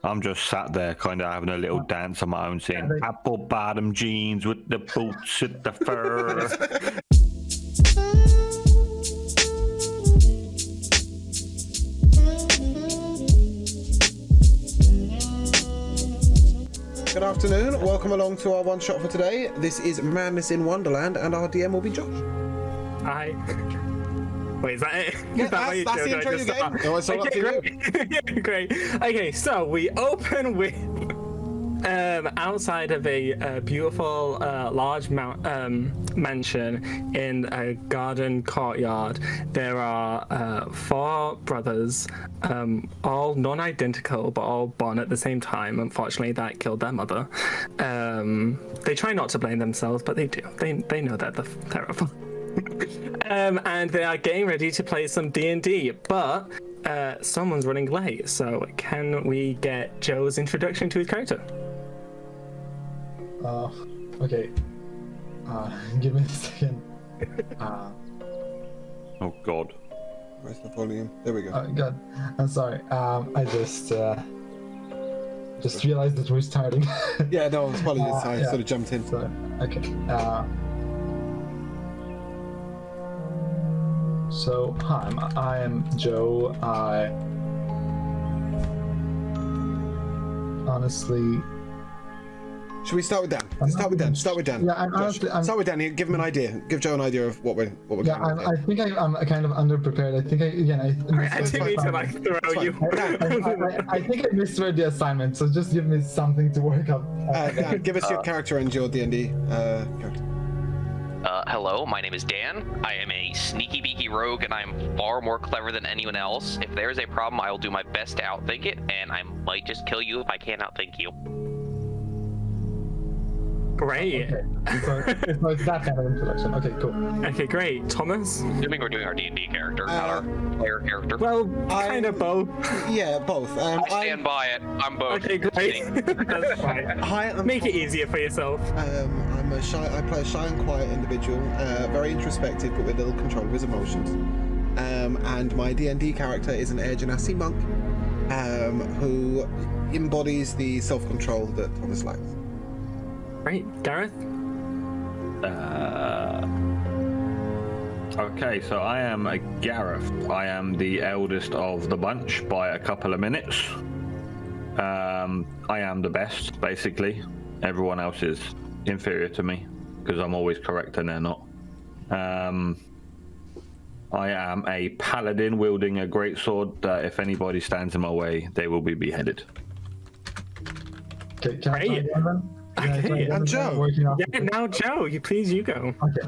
I'm just sat there kind of having a little dance on my own, saying apple bottom jeans with the boots with the fur. Good afternoon, welcome along to our one shot for today. This is Madness in Wonderland and our DM will be Josh. Hi. Wait, is that it? Yeah, Is that that's the intro you get. No, it's all up to you. Great. Okay, so we open with outside of a beautiful large mansion in a garden courtyard. There are 4 brothers, all non-identical but all born at the same time. Unfortunately, that killed their mother. They try not to blame themselves, but they do. They know that they're terrible. And they are getting ready to play some D&D, but someone's running late. So can we get Joe's introduction to his character? Okay. Give me a second. Oh God. Where's the volume? There we go. God, I'm sorry. I just realized that we're starting. Yeah, no, apologies. I sort of jumped in. So, okay. So, hi, I am Joe. I honestly. Should we start with Dan? Start with Dan. Yeah, Start with Dan. Give him an idea. Give Joe an idea of what we're. Yeah, I think I'm kind of underprepared. I think I didn't mean to throw you. I think I misread the assignment, so just give me something to work up. Dan, give us your character and your D&D character. Hello, my name is Dan. I am a sneaky beaky rogue, and I'm far more clever than anyone else. If there's a problem, I will do my best to outthink it, and I might just kill you if I can't outthink you. Great. Okay. So it's that kind of introduction. Okay, cool. Okay, great. Thomas? Assuming we're doing our D&D character, not our player character. Well, kind of both. Yeah, both. I stand by it. I'm both. Okay, great. That's fine. Hi, Make it easier for yourself. I play a shy and quiet individual, very introspective but with little control of his emotions. And my D&D character is an Air Genasi monk who embodies the self-control that Thomas lacks. Right, Gareth? Okay, so I am a Gareth. I am the eldest of the bunch by a couple of minutes. I am the best, basically. Everyone else is inferior to me because I'm always correct and they're not. I am a paladin wielding a greatsword that if anybody stands in my way, they will be beheaded. Okay, can I try again then? Okay, I'm Joe. Yeah, now Joe, you go. Okay.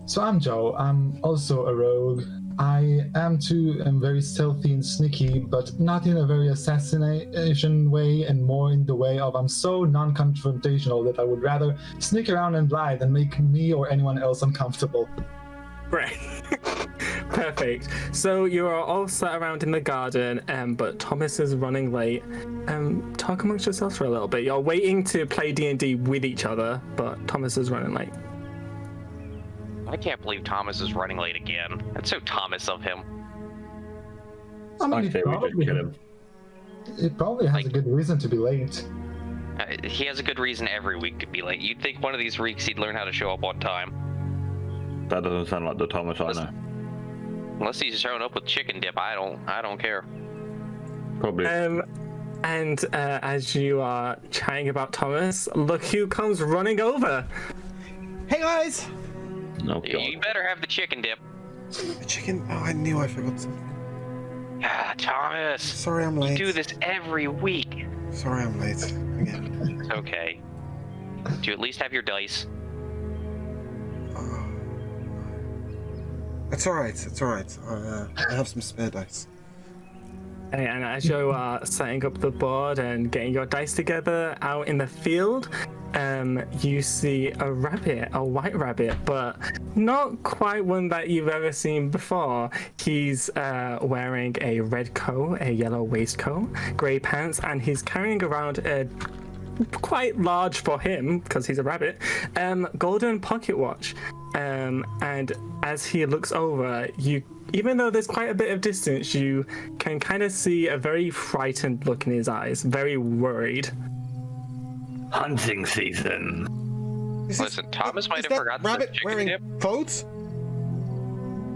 So I'm Joe. I'm also a rogue. I am too very stealthy and sneaky, but not in a very assassination way, and more in the way of I'm so non-confrontational that I would rather sneak around and lie than make me or anyone else uncomfortable. Right. Perfect. So you are all sat around in the garden, but Thomas is running late. Talk amongst yourselves for a little bit. You're waiting to play D&D with each other, but Thomas is running late. I can't believe Thomas is running late again. That's so Thomas of him. I mean, I say we just kill him. It probably has a good reason to be late. He has a good reason every week to be late. You'd think one of these weeks he'd learn how to show up on time. That doesn't sound like the Thomas I know. Unless he's showing up with chicken dip, I don't care. Probably. And as you are chatting about Thomas, look who comes running over. Hey guys! Oh, God. You better have the chicken dip. The chicken. Oh, I knew I forgot something. Ah, Thomas. Sorry I'm late. You do this every week. Sorry I'm late again. It's okay. Do you at least have your dice? It's alright. I have some spare dice. And as you are setting up the board and getting your dice together out in the field, you see a rabbit, a white rabbit, but not quite one that you've ever seen before. He's wearing a red coat, a yellow waistcoat, grey pants, and he's carrying around a quite large for him, because he's a rabbit, golden pocket watch. And as he looks over, you even though there's quite a bit of distance, you can kind of see a very frightened look in his eyes, very worried. Hunting season. Listen, Thomas might have forgot the rabbit chicken wearing dip. clothes?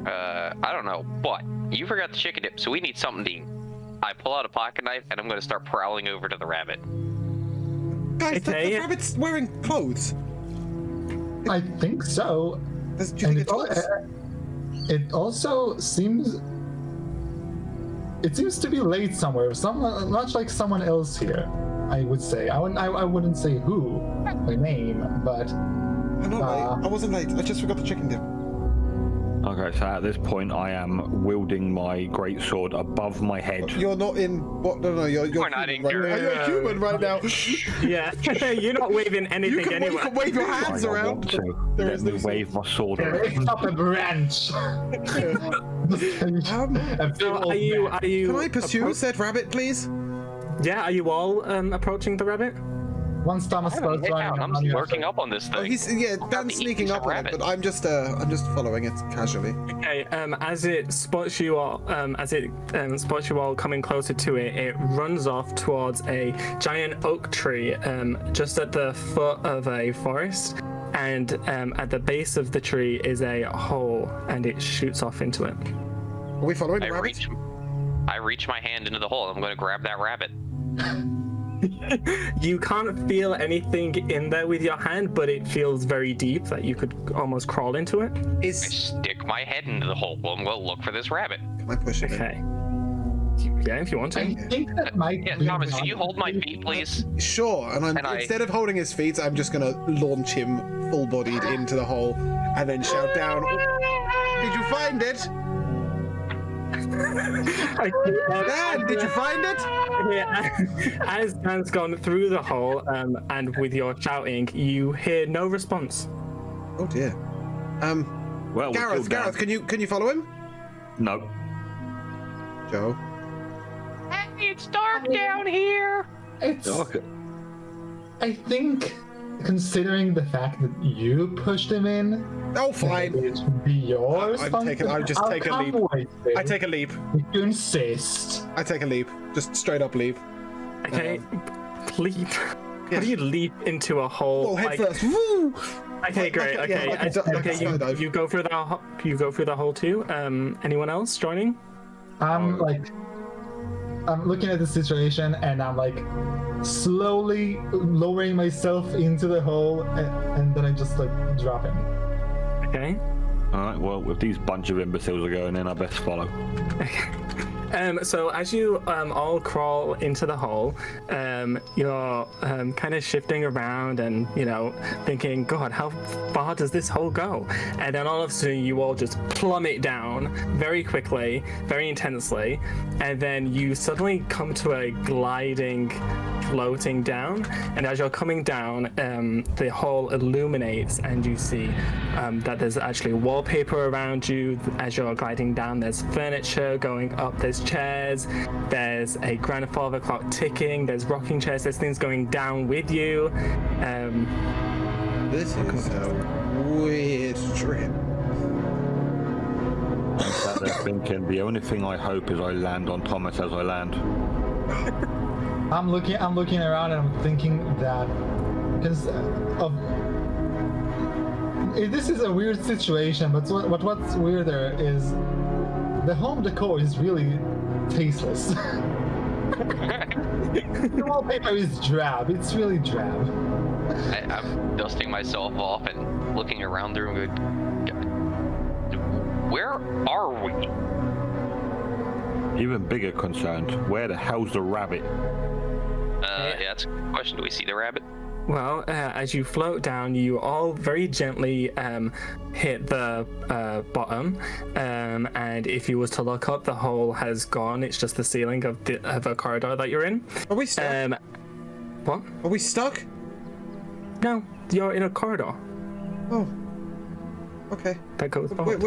I don't know, but you forgot the chicken dip, so we need something to eat. I pull out a pocket knife and I'm going to start prowling over to the rabbit. Guys, the rabbit's wearing clothes. I think so. Do you think it's clothes? It also seems. It seems to be laid somewhere. Much like someone else here, I would say. I wouldn't say who by name, but. I'm not late. I wasn't late. I just forgot the chicken dip. Okay, so at this point, I am wielding my greatsword above my head. You're not in. What? No, you're not in right now. You're human right now. Yeah, you're not waving anything You can anyway. wave your hands I around. want to. There Let is me no wave my sword around. It's up a branch. So are you? Can I pursue said rabbit, please? Yeah, are you all approaching the rabbit? Once Thomas starts running, I'm lurking up on this thing. Oh, Dan's sneaking up on it, but I'm just following it casually. Okay. As it spots you all, spots you all coming closer to it, it runs off towards a giant oak tree, just at the foot of a forest, and at the base of the tree is a hole, and it shoots off into it. Are we following the rabbit? I reach my hand into the hole. I'm going to grab that rabbit. You can't feel anything in there with your hand, but it feels very deep that you could almost crawl into it. I stick my head into the hole. Well, I'm going to look for this rabbit. Can I push it? Okay. Yeah, if you want to. I think that might Yeah, be Thomas, can you hold my feet, please? Sure, and instead of holding his feet, I'm just gonna launch him full-bodied into the hole, and then shout down, "Did you find it? Dan, did you find it?" Yeah, as Dan's gone through the hole, and with your shouting, you hear no response. Oh dear. Well, Gareth, can you follow him? No. Joe. Hey, it's dark down here. It's. Okay. I think, considering the fact that you pushed him in, Oh, fine. it should be yours. I'll just take a leap. I take a leap. If you insist. I take a leap. Just straight up leap. Okay, leap. How do you leap into a hole? Oh, head like- first. Woo! Okay, great. Yeah, Okay, like a skydive. you go through the you go through the hole too. Anyone else joining? I'm looking at the situation and I'm like slowly lowering myself into the hole and then I just like drop him. Okay. All right. Well, if these bunch of imbeciles are going in, I best follow. So as you all crawl into the hole, you're kind of shifting around and, thinking, God, how far does this hole go? And then all of a sudden you all just plummet down very quickly, very intensely, and then you suddenly come to a gliding, floating down. And as you're coming down, the hole illuminates and you see that there's actually wallpaper around you. As you're gliding down, there's furniture going up, there's chairs, there's a grandfather clock ticking, there's rocking chairs, there's things going down with you. This is a weird trip. I'm sat there thinking, the only thing I hope is I land on Thomas as I land. I'm looking around and I'm thinking that because this is a weird situation, but what's weirder is the home decor is really tasteless. The wallpaper is drab. It's really drab. I'm dusting myself off and looking around the room. Where are we? Even bigger concern, where the hell's the rabbit? Yeah, that's a good question. Do we see the rabbit? Well, as you float down, you all very gently hit the bottom, and if you was to look up, the hole has gone. It's just the ceiling of a corridor that you're in. Are we stuck? What? Are we stuck? No, you're in a corridor. Oh. Okay. That goes forward.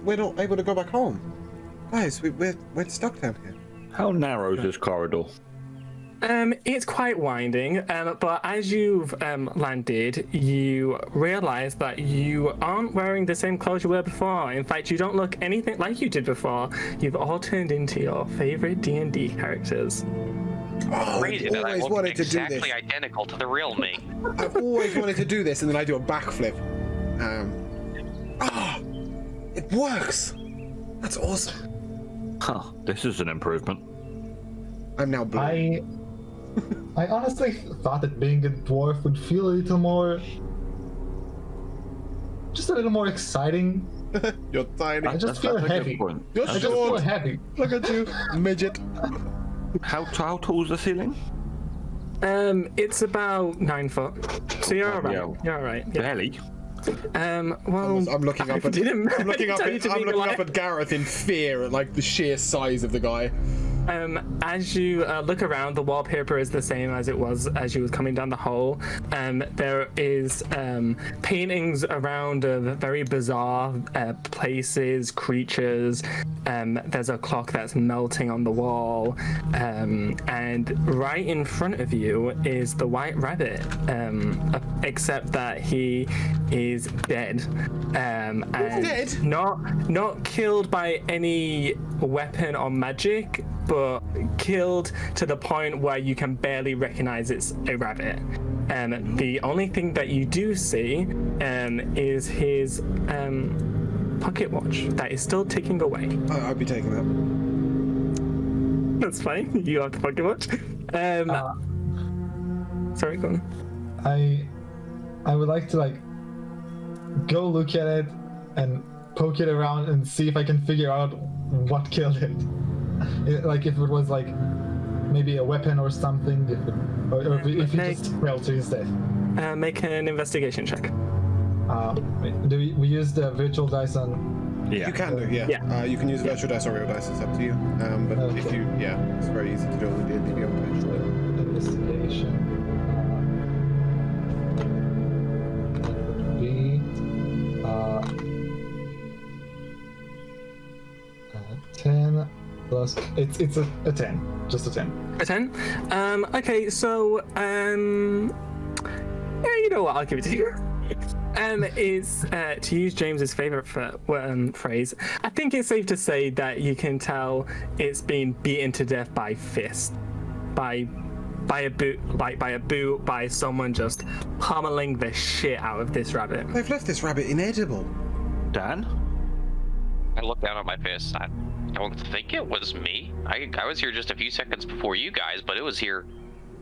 We're not able to go back home. Guys, we're stuck down here. How narrow is this corridor? It's quite winding, but as you've landed, you realize that you aren't wearing the same clothes you were before. In fact, you don't look anything like you did before. You've all turned into your favorite D&D characters. Oh, Crazy I've that I always look wanted to do exactly this. identical to the real me. I've always wanted to do this, and then I do a backflip. It works. That's awesome. Huh, this is an improvement. I'm now blue. I honestly thought that being a dwarf would feel a little more, just a little more exciting. You're tiny. I just feel That's a good heavy. point. You're I just feel short. heavy. Look at you, midget. How tall's the ceiling? It's about 9 foot. So you're alright. Yeah. You're alright. Yeah. Barely. Well, I'm looking up at. didn't I'm looking up tell you at. to I'm be looking alive. up at Gareth in fear at like the sheer size of the guy. As you look around, the wallpaper is the same as it was as you was coming down the hall. There is paintings around of very bizarre places, creatures. There's a clock that's melting on the wall, and right in front of you is the white rabbit, except that he is dead. And dead? Not killed by any weapon or magic, but killed to the point where you can barely recognize it's a rabbit. The only thing that you do see is his pocket watch that is still ticking away. I'd be taking that. That's fine. You have the pocket watch. Sorry, go on. I would like to like go look at it and poke it around and see if I can figure out what killed it. Like if it was like maybe a weapon or something, or if he just fell to his death. Make an investigation check. Do we use the virtual dice on? Yeah. You can do, yeah. Yeah. You can use virtual dice or real dice. It's up to you. But if Okay. you, it's very easy to do on the D&D Beyond page. Investigation. That would be 10 plus. It's a 10, just a 10. A 10? Okay, so, yeah, you know what, I'll give it to you. Is to use James's favorite phrase. I think it's safe to say that you can tell it's been beaten to death by fist, by a boot, by someone just pummeling the shit out of this rabbit. They've left this rabbit inedible. Dan? I look down at my fist. I don't think it was me. I was here just a few seconds before you guys, but it was here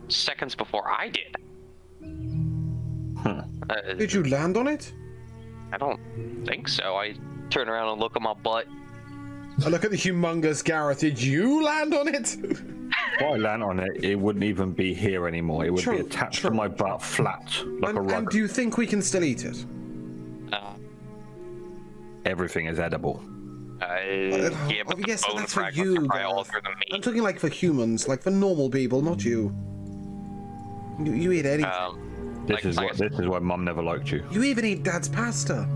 seconds before I did. Did you land on it? I don't think so. I turn around and look at my butt. I look at the humongous Gareth. Did you land on it? If I land on it, it wouldn't even be here anymore. It would True, be attached true, to my butt, flat, like a And rug. do you think we can still eat it? Everything is edible. Yeah, but the yes, bone that's for fragments you, are probably all Gareth. through the I'm meat. talking like for humans, like for normal people, not you. You eat anything. This is why Mum never liked you. You even eat Dad's pasta.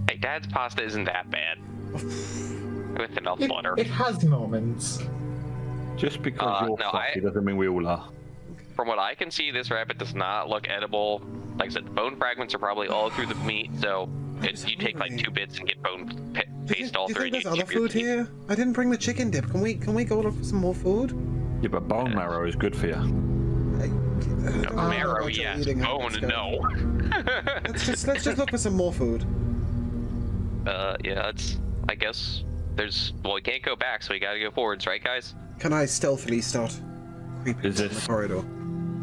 Hey, Dad's pasta isn't that bad. With enough butter. It has moments. Just because you're no, fussy doesn't mean we all are. From what I can see, this rabbit does not look edible. Like I said, the bone fragments are probably all through the meat, so you take like 2 bits and get bone paste all Do you through. think and there's other food here? I didn't bring the chicken dip. Can we go look for some more food? Yeah, but bone marrow is good for you. Marrow, yes. Bone, no. Let's just look for some more food. Yeah, I guess we can't go back, so we gotta go forwards, right, guys? Can I stealthily start creeping Is down this- the corridor?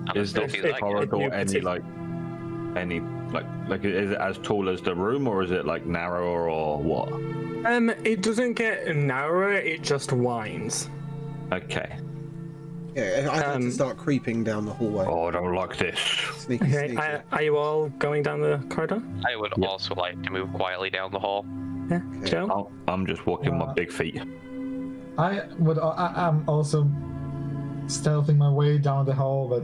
I'm Is this stealthy like it. corridor any is it as tall as the room, or is it like narrower, or what? It doesn't get narrower, it just winds. Okay. Yeah, I have to start creeping down the hallway. Oh, I don't like this. Sneaky, Okay, sneaky. are you all going down the corridor? I would also like to move quietly down the hall. Yeah, Joe? I'm just walking my big feet. I'm also stealthing my way down the hall, but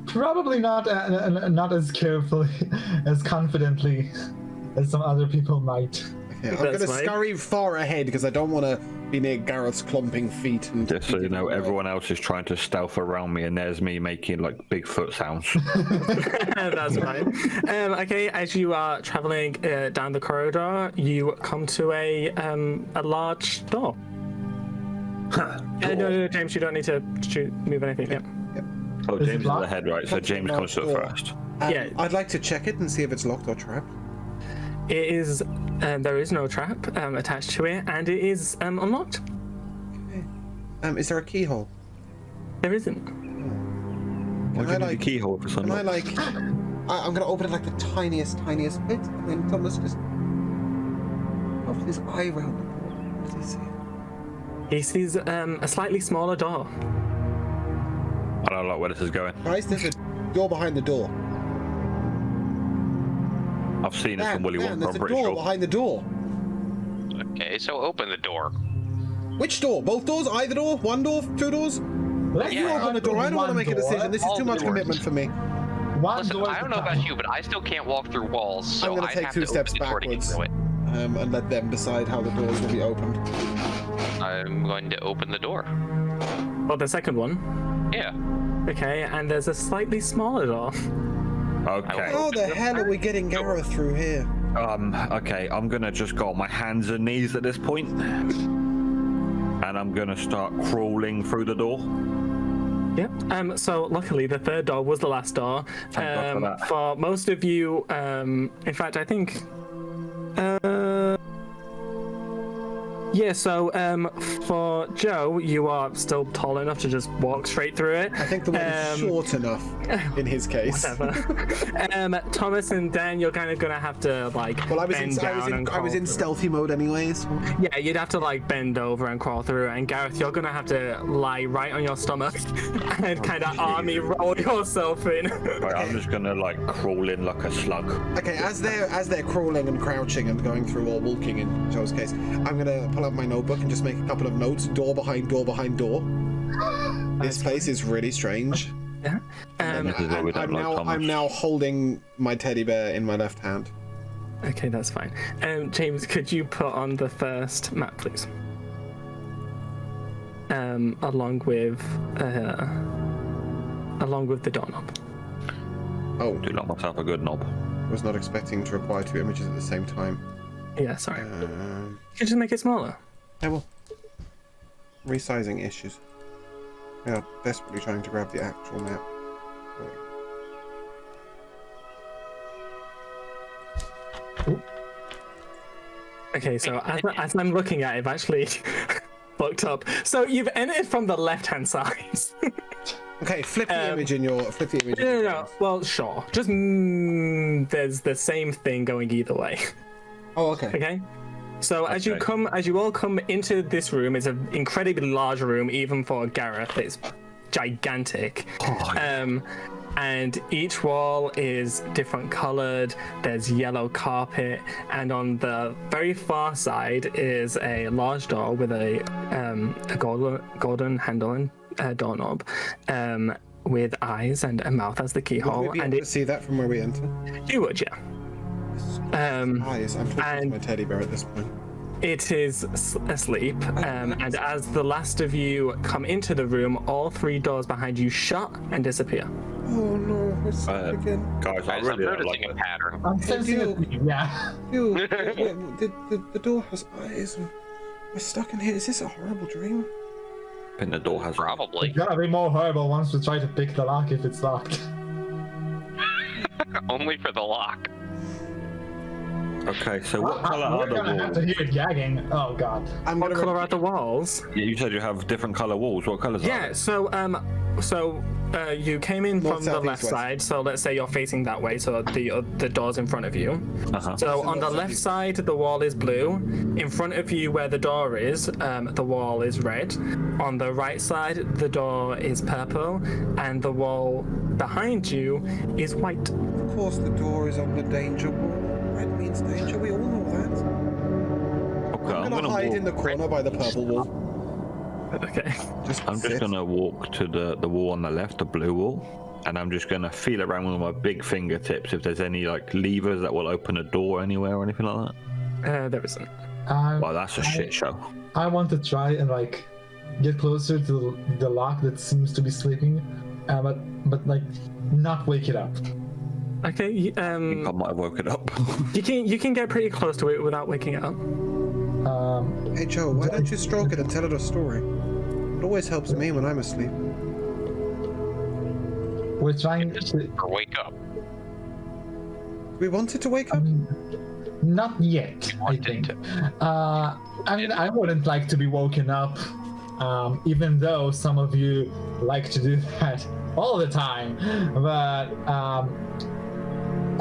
probably not as carefully, as confidently as some other people might. Okay, I'm That's gonna fine. scurry far ahead because I don't want to be near Gareth's clomping feet. And Just so you know, everyone else is trying to stealth around me, and there's me making like Bigfoot sounds. That's fine. Okay, as you are traveling down the corridor, you come to a large door. No, James, you don't need to move anything. Yep. Oh, Is it James is locked? ahead, right? So James comes to it first. Yeah. I'd like to check it and see if it's locked or trapped. It is. There is no trap attached to it, and it is unlocked. Is there a keyhole? There isn't. Why do you need a keyhole for Can I something? I'm gonna open it like the tiniest bit, and then Thomas just off his eye round the door. What does he see? He sees a slightly smaller door. I don't like where this is going. Guys, there's a door behind the door. I've seen it from Willy Wonka, there's I'm a pretty door sure. behind the door. Okay, so open the door. Which door? Both doors? Either door? One door? Two doors? Let's You Yeah. open the door. I don't want to make a decision. This is All too much doors. commitment for me. One Listen, door I don't know about you, but I still can't walk through walls, so I'm gonna I take have 2 to steps open the door to get backwards. through it. And let them decide how the doors will be opened. I'm going to open the door. Well, the second one. Yeah. Okay, and there's a slightly smaller door. Okay. How the hell are we getting Gareth through here? Okay, I'm gonna just go on my hands and knees at this point. And I'm gonna start crawling through the door. Yep. So luckily, the third door was the last door. Thank God for that. For most of you, in fact, I think. Yeah. So for Joe, you are still tall enough to just walk straight through it. I think the one is short enough in his case. Whatever. Thomas and Dan, you're kind of gonna have to like Well, I was bend down and I crawl was in through. stealthy mode anyways. Yeah, you'd have to like bend over and crawl through. And Gareth, you're gonna have to lie right on your stomach and kind of army roll yourself in. Right, I'm just gonna like crawl in like a slug. Okay, as they're crawling and crouching and going through or walking in Joe's case, I'm gonna pull out my notebook and just make a couple of notes. Door behind door behind door. This place is really strange. Yeah. This is where we don't like Thomas. I'm now holding my teddy bear in my left hand. Okay, that's fine. James, could you put on the first map, please? Along with the doorknob. Oh, Do not myself a good knob. I was not expecting to require 2 images at the same time. Yeah, sorry. You could just make it smaller. Yeah, well, resizing issues. We are desperately trying to grab the actual map. Okay, so as I'm looking at it, I've actually fucked up. So you've entered from the left-hand side. Okay, flip the image in your. Flip the image. No. Well, sure. Just there's the same thing going either way. Oh, okay. Okay. So as you all come into this room, it's an incredibly large room, even for Gareth. It's gigantic. And each wall is different colored. There's yellow carpet, and on the very far side is a large door with a golden handle and doorknob, with eyes and a mouth as the keyhole. Would we be And able to see that from where we enter? you would, yeah. Eyes. I'm talking to and- my teddy bear at this point. It is asleep, and as the last of you come into the room, all 3 doors behind you shut and disappear. Oh no, we're stuck again. Guys, I Guys, I'm really don't like noticing a this. pattern. I'm sensing it. Yeah. Ew, the door has eyes and we're stuck in here. Is this a horrible dream? I think the door has Probably. It's gonna be more horrible once we try to pick the lock if it's locked. Only for the lock. Okay, so what color are We're the gonna have walls? to hear it gagging. Oh god. I'm What gonna color are the walls? Yeah, you said you have different color walls. What colors are Yeah, they? so you came in North, from the south, left east, west. side, so let's say you're facing that way, so the door's in front of you. Uh-huh. So on the north, south, left east. side, the wall is blue. In front of you, where the door is, the wall is red. On the right side, the door is purple, and the wall behind you is white. Of course, the door is on the danger wall. Red means danger. We all know that. Okay, I'm gonna hide in the corner by the purple wall. Okay. I'm just gonna walk to the wall on the left, the blue wall, and I'm just gonna feel around with my big fingertips if there's any like levers that will open a door anywhere or anything like that. There isn't. Wow, that's a shit show. I want to try and like get closer to the lock that seems to be sleeping, but like not wake it up. Okay. I think I might have woken up. You can get pretty close to it without waking it up. Hey Joe, why don't you stroke it and tell it a story? It always helps me when I'm asleep. We're trying to. Or wake up. We wanted to wake up? Not yet, I think. I mean, I wouldn't like to be woken up, even though some of you like to do that all the time. But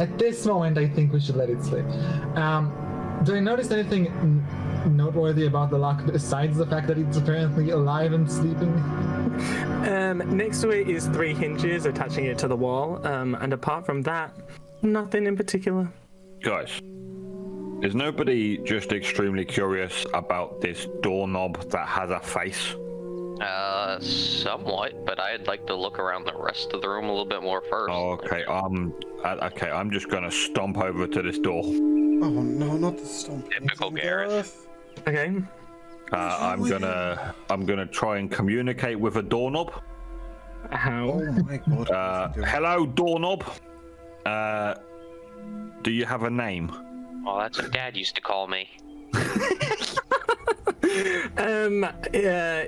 at this moment, I think we should let it sleep. Do I notice anything noteworthy about the lock besides the fact that it's apparently alive and sleeping? Next to it is 3 hinges attaching it to the wall, and apart from that, nothing in particular. Guys, is nobody just extremely curious about this doorknob that has a face? Somewhat, but I'd like to look around the rest of the room a little bit more first. Okay, I'm just gonna stomp over to this door. Oh no, not the stomp. Typical Gareth. Okay. I'm gonna try and communicate with a doorknob. How? Oh my god. Hello, doorknob. Do you have a name? Well, that's what Dad used to call me.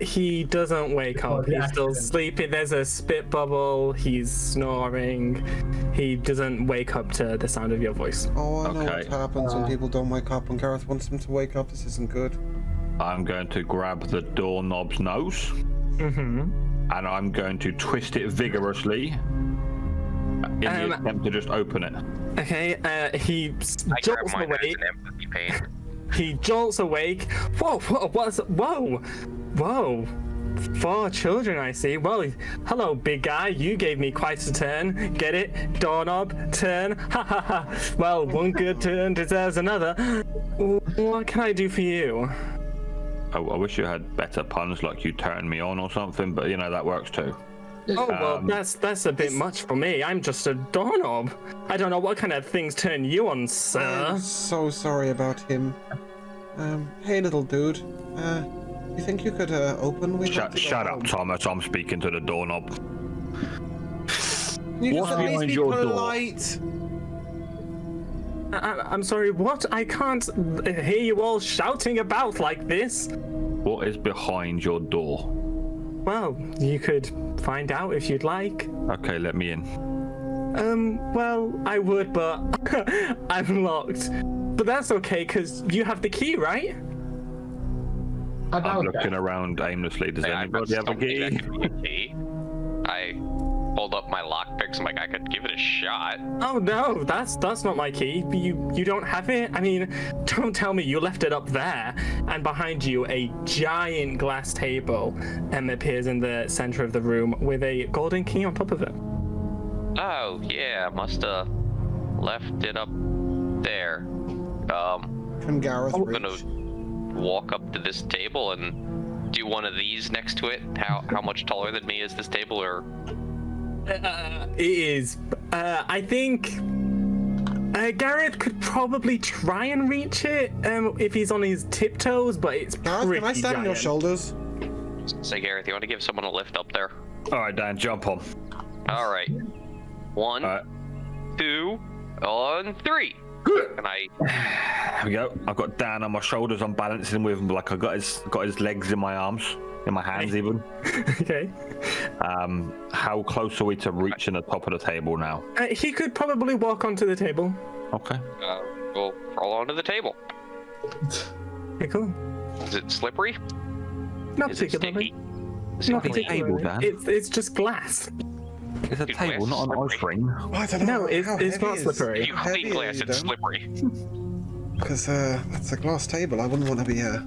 He doesn't wake up. He's still sleeping. There's a spit bubble. He's snoring. He doesn't wake up to the sound of your voice. Oh, I know Okay. what happens when people don't wake up. When Gareth wants them to wake up, this isn't good. I'm going to grab the doorknob's nose, and I'm going to twist it vigorously in the attempt to just open it. Okay, he I grab jolts mine as awake. an empathy pain. He jolts awake. Whoa, whoa. 4 children, I see. Well, hello, big guy. You gave me quite a turn. Get it? Doorknob, turn. Ha ha ha. Well, one good turn deserves another. What can I do for you? I wish you had better puns, like you turned me on or something, but you know, that works too. Oh, well, that's a bit much for me. I'm just a doorknob. I don't know what kind of things turn you on, sir. I'm so sorry about him. Hey, little dude. You think you could open? Shut up, Thomas. I'm speaking to the doorknob. You What's just at least behind be your door? polite. I'm sorry, what? I can't hear you all shouting about like this. What is behind your door? Well, you could find out if you'd like. Okay, let me in. Well, I would, but I'm locked. But that's okay, because you have the key, right? I'm looking around aimlessly. Does anybody have a key? That could be a key. I hold up my lockpicks. I'm like, I could give it a shot. Oh no, that's not my key. You don't have it? I mean, don't tell me you left it up there. And behind you, a giant glass table appears in the center of the room with a golden key on top of it. Oh yeah, must have left it up there. Can Gareth I'm reach? gonna walk up to this table and do one of these next to it. How much taller than me is this table, or? It is. I think Gareth could probably try and reach it if he's on his tiptoes, but it's Gareth, pretty can I stand on your giant. shoulders? Say, Gareth, you want to give someone a lift up there? All right, Dan, jump on. All right. 1, All right, 2, on 3. And I. here we go. I've got Dan on my shoulders. I'm balancing with him like I got his legs in my arms, in my hands even. Okay. How close are we to reaching the top of the table now? He could probably walk onto the table. Okay. We'll crawl onto the table. Okay, cool. Is it slippery? Not Is it particularly. sticky? Is it Not clean? particularly. Dan. It's just glass. It's a Dude, table, glass not an is ice ring. I don't know. No, it's how not heavy slippery. You clean glass, it's slippery. Because that's a glass table. I wouldn't want to be up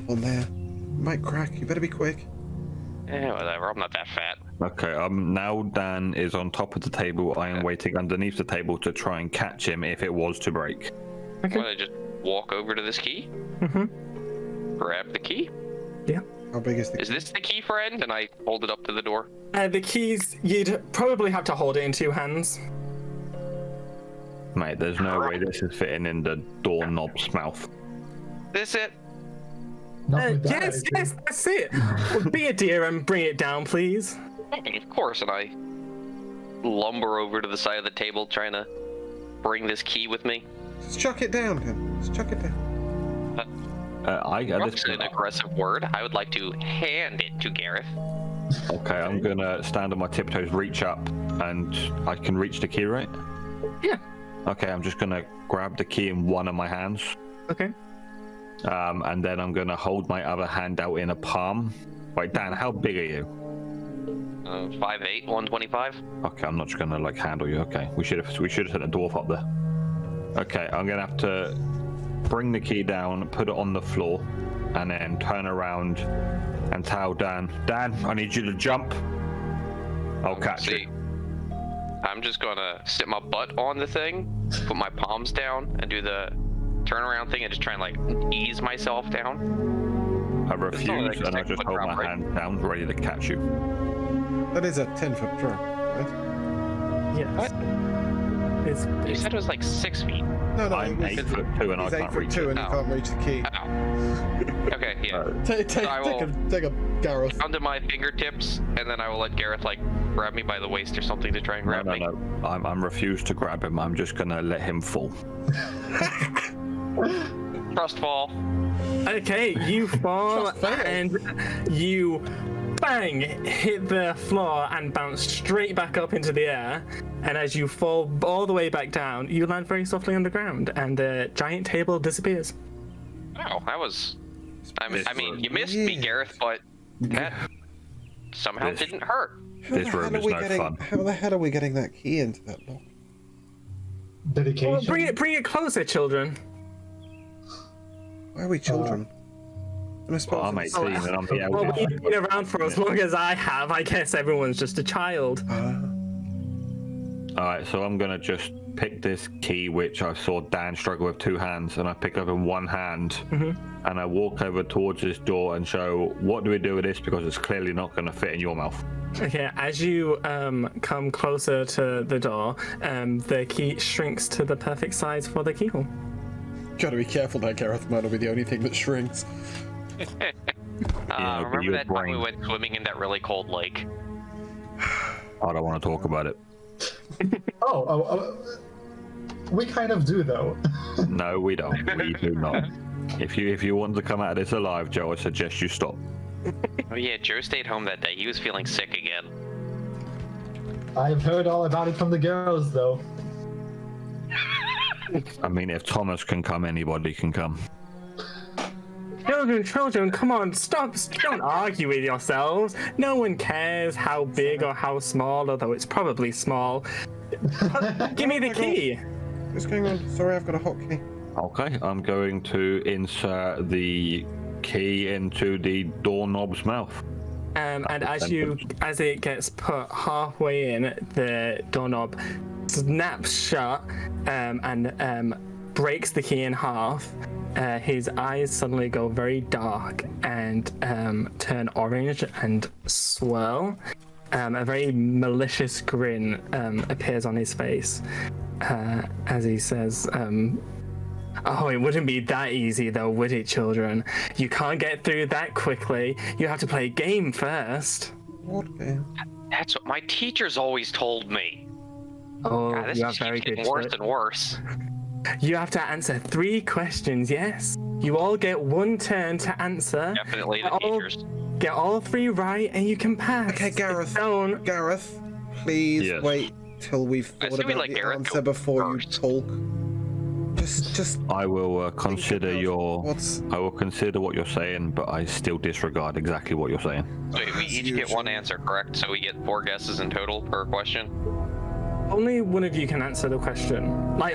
on there. It might crack. You better be quick. Eh, whatever, I'm not that fat. Okay, now Dan is on top of the table. I am waiting underneath the table to try and catch him if it was to break. Okay. Want to just walk over to this key? Grab the key? Yeah. How big is the? Is this the key, friend? And I hold it up to the door. The keys, you'd probably have to hold it in 2 hands. Mate, there's no way this is fitting in the doorknob's mouth. This it? Not with that Yes, attitude. yes, that's it. Well, be a dear and bring it down, please. Of course, and I lumber over to the side of the table trying to bring this key with me. Just chuck it down, Ken. Just chuck it down. That's an aggressive word. I would like to hand it to Gareth. Okay, I'm gonna stand on my tiptoes, reach up, and I can reach the key, right? Yeah. Okay, I'm just gonna grab the key in one of my hands, Okay. and then I'm gonna hold my other hand out in a palm. Wait, Dan, how big are you? 5'8", 125. Okay, I'm not just gonna like handle you. Okay, we should have sent a dwarf up there. Okay, I'm gonna have to bring the key down, put it on the floor, and then turn around and tell Dan, I need you to jump. I'll catch See, you. I'm just gonna sit my butt on the thing, put my palms down, and do the turnaround thing, and just try and like ease myself down. I refuse, like a and I just 6-foot hold drop, my right? hand down, ready to catch you. That is a 10-foot drop, right? Yes. What? You It's said it was like 6 feet. No, I'm 8'2", and I He's can't reach 8'2", it. and you Oh. can't reach the key. Ow. Okay, yeah. Take a Gareth. Down to my fingertips, and then I will let Gareth like grab me by the waist or something to try and grab me. No. I'm refused to grab him. I'm just gonna let him fall. Trust fall. Okay, you fall Just fail. and you bang hit the floor and bounce straight back up into the air. And as you fall all the way back down, you land very softly on the ground, and the giant table disappears. Oh, that was. I mean, you missed Yeah. me, Gareth, but that somehow This- didn't hurt. This room is no fun. How the hell are we getting that key into that lock? Dedication. Well, bring it closer, children. Why are we children? I'm Well, I'm 18 and I'm the Well, eldest. you've been around for as long as I have. I guess everyone's just a child. Alright, so I'm gonna just pick this key, which I saw Dan struggle with 2 hands, and I pick up in 1 hand, and I walk over towards this door and show, what do we do with this? Because it's clearly not gonna fit in your mouth. Okay, as you come closer to the door, the key shrinks to the perfect size for the keyhole. Gotta be careful there, Gareth. Might not be the only thing that shrinks. Yeah, but Remember your that time we brain- went swimming in that really cold lake? I don't want to talk about it. We kind of do though. No, we don't. We do not. If you want to come out of this alive, Joe, I suggest you stop. Oh yeah, Joe stayed home that day. He was feeling sick again. I've heard all about it from the girls though. I mean, if Thomas can come, anybody can come. Children, come on, stop. Don't argue with yourselves. No one cares how big or how small, although it's probably small. Give me the key. What's going on? Sorry, I've got a hotkey. Okay, I'm going to insert the key into the doorknob's mouth. And as it gets put halfway in, the doorknob snaps shut and breaks the key in half. His eyes suddenly go very dark and turn orange and swirl. A very malicious grin appears on his face as he says, "Oh, it wouldn't be that easy though, would it, children? You can't get through that quickly. You have to play a game first." What game? That's what my teachers always told me. Oh, God, this you just have very keeps good getting worse choice. and worse. You have to answer 3 questions, yes? You all get 1 turn to answer. Definitely the All- teachers. Get all 3 right and you can pass. Okay, Gareth. If you don't, Gareth, please Yes. wait till we've thought Assuming, about like, the Gareth answer go before first. you talk. Just. I will consider about what's- what you're saying, but I still disregard exactly what you're saying. So we As each get 1 usual. answer, correct? So we get 4 guesses in total per question. only one of you can answer the question. Like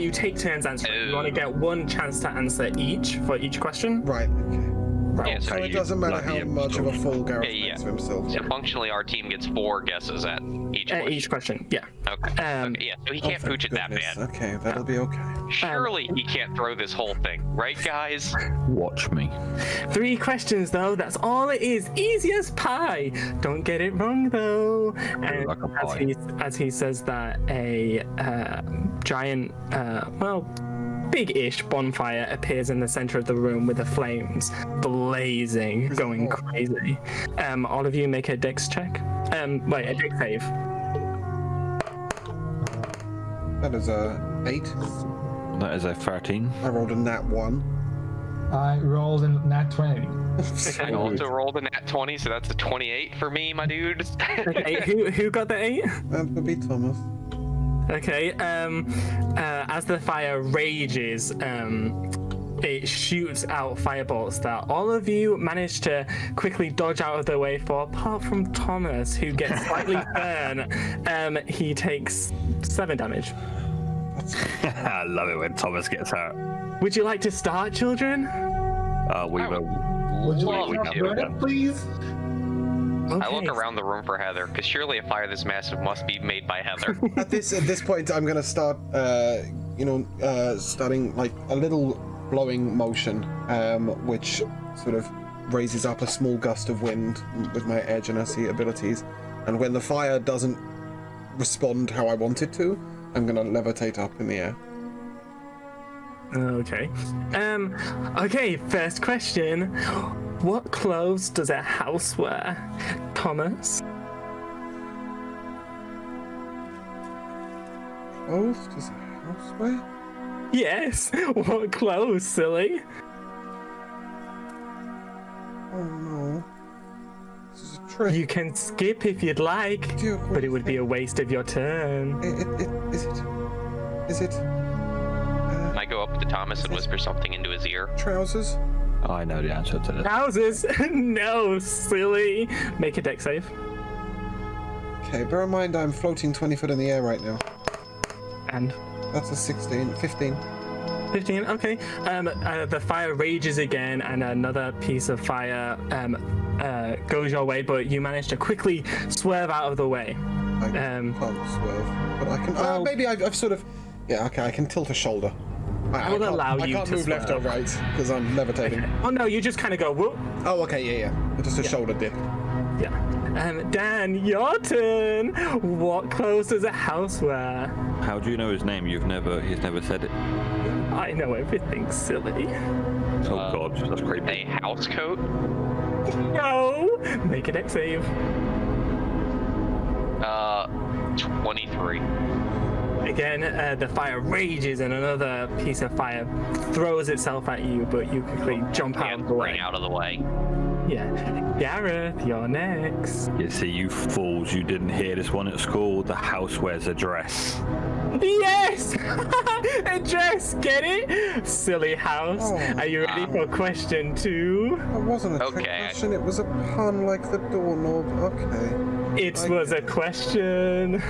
you take turns answering. You only get 1 chance to answer each for each question. Right. Okay. Yeah, So so it you, doesn't matter bloody how much of a fool Gareth Yeah, makes of himself. so functionally our team gets 4 guesses at each question. Each question, yeah. Okay. Okay, yeah, so he can't thank pooch it that goodness. bad. Okay, that'll be okay. Surely he can't throw this whole thing, right, guys? Watch me. 3 questions though, that's all it is. Easy as pie. Don't get it wrong though. And like a pie. as he says that, a giant, big-ish bonfire appears in the center of the room with the flames blazing, going crazy. All of you make a dex check. Wait, a dex save. That is a 8. That is a 13. I rolled a nat 1. I rolled a nat 20. I also rolled a nat 20, so that's a 28 for me, my dude. Okay, who got the 8? That would be Thomas. Okay, as the fire rages, it shoots out firebolts that all of you manage to quickly dodge out of the way for, apart from Thomas, who gets slightly burned. He takes 7 damage. I love it when Thomas gets hurt. Would you like to start, children? We will. Would you Love like to. to burn it, please? I look Okay. around the room for Heather, because surely a fire this massive must be made by Heather. At this point, I'm gonna start, starting like a little blowing motion, which sort of raises up a small gust of wind with my air genasi abilities. And when the fire doesn't respond how I want it to, I'm gonna levitate up in the air. Okay. Okay, first question. What clothes does a house wear? Thomas? Clothes does a house wear? Yes. What clothes, silly? Oh no. This is a trick. You can skip if you'd like, Dear but it would be a waste of your turn. Is it I go up to Thomas and whisper something into his ear. trousers? I know the answer to this. Trousers? No, silly. Make a dex save. Okay, bear in mind I'm floating 20 foot in the air right now. And That's a 15. 15, okay. The fire rages again, and another piece of fire goes your way, but you manage to quickly swerve out of the way. I can't swerve, but I can. Well- Maybe I've sort of. Yeah, okay, I can tilt a shoulder. I will allow I you can't to move left or swerve. right because I'm levitating. Oh no, you just kind of go whoop. Oh, okay, yeah. Just a shoulder dip. Yeah. Dan, your turn. What clothes does a house wear? How do you know his name? He's never said it. I know everything, silly. Oh god, that's creepy. A house coat? No! Make a dex save. 23. Again, the fire rages and another piece of fire throws itself at you, but you quickly jump out And of the ring way. out of the way. Yeah. Gareth, you're next. You see, you fools, you didn't hear this one at school. The house wears a dress. Yes! A dress, get it? Silly house. Oh, Are you ready for question 2? That wasn't a trick Okay. question, it was a pun like the doorknob. Okay. It was a question.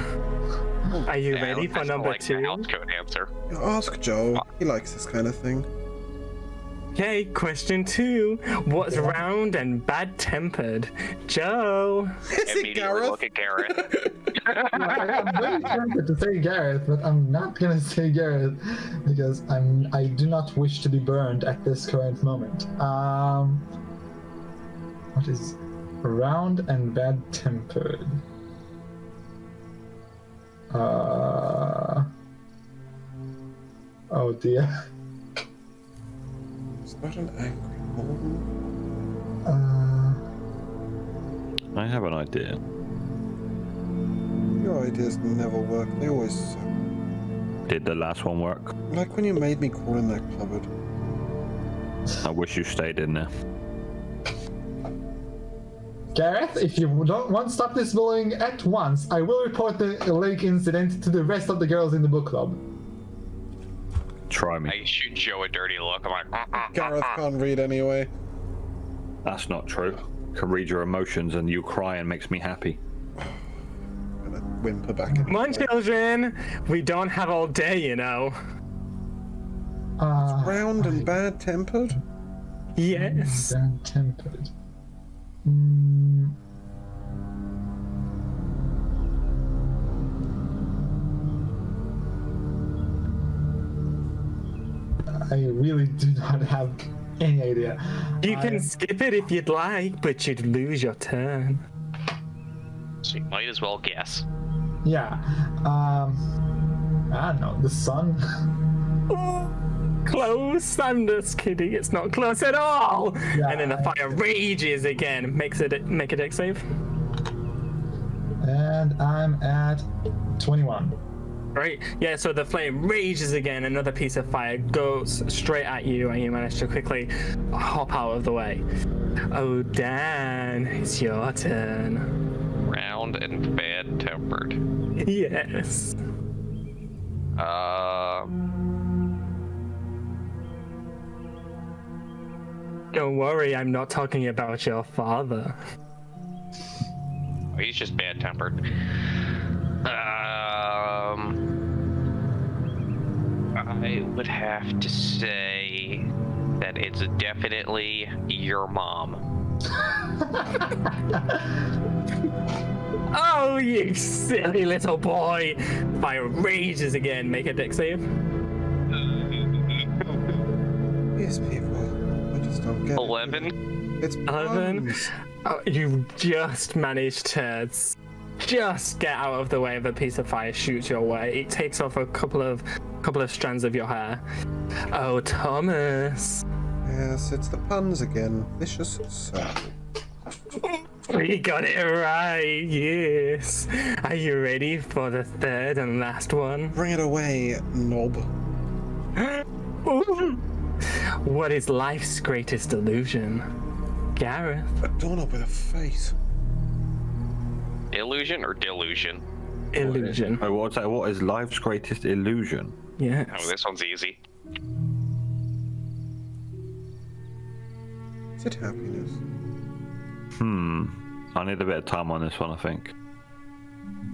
Are you Yeah, ready for I number like the 2? house coat answer. Ask Joe. He likes this kind of thing. Okay, question 2. What's round and bad-tempered? Joe. Is it Immediately Gareth? look at Gareth. I'm very tempted to say Gareth, but I'm not gonna say Gareth because I do not wish to be burned at this current moment. What is round and bad-tempered? Oh dear. Is that an angry mole? I have an idea. Your ideas never work. They always suck. Did the last one work? Like when you made me crawl in that cupboard. I wish you stayed in there. Gareth, if you don't want to stop this bullying at once, I will report the lake incident to the rest of the girls in the book club. Try me. I shoot Joe a dirty look. I'm like, Gareth can't read anyway. That's not true. I can read your emotions and you crying makes me happy. I'm gonna whimper back in. Come on, children. We don't have all day, you know. Round and bad-tempered? Yes. Bad-tempered. I really do not have any idea. You can skip it if you'd like, but you'd lose your turn. so you might as well guess. Yeah. I don't know. The sun. close. I'm just kidding. It's not close at all. Yeah, And then the fire rages again. Make a dex save. And I'm at 21. Right. Yeah. So the flame rages again. Another piece of fire goes straight at you, and you manage to quickly hop out of the way. Oh, Dan, it's your turn. Round and bad-tempered. Yes. Don't worry, I'm not talking about your father. He's just bad-tempered. I would have to say that it's definitely your mom. Oh, you silly little boy! Fire rages again. Make a dex save. These people, I just don't get 11. it. It's 11. puns. Oh, you just managed to just get out of the way of a piece of fire shoots your way. It takes off a couple of strands of your hair. Oh, Thomas. Yes, it's the puns again. Vicious circle. We got it right, yes. Are you ready for the third and last one? Bring it away, knob. Ooh. What is life's greatest illusion? Gareth. A doorknob with a face. Illusion or delusion? Illusion. Oh, what's that? What is life's greatest illusion? Yes. Oh, this one's easy. Is it happiness? I need a bit of time on this one, I think.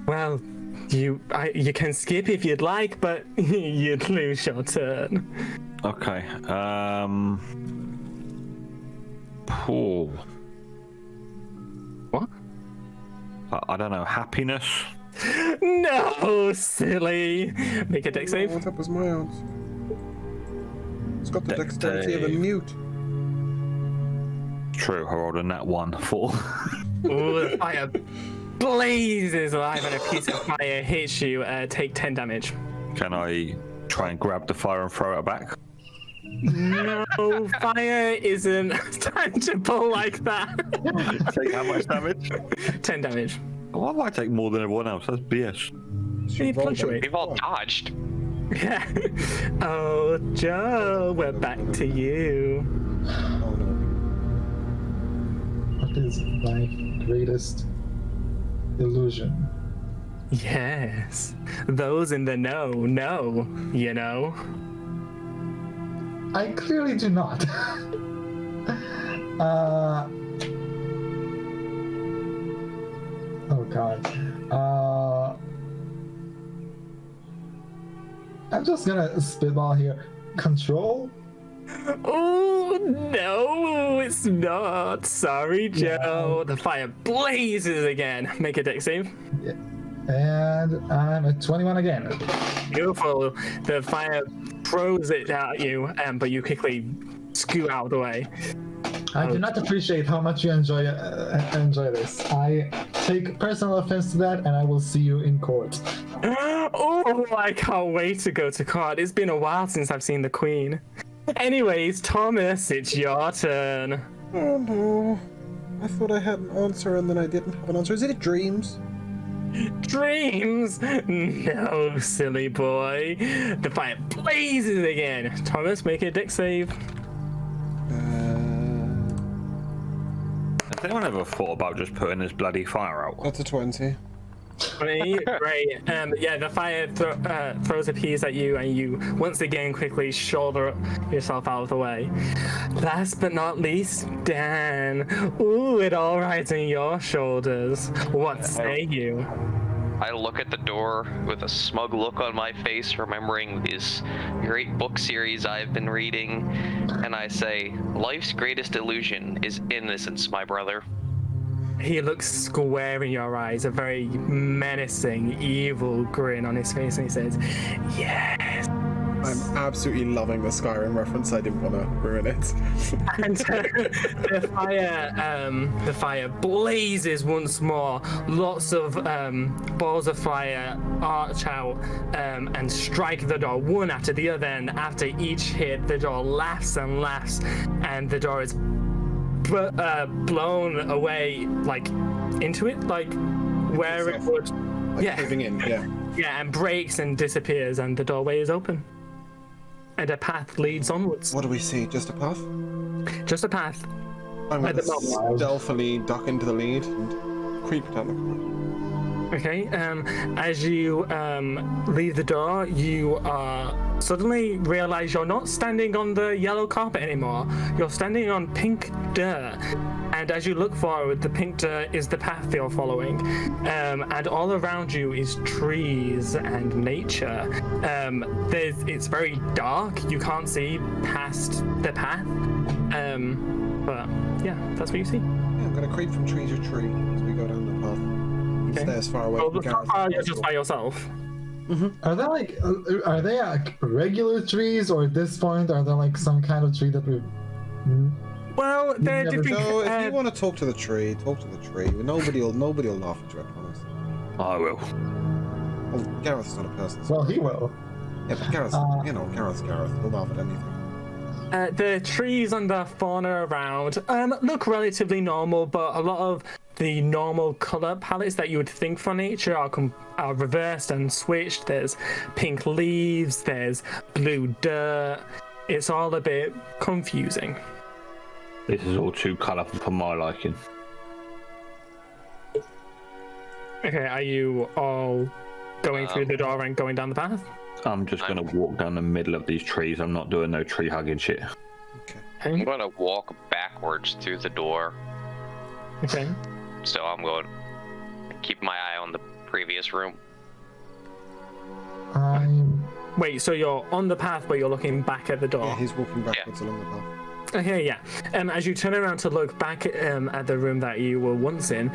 Well, you can skip if you'd like, but you'd lose your turn. Okay. Pool. What? I don't know. Happiness. No, silly. Make a dex save. Oh, that was my answer. It's got the dexterity of a mute. True. I rolled a nat 1 4. Ooh, the fire blazes alive and a piece of fire hits you. Take 10 damage. Can I try and grab the fire and throw it back? No, fire isn't tangible like that. Take how much damage? 10 damage. Why would I take more than everyone else? That's BS. It fluctuates. We've all dodged. Yeah. Oh, Joe, we're back to you. Oh no. What is my greatest illusion? Yes. Those in the know, you know. I clearly do not. Oh god. I'm just gonna spitball here. Control? Oh, no, it's not. Sorry, Joe. The fire blazes again. Make a dex save. Yeah. And I'm at 21 again. Beautiful. The fire throws it at you, but you quickly scoot out of the way. I do not appreciate how much you enjoy this. I take personal offense to that, and I will see you in court. Oh, I can't wait to go to court. It's been a while since I've seen the Queen. Anyways, Thomas, it's your turn. Oh no. I thought I had an answer and then I didn't have an answer. Is it dreams? Dreams? No, silly boy. The fire blazes again. Thomas, make a dex save. Has anyone ever thought about just putting this bloody fire out? That's a 20. 20, great. Yeah, the fire throws a piece at you, and you once again quickly shoulder yourself out of the way. Last but not least, Dan. Ooh, it all rides on your shoulders. What say you? I look at the door with a smug look on my face, remembering this great book series I've been reading, and I say, life's greatest illusion is innocence, my brother. He looks square in your eyes, a very menacing, evil grin on his face, and he says, yes, I'm absolutely loving the Skyrim reference. I didn't want to ruin it. And the fire blazes once more. Lots of balls of fire arch out and strike the door one after the other. And after each hit, the door laughs and laughs, and the door is blown away, like into it, like where it would, Like caving in, and breaks and disappears, and the doorway is open. And a path leads onwards. What do we see? Just a path? Just a path. I'm At going the to moment. stealthily duck into the lead and creep down the corridor. Okay, as you leave the door, you suddenly realize you're not standing on the yellow carpet anymore. You're standing on pink dirt. And as you look forward, the pink dirt is the path you're following. And all around you is trees and nature. It's very dark. You can't see past the path. But yeah, that's what you see. Yeah, I'm going to creep from tree to tree as we go down the path. Okay. Stay as far away from Gareth. You're just by yourself. Are they like regular trees, or at this point are they like some kind of tree that we've? Well, they're never different. So if you want to talk to the tree, talk to the tree. Nobody will laugh at you, I promise. I will. Oh, Gareth's not a person. So Well, he will. yeah, but Gareth's, Gareth's Gareth. He'll laugh at anything. The trees and the fauna around look relatively normal, but a lot of the normal color palettes that you would think for nature are reversed and switched. There's pink leaves, there's blue dirt. It's all a bit confusing. This is all too colourful for my liking. Okay, are you all going through the door and going down the path? I'm just going to walk down the middle of these trees. I'm not doing no tree hugging shit. Okay. I'm gonna walk backwards through the door. Okay. So I'm going to keep my eye on the previous room. I'm. Wait, so you're on the path, but you're looking back at the door? Yeah, he's walking backwards along the path. Okay, yeah. As you turn around to look back at the room that you were once in,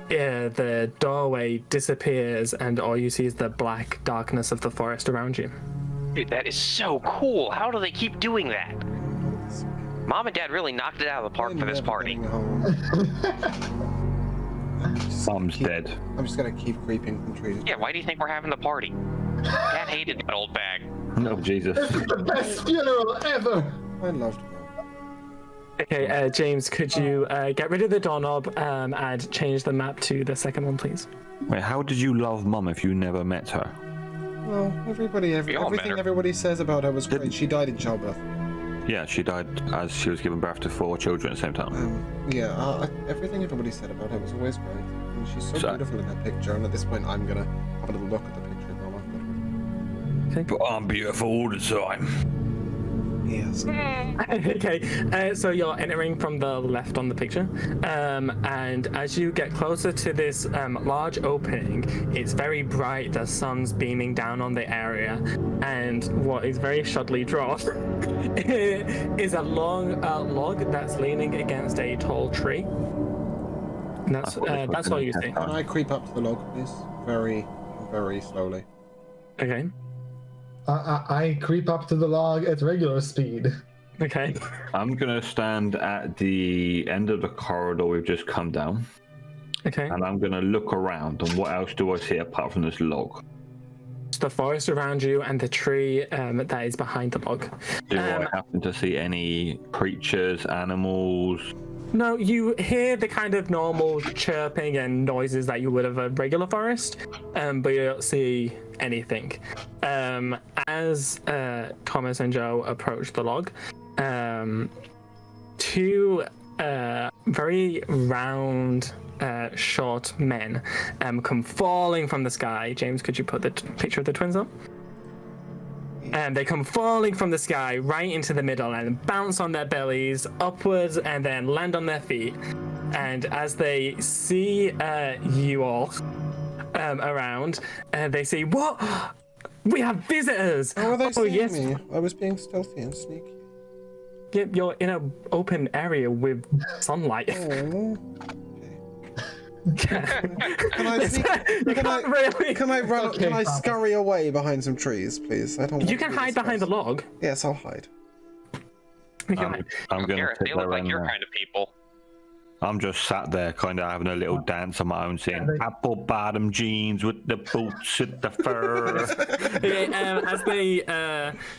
the doorway disappears, and all you see is the black darkness of the forest around you. Dude, that is so cool. How do they keep doing that? Mom and Dad really knocked it out of the park for this party. Mom's dead. I'm just gonna keep creeping from tree to tree. Yeah, why do you think we're having the party? Dad hated that old bag. Oh, Jesus. This is the best funeral ever. I loved Mom. Okay, James, could you get rid of the doorknob and change the map to the second one, please? Wait, how did you love Mum if you never met her? Well, everything everybody says about her was great. She died in childbirth. Yeah, she died as she was giving birth to 4 children at the same time. Everything everybody said about her was always great. And she's so So- beautiful in her picture, and at this point I'm gonna have a little look at the picture of Mama. But I'm beautiful all the time. Yes. Okay, so you're entering from the left on the picture, and as you get closer to this large opening, it's very bright. The sun's beaming down on the area, and what is very shoddily drawn is a long log that's leaning against a tall tree. And that's all you see. Can I creep up to the log, please? Very, very slowly. Okay. I creep up to the log at regular speed. Okay. I'm going to stand at the end of the corridor we've just come down, Okay. and I'm going to look around, and what else do I see apart from this log? It's the forest around you and the tree that is behind the log. Do I happen to see any creatures, animals? No, you hear the kind of normal chirping and noises that you would of a regular forest, but you don't see anything. As Thomas and Joe approach the log, 2 very round, short men come falling from the sky. James, could you put the picture of the twins up? And they come falling from the sky right into the middle and bounce on their bellies upwards and then land on their feet. And as they see you all around, they see, what? We have visitors! How are they seeing yes. me? I was being stealthy and sneaky. Yep, you're in an open area with sunlight. Oh. Can I sneak? Can I run? Okay, Can I Papa. scurry away behind some trees, please? I don't. Want You to can be hide behind the discussed. log. Yes, I'll hide. You can hide. I'm gonna Gareth, sit they look there like and, your kind of people. I'm just sat there, kind of having a little dance on my own, saying apple bottom jeans with the boots with the fur. Okay, as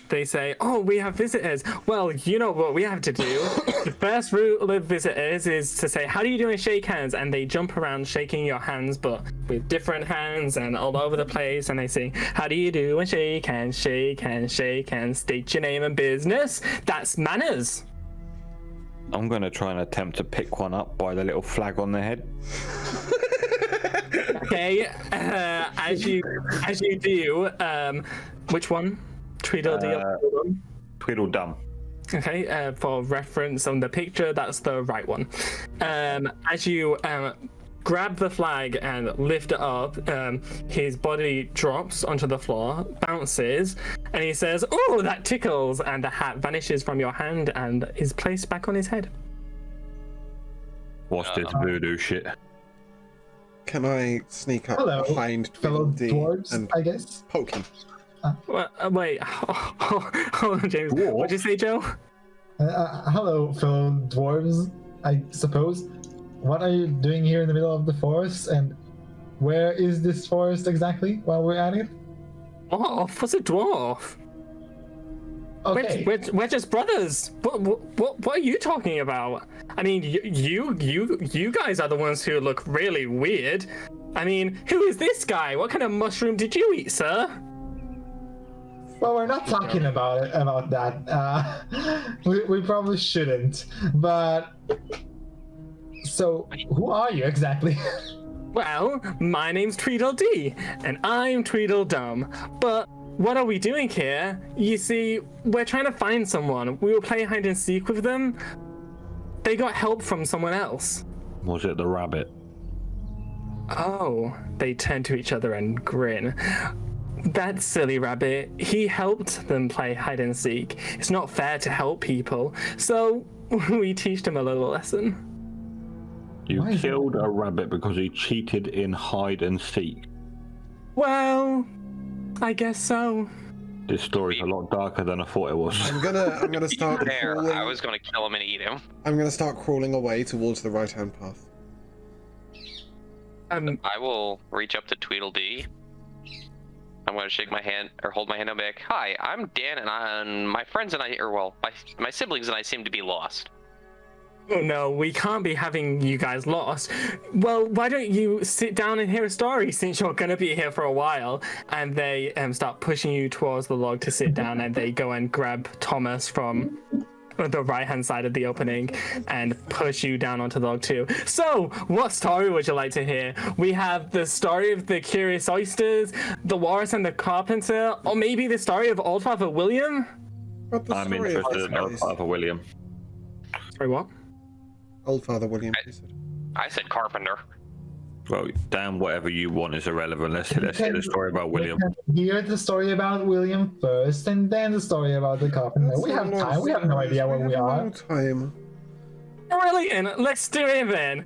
they say, oh, we have visitors. Well, you know what we have to do. The first rule of visitors is to say, how do you do, and shake hands. And they jump around shaking your hands, but with different hands and all over the place. And they sing, how do you do, and shake hands, shake hands, shake hands. State your name and business. That's manners. I'm gonna try and attempt to pick one up by the little flag on the head. Okay, as you do, which one? Tweedledee or Tweedledum? Tweedledum. Okay, for reference on the picture, that's the right one. As you grab the flag and lift it up, his body drops onto the floor, bounces, and he says, oh, that tickles, and the hat vanishes from your hand and is placed back on his head. What's this voodoo shit? Can I sneak up Hello, behind fellow Tweedledee dwarves, and I guess. poke him? Wait, hold on, James. Dwarf? What'd you say, Joe? Hello, fellow dwarves, I suppose. What are you doing here in the middle of the forest, and where is this forest exactly while we're at it? Dwarf? What's a dwarf? Okay. We're just brothers. What are you talking about? I mean, you guys are the ones who look really weird. I mean, who is this guy? What kind of mushroom did you eat, sir? Well, we're not talking about that. We probably shouldn't. But so, who are you exactly? Well, my name's Tweedledee, and I'm Tweedledum. But what are we doing here? You see, we're trying to find someone. We were playing hide and seek with them. They got help from someone else. Was it the rabbit? Oh, they turn to each other and grin. That silly rabbit, he helped them play hide and seek. It's not fair to help people, so we teach them a little lesson. You Why is killed a rabbit because he cheated in hide and seek. Well, I guess so. This story's a lot darker than I thought it was. I'm gonna start There, crawling. I was gonna kill him and eat him. I'm gonna start crawling away towards the right-hand path. I will reach up to Tweedledee. I'm gonna shake my hand or hold my hand up back. Hi, I'm Dan, and my friends and I, or well, my siblings and I seem to be lost. Oh no, we can't be having you guys lost. Well, why don't you sit down and hear a story since you're gonna be here for a while? And they start pushing you towards the log to sit down, and they go and grab Thomas from the right-hand side of the opening and push you down onto the log too. So, what story would you like to hear? We have the story of the curious oysters, the walrus and the carpenter, or maybe the story of Old Father William? What the I'm story of interested this in Old place? Father William. Sorry, what? Old Father William. He said. I said carpenter. Well, damn, whatever you want is irrelevant. Let's hear the story about William. Hear the story about William first, and then the story about the carpenter. We have time. We have no idea where we are. No time. Brilliant, let's do it then.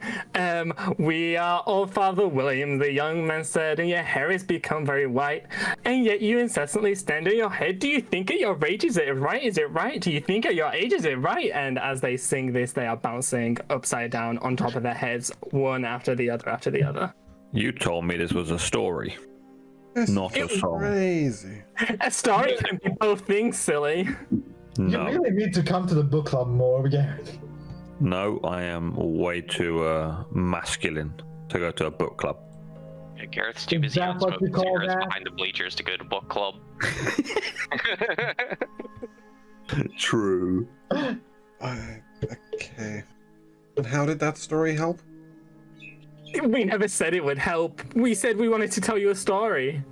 We are Old Father William, the young man said, and your hair has become very white, and yet you incessantly stand on your head. Do you think at your age is it right? Is it right? Do you think at your age is it right? And as they sing this, they are bouncing upside down on top of their heads, one after the other after the other. You told me this was a story, This not a is song. crazy. A story can be both things, silly. You No, really need to come to the book club more, Gareth. no, I am way too masculine to go to a book club. Yeah, Gareth's too busy Is that on what you smoking call cigarettes that? behind the bleachers to go to book club. True. Okay. And how did that story help? We never said it would help. We said we wanted to tell you a story.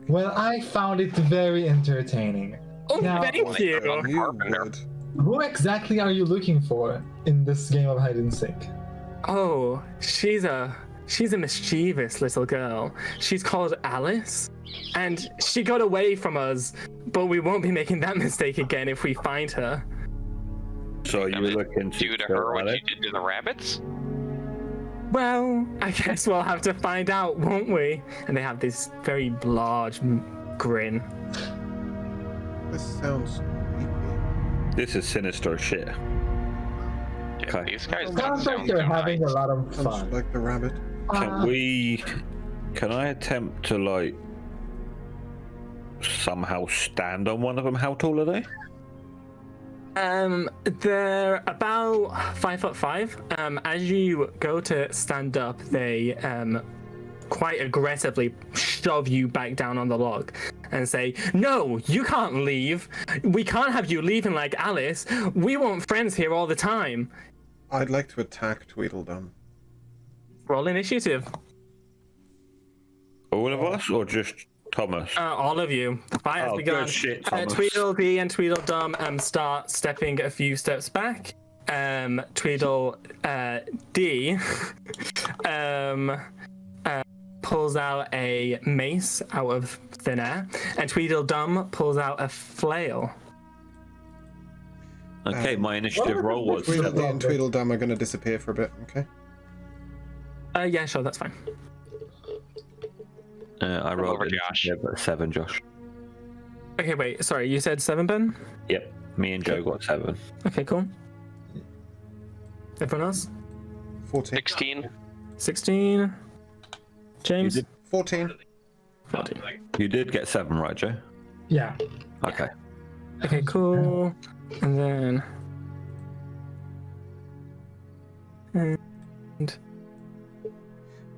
Well, I found it very entertaining. Oh, Now- thank you. You Carpenter. would. Who exactly are you looking for in this game of hide and seek? Oh, she's a mischievous little girl. She's called Alice, and she got away from us, but we won't be making that mistake again if we find her. So you were looking to Do to kill her what Alex? you did to the rabbits? Well, I guess we'll have to find out, won't we? And they have this very large grin. This sounds creepy. This is sinister as shit. Yeah, Okay. these guys don't Sounds like sound they're too having a nice. lot of Sounds fun. like the rabbit. Can I attempt to like somehow stand on one of them? How tall are they? They're about 5'5". As you go to stand up, they quite aggressively shove you back down on the log and say, "No, you can't leave. We can't have you leaving like Alice. We want friends here all the time." I'd like to attack Tweedledum. Roll initiative. All of us, or just Thomas? All of you. The fight has Oh, begun. good shit, Thomas. Tweedledee and Tweedledum start stepping a few steps back. Tweedledee pulls out a mace out of thin air, and Tweedledum pulls out a flail. Okay, my initiative roll was Tweedledee and Tweedledum are going to disappear for a bit, okay? Yeah, sure, that's fine. I rolled over, Josh. initiative at 7, Josh. Okay, wait, sorry, you said 7, Ben? Yep, me and Joe got 7. Okay, cool. Everyone else? 14. 16. 16. James? You did- 14. 14. You did get 7, right, Joe? Yeah. Okay. Okay, cool. And then... And...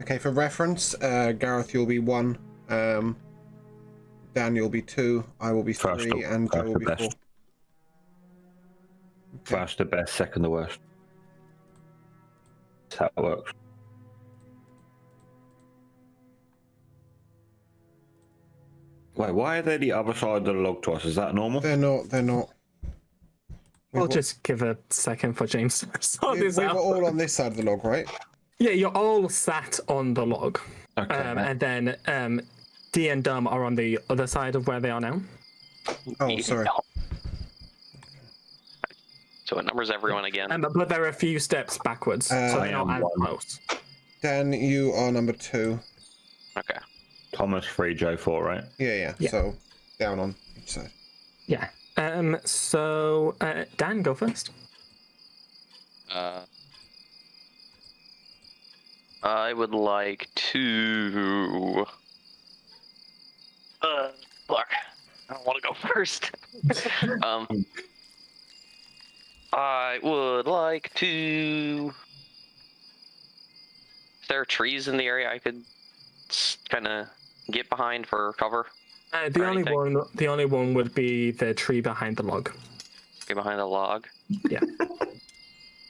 Okay, for reference, Gareth, you'll be 1. Dan, you'll be 2. I will be 3, First and Joe will the be 4. best. First the best, second the worst. That's how it works. Wait, why are they the other side of the log to us? Is that normal? They're not. We'll just give a second for James to sort We this were out. all on this side of the log, right? Yeah, you're all sat on the log. Okay. And then D and Dum are on the other side of where they are now. Oh, sorry. So it numbers everyone again. But they're a few steps backwards, so I they're not am as one. close. Dan, you are number 2. Okay. Thomas 3, Joe 4, right? Yeah. So, down on each side. Yeah. So Dan, go first. I would like to. Fuck. I don't want to go first. I would like to. Is there trees in the area I could kind of get behind for cover? The Or only one would be the tree behind the log. Get behind the log. Yeah.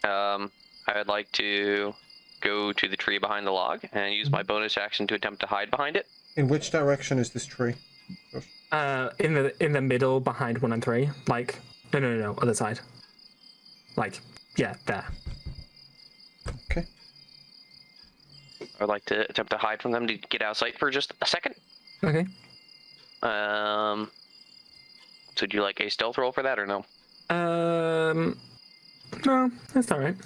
I would like to go to the tree behind the log and use my bonus action to attempt to hide behind it. In which direction is this tree? In the middle, behind 1 and 3. Like, no, other side. Like, yeah, there. Okay. I would like to attempt to hide from them to get out of sight for just a second. Okay. So do you like a stealth roll for that or no? No, that's all right.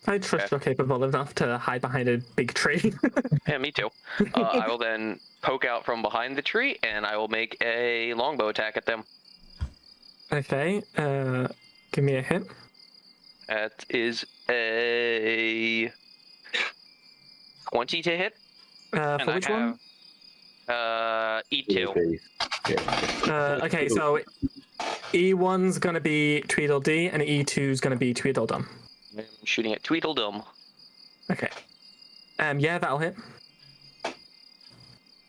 I trust Okay. you're capable enough to hide behind a big tree. Yeah, me too. I will then poke out from behind the tree and I will make a longbow attack at them. Okay. Give me a hit. That is a 20 to hit. And For which one? E2. Okay, so E1's gonna be Tweedledee and E2's gonna be Tweedledum. I'm shooting at Tweedledum. Okay. Yeah, that'll hit.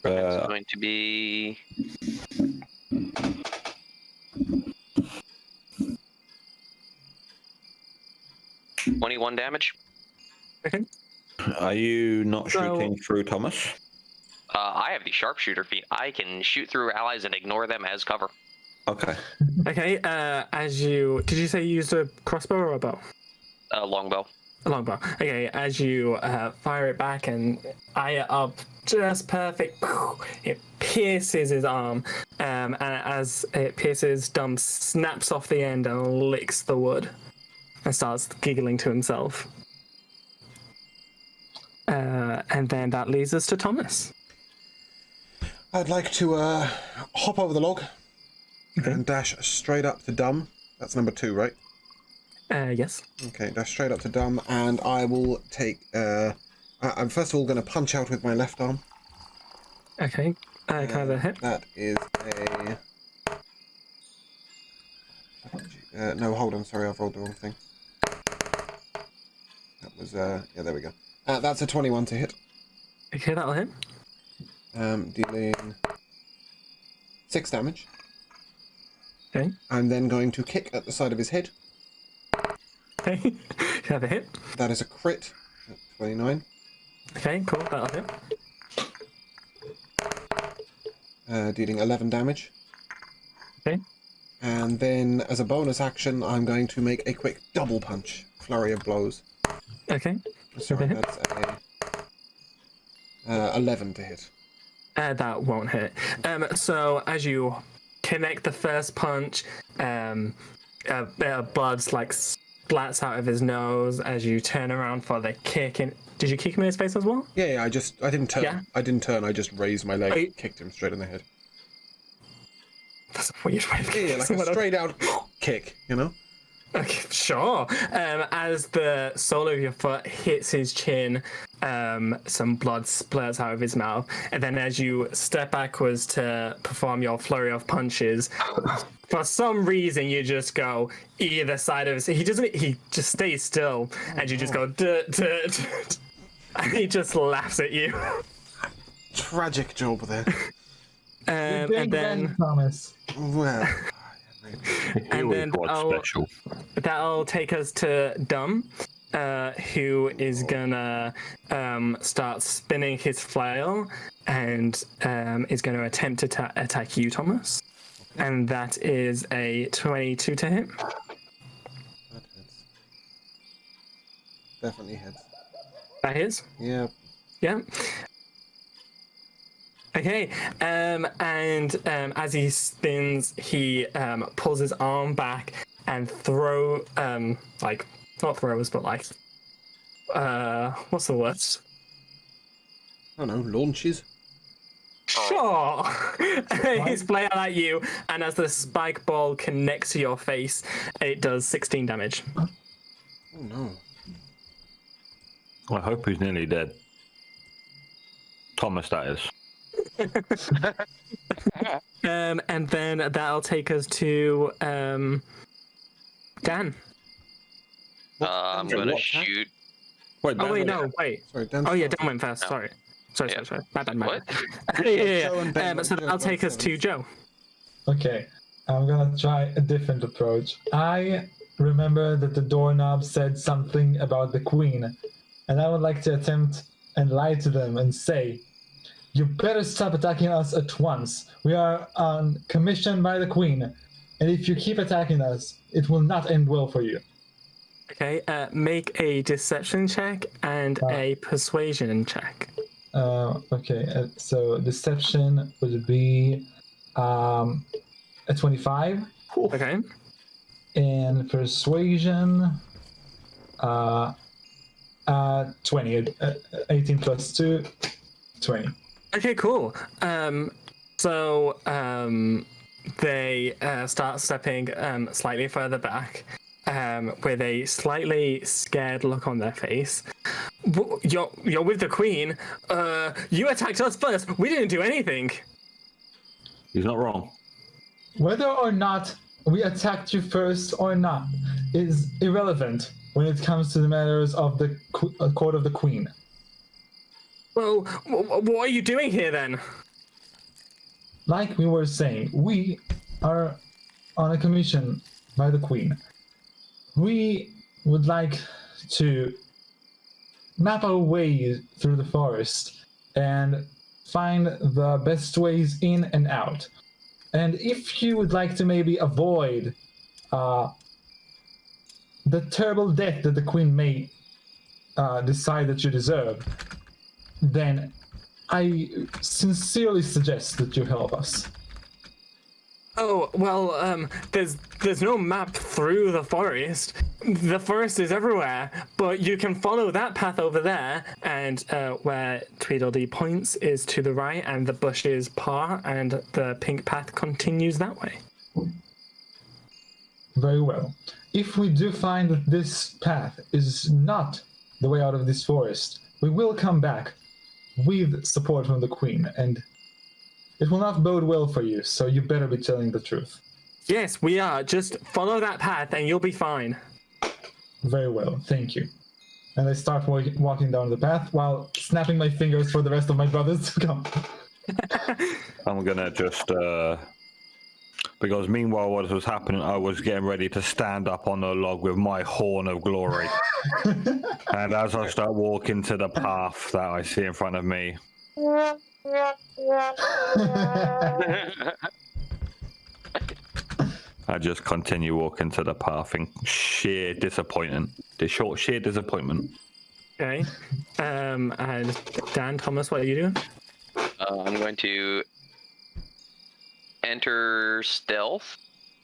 It's going to be 21 damage. Okay. Are you not So- shooting through Thomas? I have the sharpshooter feat. I can shoot through allies and ignore them as cover. Okay. Okay. Did you say you used a crossbow or a bow? Longbow. A longbow. Okay. As you fire it back and eye it up just perfect, it pierces his arm. And as it pierces, Dum snaps off the end and licks the wood and starts giggling to himself. And then that leads us to Thomas. I'd like to hop over the log and dash straight up to Dumb. That's number 2, right? Yes. Okay, dash straight up to Dumb, and I will take... I'm first of all going to punch out with my left arm. Okay. Kind of a hit. That is a... no, hold on, sorry, I've rolled the wrong thing. That was, yeah, there we go. That's a 21 to hit. Okay, that'll hit. Dealing 6 damage. Okay. I'm then going to kick at the side of his head. Okay. You have a hit. That is a crit at 29. Okay, cool. That'll hit. Dealing 11 damage. Okay. And then, as a bonus action, I'm going to make a quick double punch. Flurry of blows. Okay. Sorry, Okay. that's a 11 to hit. That won't hit. So as you connect the first punch, blood like splats out of his nose as you turn around for the kick. And did you kick him in his face as well? Yeah, I didn't turn. Yeah? I didn't turn. I just raised my leg, Oh, you- kicked him straight in the head. That's a weird way of Yeah, kicking like a someone up. straight out kick, you know? Okay, sure. As the sole of your foot hits his chin, some blood splurts out of his mouth, and then as you step backwards to perform your flurry of punches, for some reason you just go either side of his. He just stays still, and you just go duh, duh, duh, and he just laughs at you. Tragic job there. And Big then Ben, Thomas. Well, And then quite special. that'll take us to Dumb, who is gonna start spinning his flail and is gonna attempt to attack you, Thomas. And that is a 22 to hit. that hits. Definitely hits. That is? Yeah. Yeah. Okay, and as he spins, he pulls his arm back and like, not throws, but like, what's the word? I don't know, launches. Sure! He's playing at you, and as the spike ball connects to your face, it does 16 damage. Oh no. I hope he's nearly dead. Thomas, that is. And then that'll take us to Dan. I'm Sorry, gonna what? shoot. Wait, Oh wait, Dan- no, wait. Sorry, Dan. Oh yeah, Dan went first. No. Sorry. Yeah. Sorry. My bad. What? Yeah. Joe and Ben So went that'll take us to seven. Joe. Okay, I'm gonna try a different approach. I remember that the doorknob said something about the queen, and I would like to attempt and lie to them and say, you better stop attacking us at once. We are on commission by the queen, and if you keep attacking us, it will not end well for you. Okay. Make a deception check and a persuasion check. Okay, so deception would be a 25. Okay. And persuasion, 20. 18 plus 2, 20. Okay, cool. So they start stepping slightly further back with a slightly scared look on their face. You're with the queen. You attacked us first. We didn't do anything. He's not wrong. Whether or not we attacked you first or not is irrelevant when it comes to the matters of the court of the queen. Well, what are you doing here then? Like we were saying, we are on a commission by the queen. We would like to map our way through the forest and find the best ways in and out. And if you would like to maybe avoid the terrible death that the queen may decide that you deserve, then I sincerely suggest that you help us. Oh, well, there's no map through the forest. The forest is everywhere, but you can follow that path over there, and where Tweedledee points is to the right, and the bushes part, and the pink path continues that way. Very well. If we do find that this path is not the way out of this forest, we will come back with support from the Queen, and it will not bode well for you, so you better be telling the truth. Yes, we are. Just follow that path, and you'll be fine. Very well, thank you. And I start walking down the path while snapping my fingers for the rest of my brothers to come. I'm gonna just because meanwhile what was happening, I was getting ready to stand up on the log with my horn of glory. And as I start walking to the path that I see in front of me, I just continue walking to the path in sheer disappointment. Sheer disappointment. Okay. And Dan, Thomas, what are you doing? I'm going to enter stealth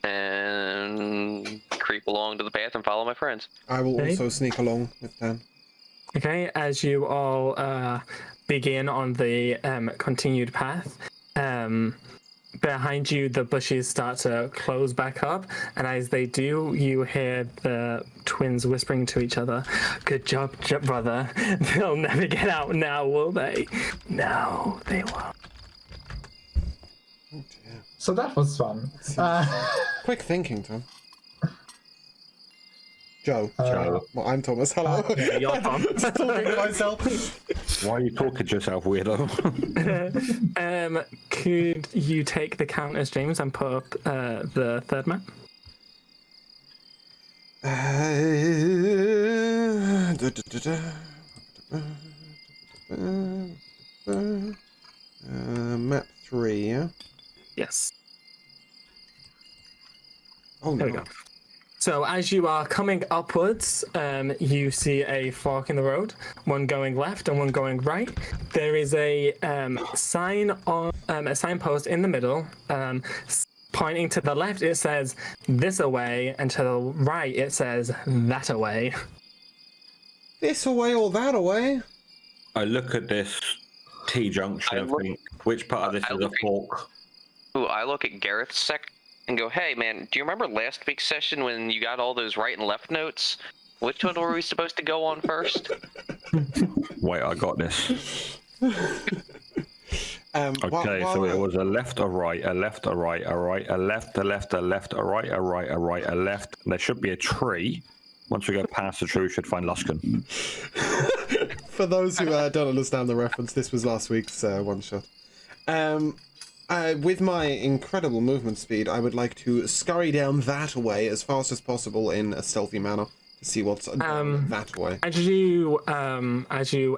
and creep along to the path and follow my friends. I will Okay. also sneak along with Dan. Okay, as you all begin on the continued path, behind you the bushes start to close back up, and as they do, you hear the twins whispering to each other, "Good job, brother. They'll never get out now, will they?" No, they won't. Oh dear. So that was fun. Quick thinking, Tom. Joe. Joe. Well, I'm Thomas. Hello. You're Tom. Talking to myself. Why are you talking to yourself, weirdo? Could you take the counters, James, and put up the third map? Map 3, yeah? Yes. Oh, There we no. go. So as you are coming upwards, you see a fork in the road, one going left and one going right. There is a sign on a signpost in the middle, pointing to the left. It says "this away," and to the right it says "that away." This away or that away? I look at this T-junction and think, which part of this is a fork? Ooh, I look at Gareth's sec and go, "Hey man, do you remember last week's session when you got all those right and left notes? Which one were we supposed to go on first?" Wait, I got this. Okay, so it was a left, a right, a left, a right, a right, a left, a left, a left, a right, a right, a right, a left. There should be a tree. Once we go past the tree, we should find Luskin. For those who don't understand the reference, this was last week's one shot. With my incredible movement speed, I would like to scurry down that way as fast as possible in a stealthy manner to see what's down that way. As you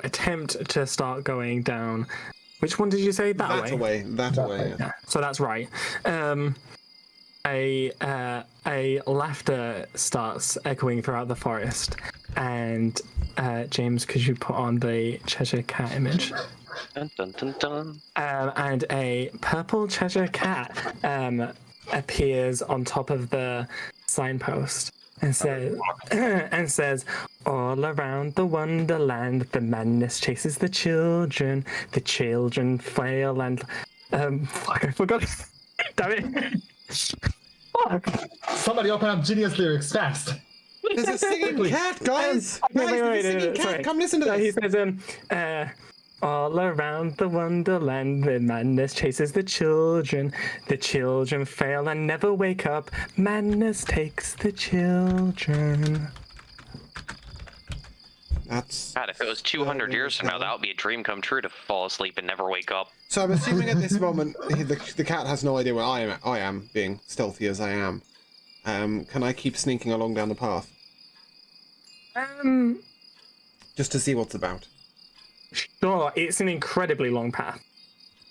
attempt to start going down, which one did you say? That way. That away. Yeah, so that's right. A laughter starts echoing throughout the forest, and James, could you put on the Cheshire Cat image? Dun, dun, dun, dun. And a purple Cheshire Cat appears on top of the signpost and says, "All around the Wonderland, the madness chases the children fail and fuck, I forgot. Damn it. Fuck. Somebody open up Genius lyrics fast. There's a singing cat, guys! Guys, there's a singing cat! sorry. Come listen to He this! says, all around the Wonderland, the madness chases the children fail and never wake up, madness takes the children. That's... God, if it was 200 years from now, that would be a dream come true to fall asleep and never wake up. So I'm assuming at this moment, the cat has no idea where I am, being stealthy as I am. Can I keep sneaking along down the path? Just to see what's about. Sure, it's an incredibly long path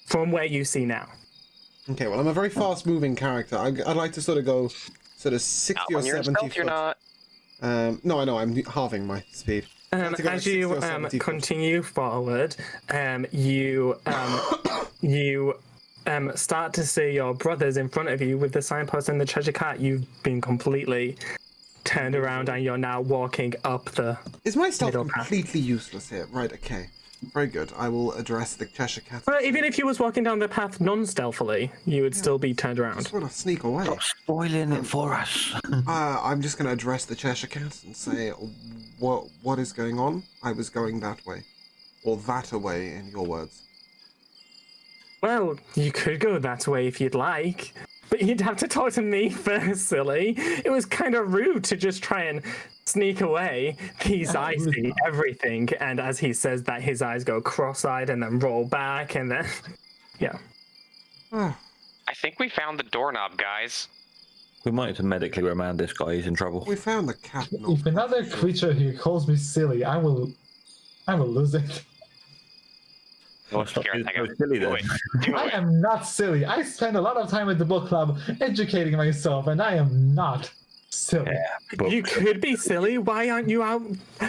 from where you see now. Okay, well, I'm a very fast-moving character. I'd like to sort of go 60 Not or when you're in 70 stealth, foot. you're not. No, I know, I'm halving my speed. I'd like to go As 60 you or 70 foot. continue forward, you start to see your brothers in front of you with the signpost and the treasure cart. You've been completely turned around and you're now walking up the Is my stealth middle path. completely useless here? Right, okay. Very good. I will address the Cheshire Cat. Well, even if you was walking down the path non-stealthily, you would still be turned I around. just want to sneak away. Stop spoiling it for us. I'm just going to address the Cheshire Cat and say, what is going on? I was going that way. Or that away, in your words. Well, you could go that way if you'd like, but you'd have to talk to me first, silly. It was kind of rude to just try and sneak away. These eyes see everything, and as he says that, his eyes go cross-eyed and then roll back, and then... yeah. Oh, I think we found the doorknob, guys. We might have to medically remand this guy. He's in trouble. we found the cat. If another creature here calls me silly, I will lose it. Oh, stop Here, being I so got- silly then. do it. Do I it. am not silly. I spend a lot of time at the book club educating myself, and I am not silly. You could be silly. Why aren't you out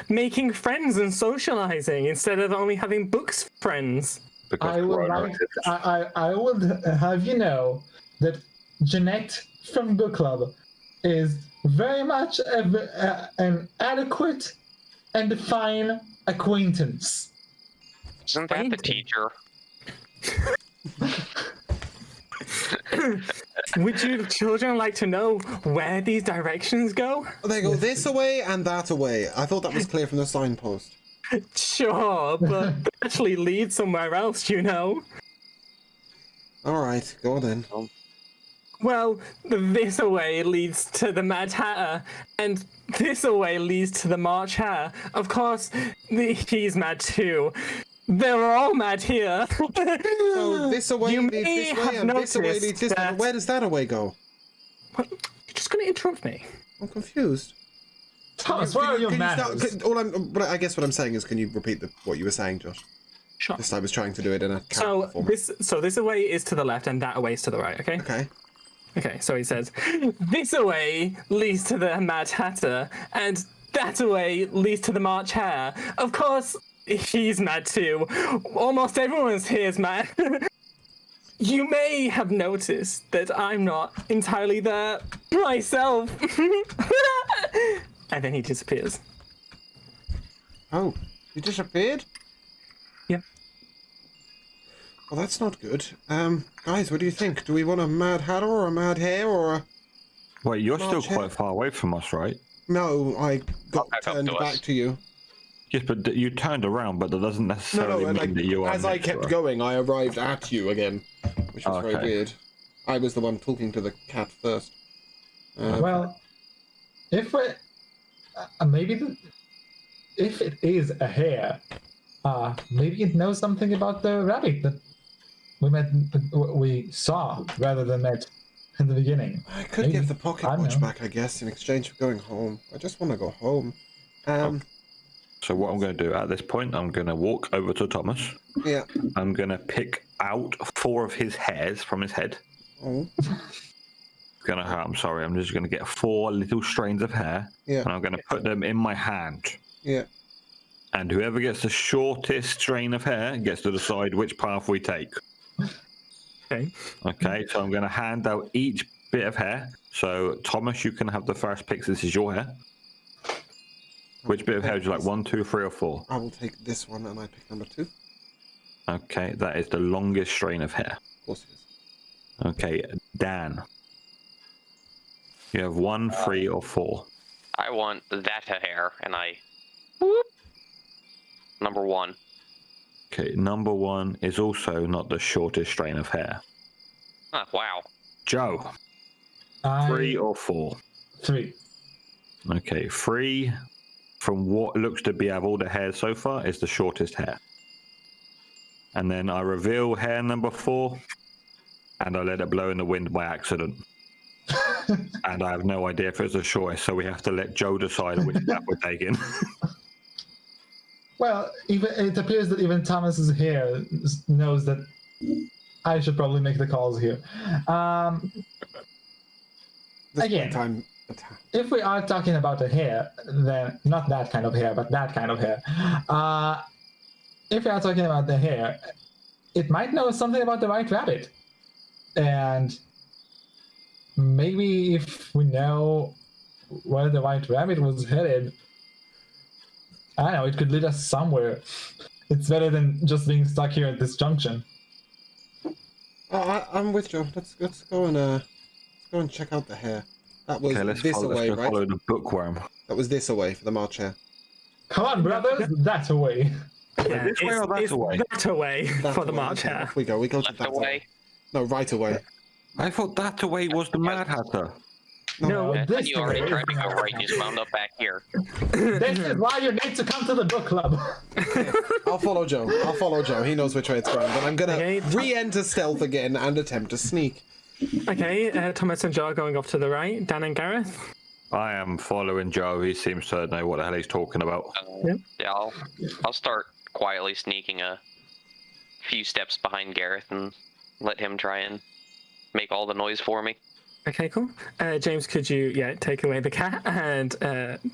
making friends and socializing instead of only having books friends? Because I would coronavirus. I would have you know that Jeanette from book club is very much an adequate and fine acquaintance. Isn't that the teacher? Would you children like to know where these directions go? They go this away and that away. I thought that was clear from the signpost. Sure, but they actually lead somewhere else, you know? Alright, go on then. Well, this away leads to the Mad Hatter, and this away leads to the March Hare. Of course, he's mad too. They're all mad here. So this away You leads may this way have and this away leads this way. noticed Where does that away go? What? You're just going to interrupt me? I'm confused. Thomas, where are your manners? I guess what I'm saying is, can you repeat what you were saying, Josh? Sure. Just I was trying to do it in a So form. this away is to the left and that away is to the right, okay? Okay. Okay, so he says, this away leads to the Mad Hatter, and that away leads to the March Hare. Of course, he's mad too. Almost everyone's here is mad. You may have noticed that I'm not entirely there myself. And then he disappears. Oh, you disappeared? Yeah. Well, that's not good. Guys, what do you think? Do we want a Mad Hatter or a Mad Hare or a... Wait, you're still March Hare? quite far away from us, right? No, I got back up turned to back us. to you. Yes, but you turned around, but that doesn't necessarily mean that you are. as I next to kept us. going, I arrived at you again, which was very Okay. weird. I was the one talking to the cat first. Well, if we if it is a hare, maybe it knows something about the rabbit that we saw rather than met in the beginning. I could maybe. give the pocket I don't watch know. back, I guess, in exchange for going home. I just want to go home. So what I'm going to do at this point, I'm going to walk over to Thomas. Yeah. I'm going to pick out 4 of his hairs from his head. Oh. I'm sorry, I'm just going to get 4 little strands of hair. Yeah. And I'm going to put them in my hand. Yeah. And whoever gets the shortest strain of hair gets to decide which path we take. Okay. Okay, so I'm going to hand out each bit of hair. So, Thomas, you can have the first pick. This is your hair. Which bit of hair would you like? 1, 2, 3, or 4? I will take this one and I pick number 2. Of Okay, that is the longest strain of hair. course it is. Okay, Dan. You have 1, 3, or 4. I want that hair, and I... Whoop. Number 1. Okay, number 1 is also not the shortest strain of hair. Oh, wow. Joe, 3 or 4? 3. Okay, 3, from what looks to be out of all the hairs so far, is the shortest hair. And then I reveal hair number 4, and I let it blow in the wind by accident. And I have no idea if it's a choice, so we have to let Joe decide which path we're taking. Well, it appears that even Thomas's hair knows that I should probably make the calls here. This Again. time attack. If we are talking about a hair, then not that kind of hair, but that kind of hair. If we are talking about the hair, it might know something about the white rabbit. And maybe if we know where the white rabbit was headed, I don't know, it could lead us somewhere. It's better than just being stuck here at this junction. I'm with Joe. Let's go and check out the hare. That was this away, right? Follow the bookworm. That was this away for the March hare. Come on, brothers, that away. Yeah, This way or that away? That away That for the away. March hare. Off we go. We go to Left that away. No, right away. I thought that away was the Mad Hatter. No, And this you already way. tried to go right, you just wound up back here. This is why you need to come to the book club. I'll follow Joe. He knows which way it's going. But I'm gonna Okay. re-enter stealth again and attempt to sneak. Okay, Thomas and Joe are going off to the right. Dan and Gareth. I am following Joe. He seems to know what the hell he's talking about. Yeah, I'll start quietly sneaking a few steps behind Gareth and let him try and make all the noise for me. Okay, cool. James, could you take away the cat and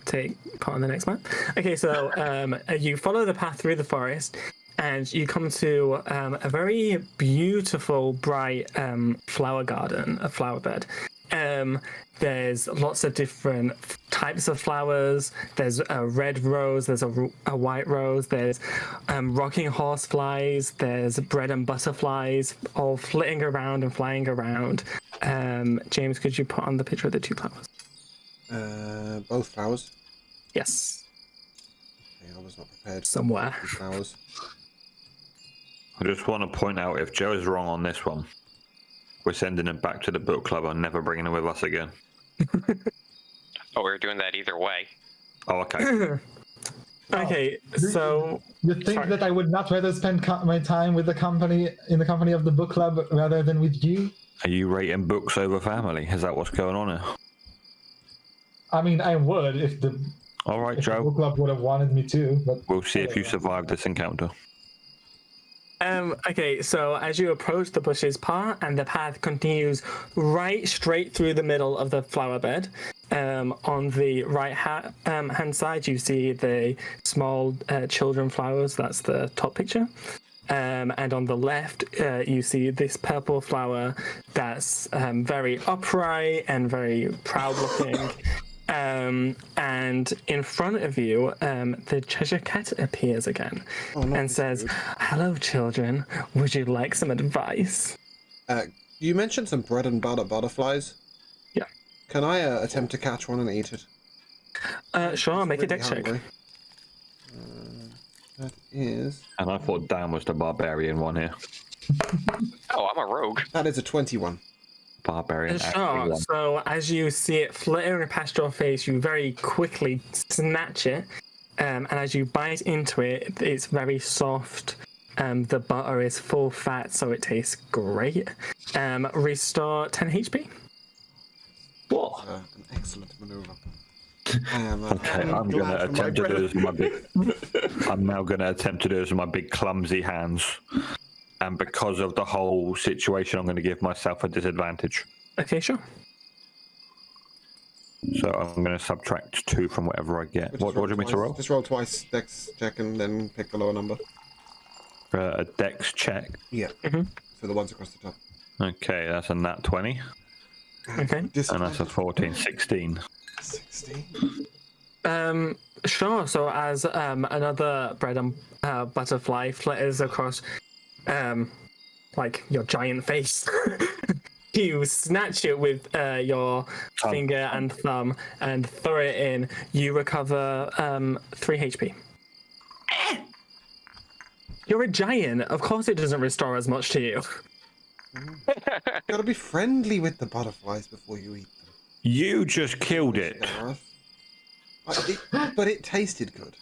take part in the next one? Okay, so you follow the path through the forest and you come to a very beautiful, bright flower garden, a flower bed. There's lots of different types of flowers. There's a red rose, there's a white rose, there's rocking horseflies, there's bread and butterflies all flitting around and flying around. James, could you put on the picture of the two flowers? Both flowers. Yes. Okay, I was not prepared. Somewhere. For flowers. I just want to point out, if Joe is wrong on this one, we're sending him back to the book club and never bringing him with us again. Oh, we were doing that either way. Oh, okay. Okay, so You think Sorry. that I would not rather spend my time with the company of the book club rather than with you? Are you rating books over family? Is that what's going on here? I mean, I would if the All right, book Joe. club would have wanted me to, but We'll see if you survive this encounter. okay, so as you approach the bushes part and the path continues right straight through the middle of the flower bed, on the right hand side you see the small children flowers. That's the top picture. And on the left you see this purple flower that's very upright and very proud looking. And in front of you, the Cheshire Cat appears again and says, "Hello, children. Would you like some advice?" You mentioned some bread and butter butterflies. Yeah. Can I attempt to catch one and eat it? Sure, make a Really dex check. hungry. That is... And I thought Dan was the barbarian one here. Oh, I'm a rogue. That is a 21. Barbarian actually Sure. won. So as you see it flittering past your face, you very quickly snatch it, and as you bite into it, it's very soft. The butter is full fat, so it tastes great. Restore 10 HP. Whoa. An excellent maneuver. Okay, I'm gonna attempt to do this with my big. I'm now gonna attempt to do this with my big clumsy hands, and because of the whole situation, I'm gonna give myself a disadvantage. Okay, sure. So I'm gonna subtract 2 from whatever I get. What do you want me to roll? Just roll twice, dex check, and then pick the lower number. A dex check. Yeah. So the ones across the top. Okay, that's a nat 20, Okay. and that's a 14, 16. 16. Sure. So as another bread and butterfly flitters across, like your giant face, you snatch it with your finger and thumb and throw it in. You recover 3 HP. You're a giant. Of course, it doesn't restore as much to you. Gotta be friendly with the butterflies before you eat them. You just killed it. Gareth. But it tasted good.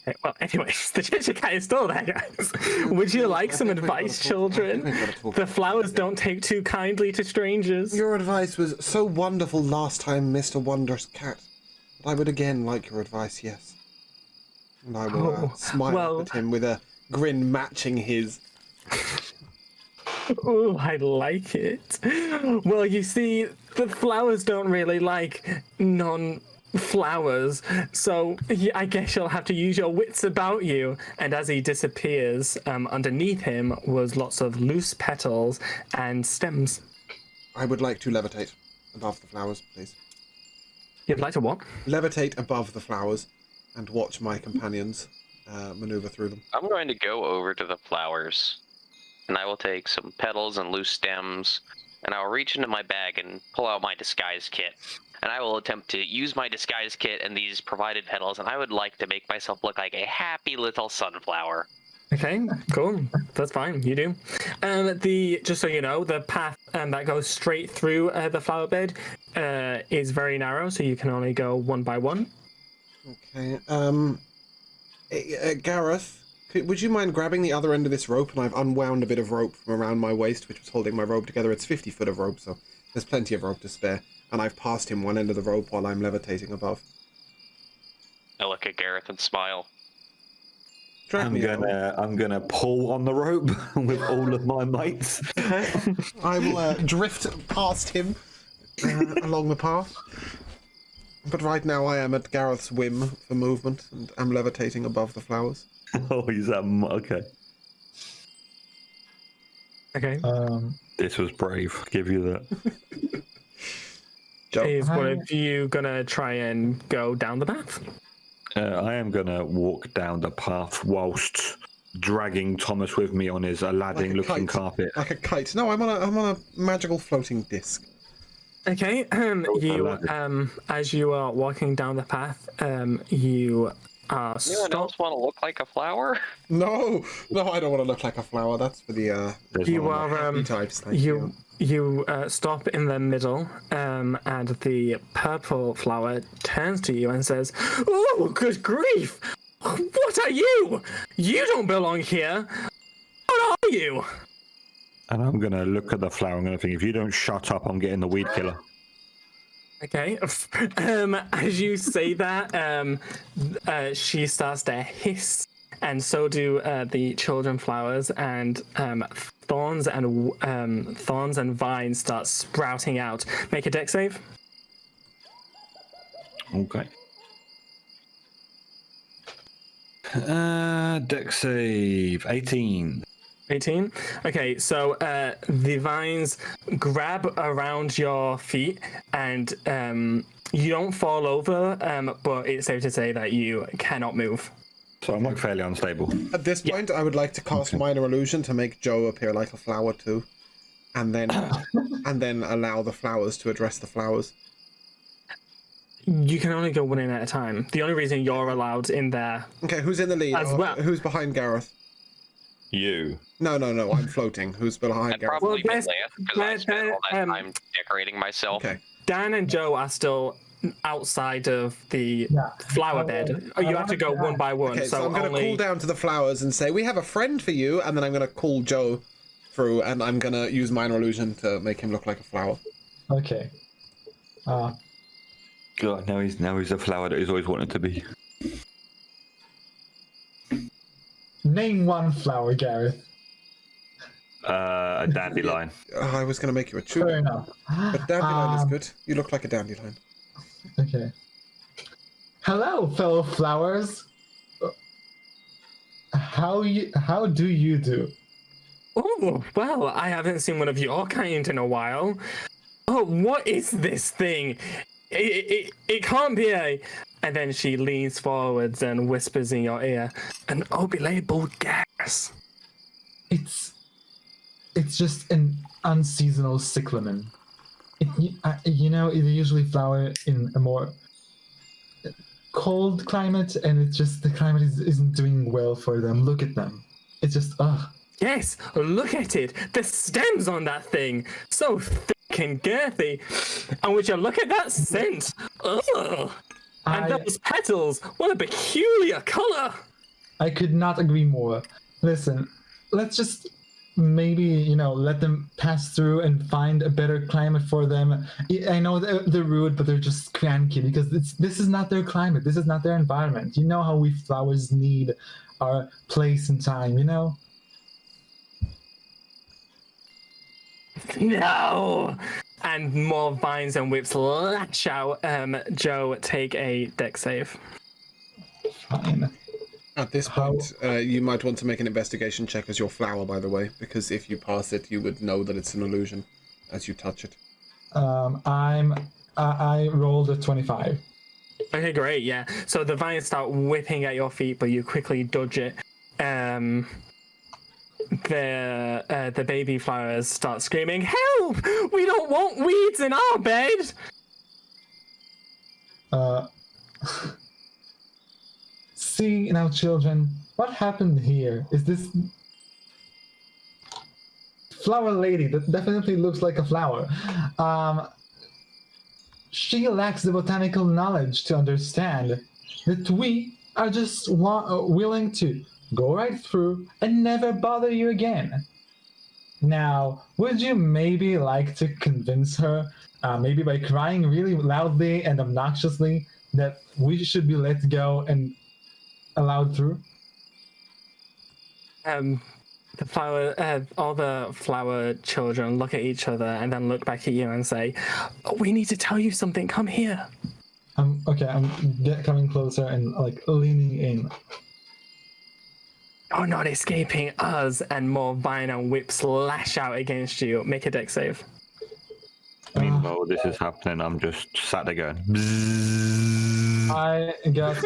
Okay, well, anyways, the Cheshire Cat is still there, guys. Would you like some advice, children? The flowers don't take too kindly to strangers. Your advice was so wonderful last time, Mr. Wondrous Cat. But I would again like your advice, yes. And I will smile at him with a grin matching his. Oh, I like it. Well, you see, the flowers don't really like flowers. So I guess you'll have to use your wits about you. And as he disappears, underneath him was lots of loose petals and stems. I would like to levitate above the flowers, please. You'd like to what? Levitate above the flowers and watch my companions maneuver through them. I'm going to go over to the flowers, and I will take some petals and loose stems, and I will reach into my bag and pull out my disguise kit. And I will attempt to use my disguise kit and these provided petals, and I would like to make myself look like a happy little sunflower. Okay, cool. That's fine. You do. Just so you know, the path that goes straight through the flower bed is very narrow, so you can only go one by one. Okay. Gareth, would you mind grabbing the other end of this rope? And I've unwound a bit of rope from around my waist, which was holding my robe together. It's 50 foot of rope, so there's plenty of rope to spare. And I've passed him one end of the rope while I'm levitating above. I look at Gareth and smile. I'm gonna pull on the rope with all of my mates. I will drift past him along the path. But right now I am at Gareth's whim for movement, and I'm levitating above the flowers. Oh, is that okay? Okay. This was brave. I'll give you that. Is one of you gonna try and go down the path? I am gonna walk down the path whilst dragging Thomas with me on his Aladdin-looking carpet. Like a kite. No, I'm on a magical floating disc. Okay. As you are walking down the path, you are Anyone else want to look like a flower? No, I don't want to look like a flower. That's for the You are happy types. Thank you stop in the middle, and the purple flower turns to you and says, "Oh, good grief! What are you? You don't belong here. What are you?" And I'm gonna look at the flower. I'm gonna think, if you don't shut up, I'm getting the weed killer. Okay. As you say that, she starts to hiss, and so do the children flowers, and thorns and vines start sprouting out. Make a dex save. Okay. Dex save 18. 18. Okay, so the vines grab around your feet, and you don't fall over, but it's safe to say that you cannot move. So I'm like fairly unstable. At this point, I would like to cast Minor Illusion to make Joe appear like a flower too, and then allow the flowers to address the flowers. You can only go one in at a time. The only reason you're allowed in there. Okay, who's in the lead? As well. Who's behind Gareth? You. No, I'm floating. Who's behind I'd Gareth? probably be Well, Lance, because I spent all that time decorating myself. Okay. Dan and Joe are still outside of the flower bed. You have to go one by one. Okay, so I'm going to only... call down to the flowers and say, "We have a friend for you," and then I'm going to call Joe through, and I'm going to use Minor Illusion to make him look like a flower. Okay. God, now he's a flower that he's always wanted to be. Name one flower, Gareth. A dandelion. I was going to make you a Fair tulip, enough. but dandelion is good. You look like a dandelion. Okay. Hello, fellow flowers. How do you do? Oh, well, I haven't seen one of your kind in a while. Oh, what is this thing? It can't be a... And then she leans forwards and whispers in your ear, "An obelabeled gas." It's just an unseasonal cyclamen. They usually flower in a more cold climate, and it's just the climate isn't doing well for them. Look at them. It's just Yes, look at it. The stems on that thing, so thick and girthy. And would you look at that scent? Ugh. And those petals, what a peculiar color. I could not agree more. Listen, let's just maybe, let them pass through and find a better climate for them. I know they're rude, but they're just cranky because this is not their climate. This is not their environment. You know how we flowers need our place and time, No. and more vines and whips lash out. Joe, take a dex save. Fine. At this point, you might want to make an investigation check as your flower, by the way, because if you pass it, you would know that it's an illusion as you touch it. I rolled a 25. Okay, great. Yeah. So the vines start whipping at your feet, but you quickly dodge it. The baby flowers start screaming, "Help! We don't want weeds in our bed!" See now, children, what happened here? Is this flower lady that definitely looks like a flower? She lacks the botanical knowledge to understand that we are just willing to go right through and never bother you again. Now, would you maybe like to convince her, maybe by crying really loudly and obnoxiously, that we should be let go and allowed through? All the flower children look at each other and then look back at you and say, "We need to tell you something. Come here." Okay, I'm coming closer and like leaning in. "You're not escaping us," and more vine and whips lash out against you. Make a dex save. Meanwhile, this is happening. I'm just sat there going. Bzzz. I got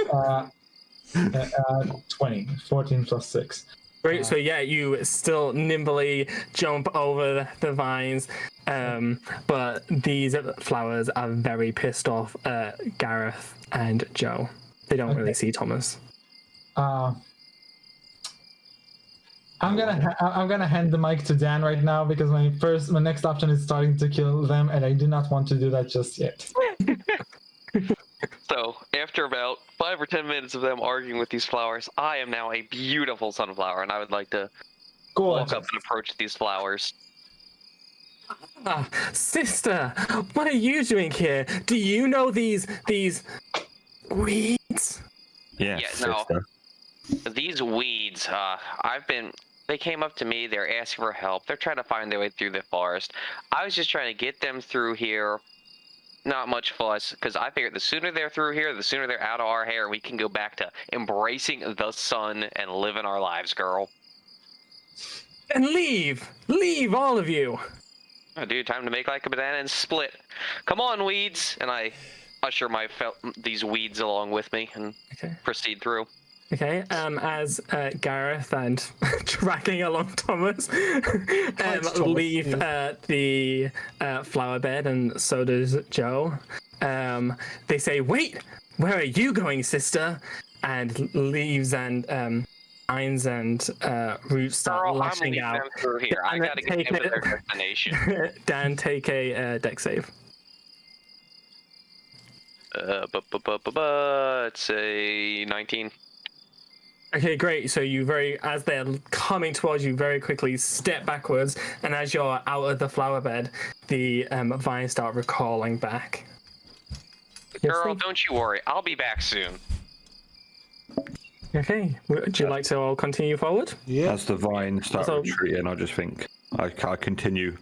20, 14 plus 6. Great. So yeah, you still nimbly jump over the vines, but these flowers are very pissed off at Gareth and Joe. They don't really see Thomas. I'm gonna hand the mic to Dan right now because my next option is starting to kill them, and I do not want to do that just yet. So, after about 5 or 10 minutes of them arguing with these flowers, I am now a beautiful sunflower, and I would like to walk up and approach these flowers. Sister, what are you doing here? Do you know these weeds? Yes, Yeah, no. sister. These weeds, they came up to me, they're asking for help, they're trying to find their way through the forest. I was just trying to get them through here. Not much fuss, because I figured the sooner they're through here, the sooner they're out of our hair, we can go back to embracing the sun and living our lives, girl. And leave, all of you. Oh, dude, time to make like a banana and split. Come on, weeds! And I usher these weeds along with me and proceed through. Okay, as Gareth and dragging along Thomas leave the flower bed, and so does Joe. They say, "Wait, where are you going, sister?" And leaves and vines and roots start lashing out. Them through here. I gotta get them to their destination. Dan, take a dex save. It's a 19. Okay, great. So as they're coming towards you, very quickly step backwards, and as you're out of the flower bed, the vines start recalling back. Girl, don't you worry. I'll be back soon. Okay. Would you like to all continue forward? Yeah. As the vines start retreating, I just think I continue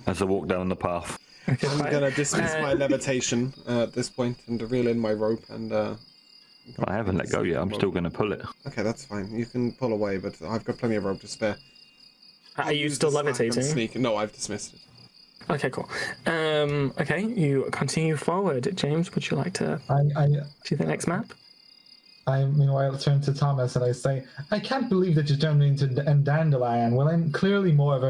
as I walk down the path. Okay, I'm going to dismiss my levitation at this point and reel in my rope and... I haven't let go yet. I'm still going to pull it. Okay, that's fine. You can pull away, but I've got plenty of rope to spare. Are you still levitating? No, I've dismissed it. Okay, cool. Okay, you continue forward. James, would you like to see the next map? I meanwhile turn to Thomas and I say, "I can't believe that you turned me into a dandelion. Well, I'm clearly more of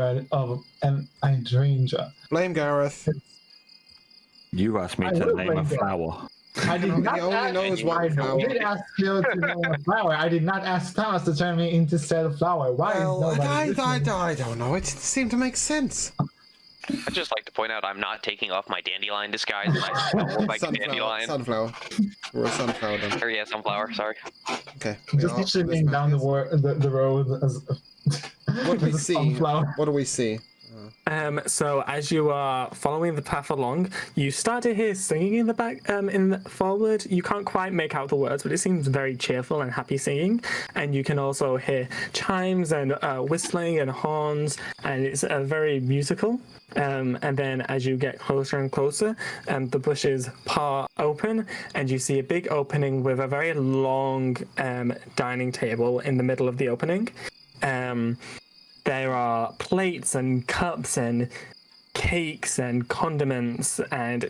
an hydrangea." Blame Gareth. You asked me to name a flower. I did not ask you to name a flower. I did not ask Thomas to turn me into said flower. Why? Well, I don't know. It seemed to make sense. I'd just like to point out I'm not taking off my dandelion disguise. I don't look like a dandelion. Sunflower. We're a sunflower then. Or yeah, sunflower, sorry. Okay. Just picturing down the road as what do we see? sunflower. What do we see? So as you are following the path along, you start to hear singing in the back, in the forward. You can't quite make out the words, but it seems very cheerful and happy singing. And you can also hear chimes and whistling and horns, and it's very musical. And then as you get closer and closer, the bushes part open, and you see a big opening with a very long dining table in the middle of the opening. There are plates and cups and cakes and condiments and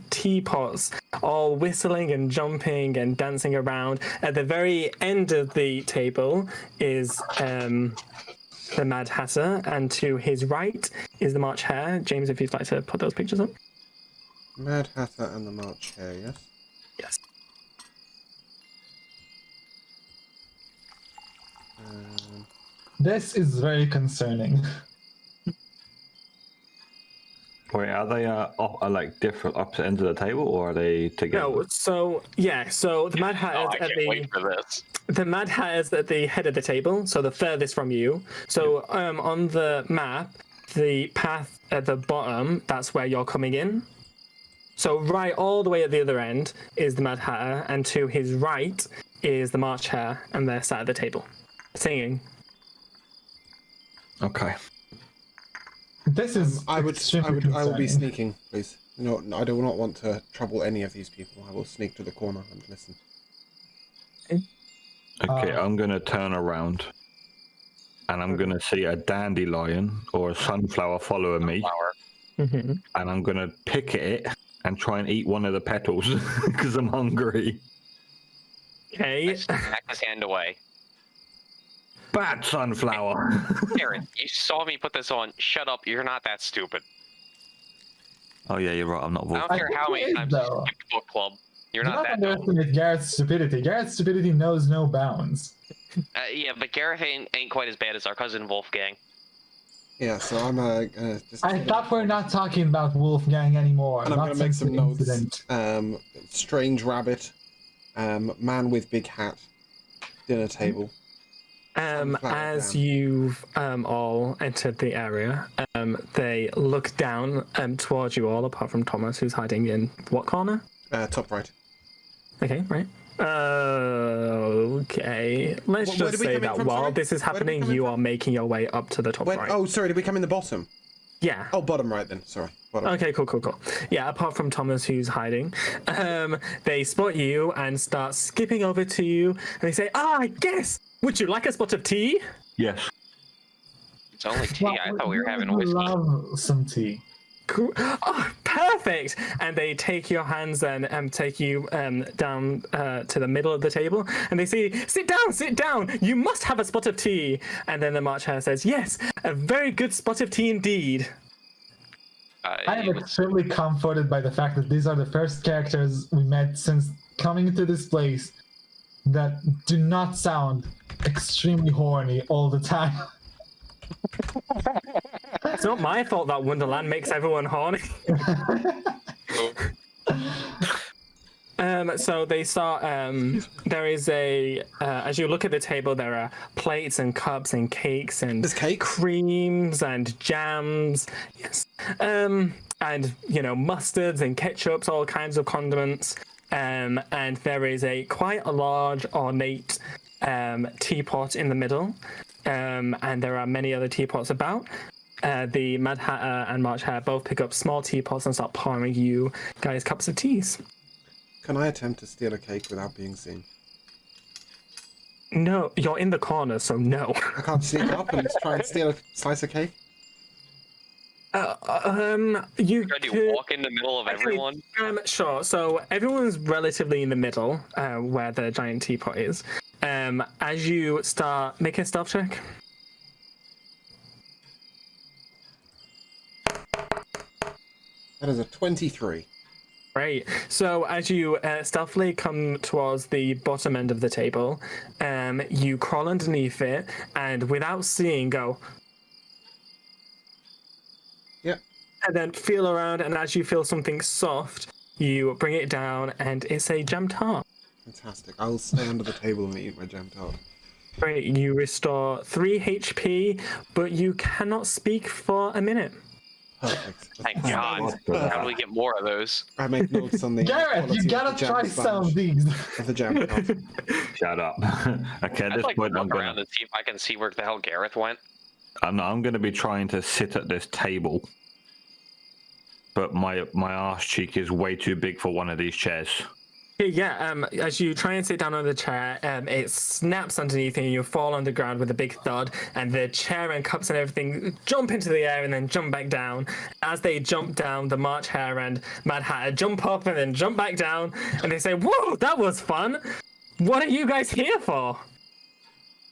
teapots, all whistling and jumping and dancing around. At the very end of the table is the Mad Hatter, and to his right is the March Hare. James, if you'd like to put those pictures up. Mad Hatter and the March Hare, yes? Yes. This is very concerning. Wait, are they like different opposite ends of the table, or are they together? No, so the Mad Hatter I can't wait for this. The Mad Hatter's at the head of the table, so the furthest from you. So on the map, the path at the bottom, that's where you're coming in. So right all the way at the other end is the Mad Hatter, and to his right is the March Hare, and they're sat at the table, singing. Okay. This is I will be concerning. sneaking, please. No, I do not want to trouble any of these people. I will sneak to the corner and listen. Okay, I'm gonna turn around, and I'm gonna see a dandelion or a sunflower following me, Mm-hmm. and I'm gonna pick at it and try and eat one of the petals because I'm hungry. Okay. Smack his hand away. Bad sunflower. Gareth, you saw me put this on. Shut up. You're not that stupid. Oh yeah, you're right. I'm not. I don't care how many think times it you is, though. skipped book club. You're Do not that dumb. underestimate Gareth's stupidity. Gareth's stupidity knows no bounds. Yeah, but Gareth ain't quite as bad as our cousin Wolfgang. Yeah, so I'm just. I thought we're not talking about Wolfgang anymore. And I'm not going to make since some the notes. incident. Strange rabbit, man with big hat, dinner table. As down. you've all entered the area, they look down towards you all, apart from Thomas, who's hiding in what corner? Top right. Okay, right. Okay. Let's Where just did we say come in that from, while sorry? this is Where did we happening, come in you from? are making your way up to the top right. Oh, sorry, did we come in the bottom? Yeah. Oh, bottom right then. Sorry. Bottom. Okay, cool. Yeah, apart from Thomas, who's hiding, they spot you and start skipping over to you, and they say, I guess, would you like a spot of tea? Yes. It's only tea. I thought we were having a would whiskey. love some tea. Cool. Oh, perfect! And they take your hands and take you down to the middle of the table, and they say, sit down, you must have a spot of tea. And then the March Hare says, yes, a very good spot of tea indeed. I am extremely comforted by the fact that these are the first characters we met since coming into this place that do not sound extremely horny all the time. It's not my fault that Wonderland makes everyone horny. So they start, there is as you look at the table, there are plates and cups and cakes and There's cake? creams and jams, yes, and, mustards and ketchups, all kinds of condiments, and there is quite a large ornate teapot in the middle, and there are many other teapots about. The Mad Hatter and March Hare both pick up small teapots and start pouring you guys cups of teas. Can I attempt to steal a cake without being seen? No, you're in the corner, so no. I can't sneak up and try and steal a slice of cake? You Could you could, walk in the middle of everyone? sure. So everyone's relatively in the middle, where the giant teapot is. As you start, make a stealth check. That is a 23. Great. So as you stealthily come towards the bottom end of the table, you crawl underneath it, and without seeing, go. Yep. And then feel around, and as you feel something soft, you bring it down, and it's a jam tart. Fantastic. I'll stay under the table and eat my jam tart. Great, you restore 3 HP, but you cannot speak for a minute. Perfect. Thank God. How do we get more of those? I make notes on the Gareth, quality you of the gotta jam try some of sponge these. of the jam cloth. Shut up. Okay, at I'd this like to point, I'm look around gonna, and see if I can see where the hell Gareth went. I'm gonna be trying to sit at this table, but my arse cheek is way too big for one of these chairs. Yeah, as you try and sit down on the chair, it snaps underneath you and you fall on the ground with a big thud, and the chair and cups and everything jump into the air and then jump back down. As they jump down, the March Hare and Mad Hatter jump up and then jump back down, and they say, "Whoa, that was fun! What are you guys here for?"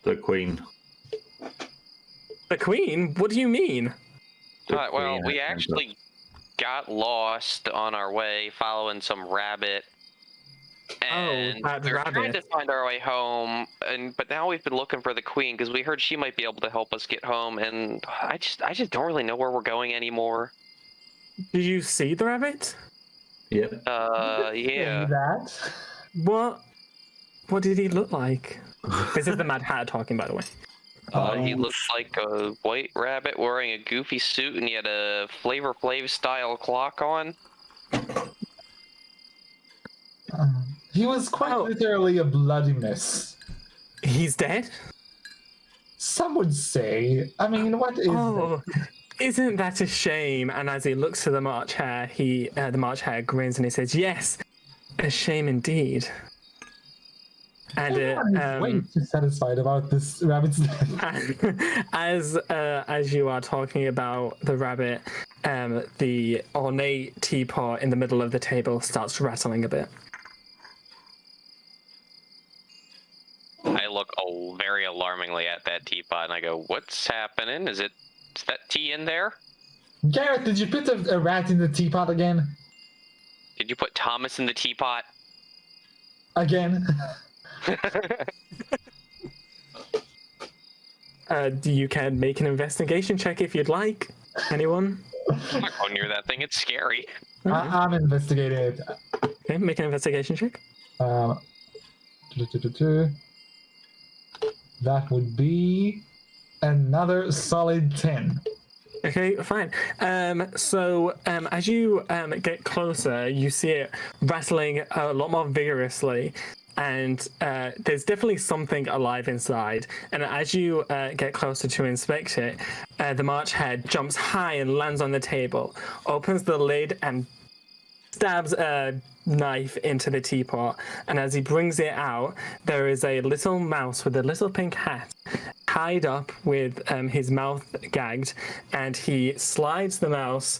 The Queen. The Queen? What do you mean? Well, Queen we has actually got lost on our way following some rabbit. And that we were trying rabbit. to find our way home, but now we've been looking for the Queen because we heard she might be able to help us get home, and I just don't really know where we're going anymore. Did you see the rabbit? Yep. Yeah. That. What did he look like? This is the Mad Hatter talking, by the way. He looked like a white rabbit wearing a goofy suit, and he had a Flavor Flav style clock on. He was quite literally a bloody mess. He's dead? Some would say. I mean, what is Oh, isn't that a shame? And as he looks to the March Hare, the March Hare grins and he says, "Yes, a shame indeed." And way too satisfied about this rabbit's death. as you are talking about the rabbit, the ornate teapot in the middle of the table starts rattling a bit. I look very alarmingly at that teapot, and I go, "What's happening? Is that tea in there? Gareth, did you put a rat in the teapot again? Did you put Thomas in the teapot?" Again? You can make an investigation check if you'd like. Anyone? I'm not going near that thing. It's scary. I'm investigating it. Okay, make an investigation check. That would be another solid 10. Okay, fine. So as you get closer, you see it rattling a lot more vigorously, and there's definitely something alive inside. And as you get closer to inspect it, the March Hare jumps high and lands on the table, opens the lid, and stabs a knife into the teapot. And as he brings it out, there is a little mouse with a little pink hat tied up with his mouth gagged, and he slides the mouse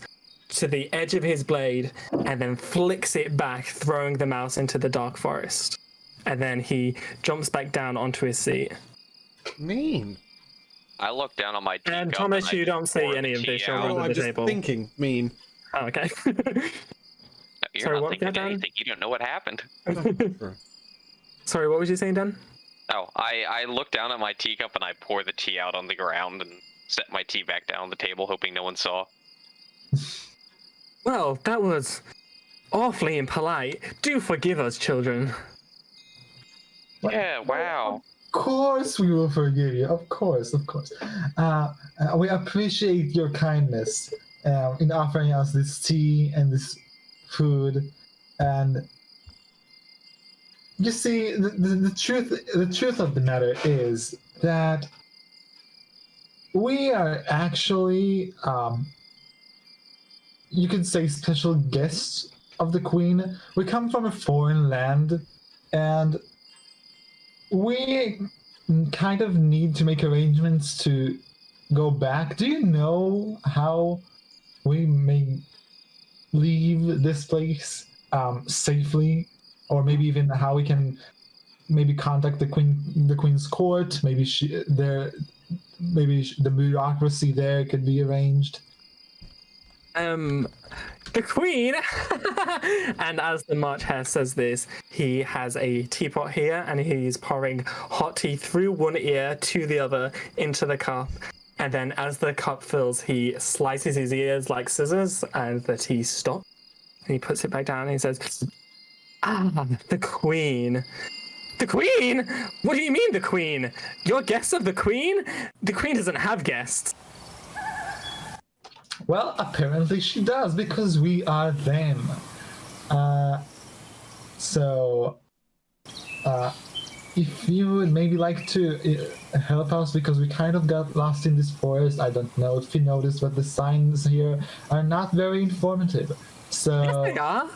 to the edge of his blade and then flicks it back, throwing the mouse into the dark forest. And then he jumps back down onto his seat. Mean. I look down on my teacup. And Thomas, I you don't see pour any the of this. tea You're out. under I'm the just table. thinking. Mean. Oh, okay. You're Sorry, not what thinking was that, Dan? anything. You don't know what happened. Sorry, what was you saying, Dan? Oh, I look down at my teacup and I pour the tea out on the ground and set my tea back down on the table, hoping no one saw. Well, that was awfully impolite. Do forgive us, children. Yeah, wow. Of course we will forgive you. Of course, of course. We appreciate your kindness in offering us this tea and this food. And you see, the truth of the matter is that we are actually, you could say, special guests of the Queen. We come from a foreign land, and we kind of need to make arrangements to go back. Do you know how we may leave this place safely, or maybe even how we can maybe contact the Queen's court? Maybe the bureaucracy there could be arranged. The Queen! And as the March Hare says this, he has a teapot here and he's pouring hot tea through one ear to the other into the cup. And then as the cup fills, he slices his ears like scissors and the tea stops. And he puts it back down and he says, "Ah, the Queen. The Queen? What do you mean, the Queen? You're guests of the Queen? The Queen doesn't have guests. Well, apparently she does, because we are them. If you would maybe like to help us, because we kind of got lost in this forest. I don't know if you noticed, but the signs here are not very informative. So Yes, they are.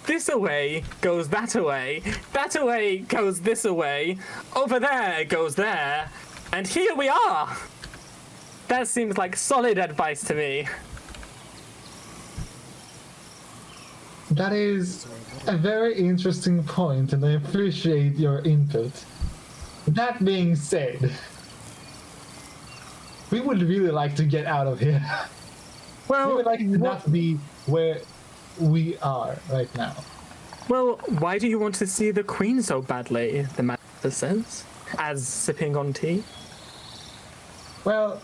This away goes that away. That away goes this away. Over there goes there. And here we are. That seems like solid advice to me. that is a very interesting point, and I appreciate your input. That being said, we would really like to get out of here. Well, We would like to not be where we are right now. well, why do you want to see the Queen so badly? The master says, as sipping on tea. Well,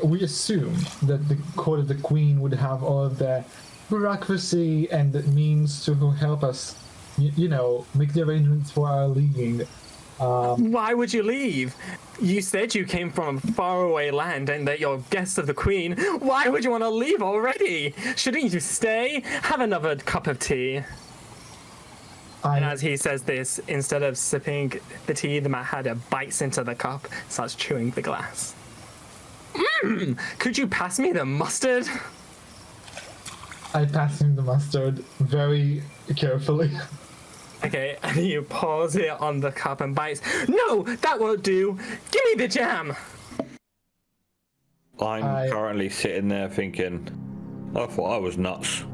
we assume that the court of the Queen would have all of the bureaucracy and the means to help us, make the arrangements for our leaving. Why would you leave? You said you came from a faraway land and that you're guests of the Queen. Why would you want to leave already? Shouldn't you stay? Have another cup of tea. And as he says this, instead of sipping the tea, the Mad Hatter bites into the cup, starts chewing the glass. Could you pass me the mustard? I pass him the mustard very carefully. Okay, and he pours it on the cup and bites. No, that won't do. Give me the jam. I'm currently sitting there thinking, I thought I was nuts.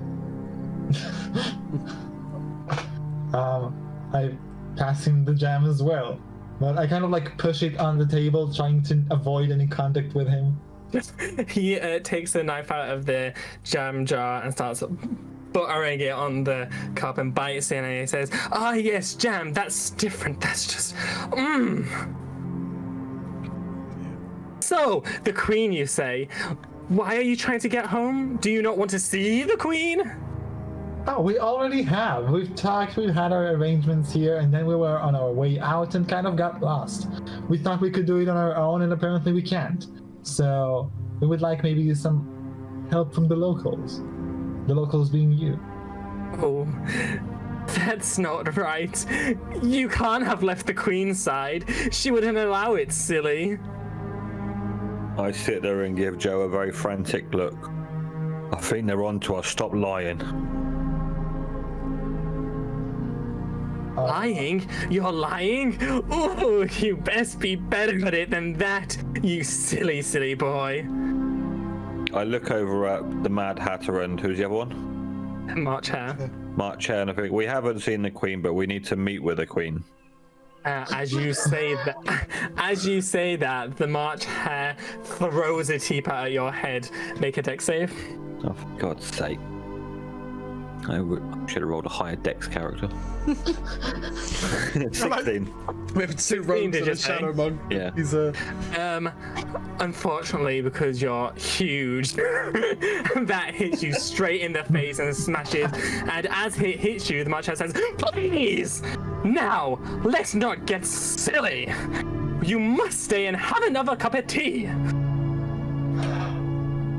I pass him the jam as well. But I kind of push it on the table, trying to avoid any contact with him. He takes the knife out of the jam jar and starts buttering it on the cup and bites in, and he says, "Ah, yes, jam. That's different. That's just, So, the Queen, you say? Why are you trying to get home? Do you not want to see the Queen? Oh, we already have. We've talked, we've had our arrangements here, and then we were on our way out and kind of got lost. We thought we could do it on our own, and apparently we can't. So, we would like maybe some help from the locals. The locals being you. Oh, that's not right. You can't have left the Queen's side. She wouldn't allow it, silly. I sit there and give Joe a very frantic look. I think they're on to us. Stop lying. Lying? You're lying? Ooh, you best be better at it than that, you silly, silly boy. I look over at the Mad Hatter and who's the other one? March Hare. March Hare, and I think we haven't seen the Queen, but we need to meet with the Queen. As you say that, the March Hare throws a teapot at your head. Make a dex save. Oh, for God's sake. I should have rolled a higher dex character. 16. We have two rogues did and you a say? shadow monk. Yeah. He's Unfortunately, because you're huge, that hits you straight in the face and smashes. And as it hits you, the March Hare says, "Please! Now, let's not get silly! You must stay and have another cup of tea!"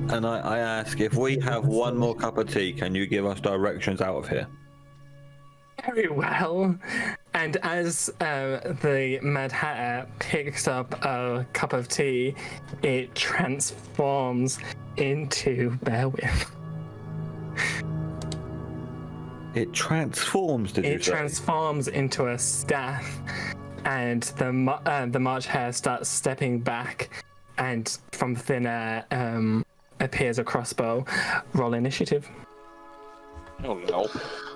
And I ask, if we have one more cup of tea, can you give us directions out of here? Very well. And as the Mad Hatter picks up a cup of tea, it transforms into, bear with. It transforms, did you It say? transforms into a staff, and the March Hare starts stepping back, and from thin air appears a crossbow. Roll initiative. Oh no.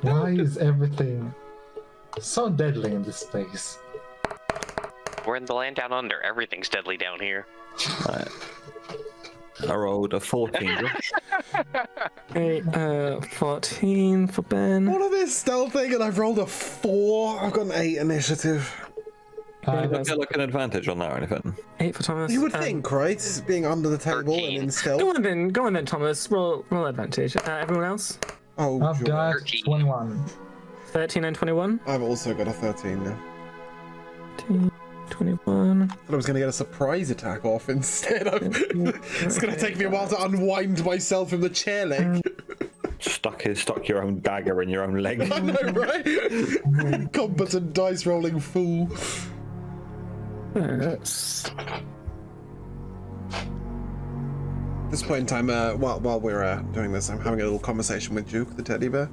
Why is everything so deadly in this place? We're in the land down under. Everything's deadly down here. I rolled a 14. Okay, 14 for Ben. all of this stealthing, and I've rolled a 4. I've got an 8 initiative. Do I get like an advantage on that or anything? 8 for Thomas. You would think, right? Being under the table 13. and in stealth. Go on then, Thomas. Roll advantage. Everyone else? Oh, I've sure. got 13. 21. 13 and 21. I've also got a 13 now. 21. Thought I was going to get a surprise attack off instead. It's going to take me a while to unwind myself from the chair leg. Stuck your own dagger in your own leg. I know, right? Competent dice rolling fool. Yes. At this point in time, while we're doing this, I'm having a little conversation with Duke, the teddy bear.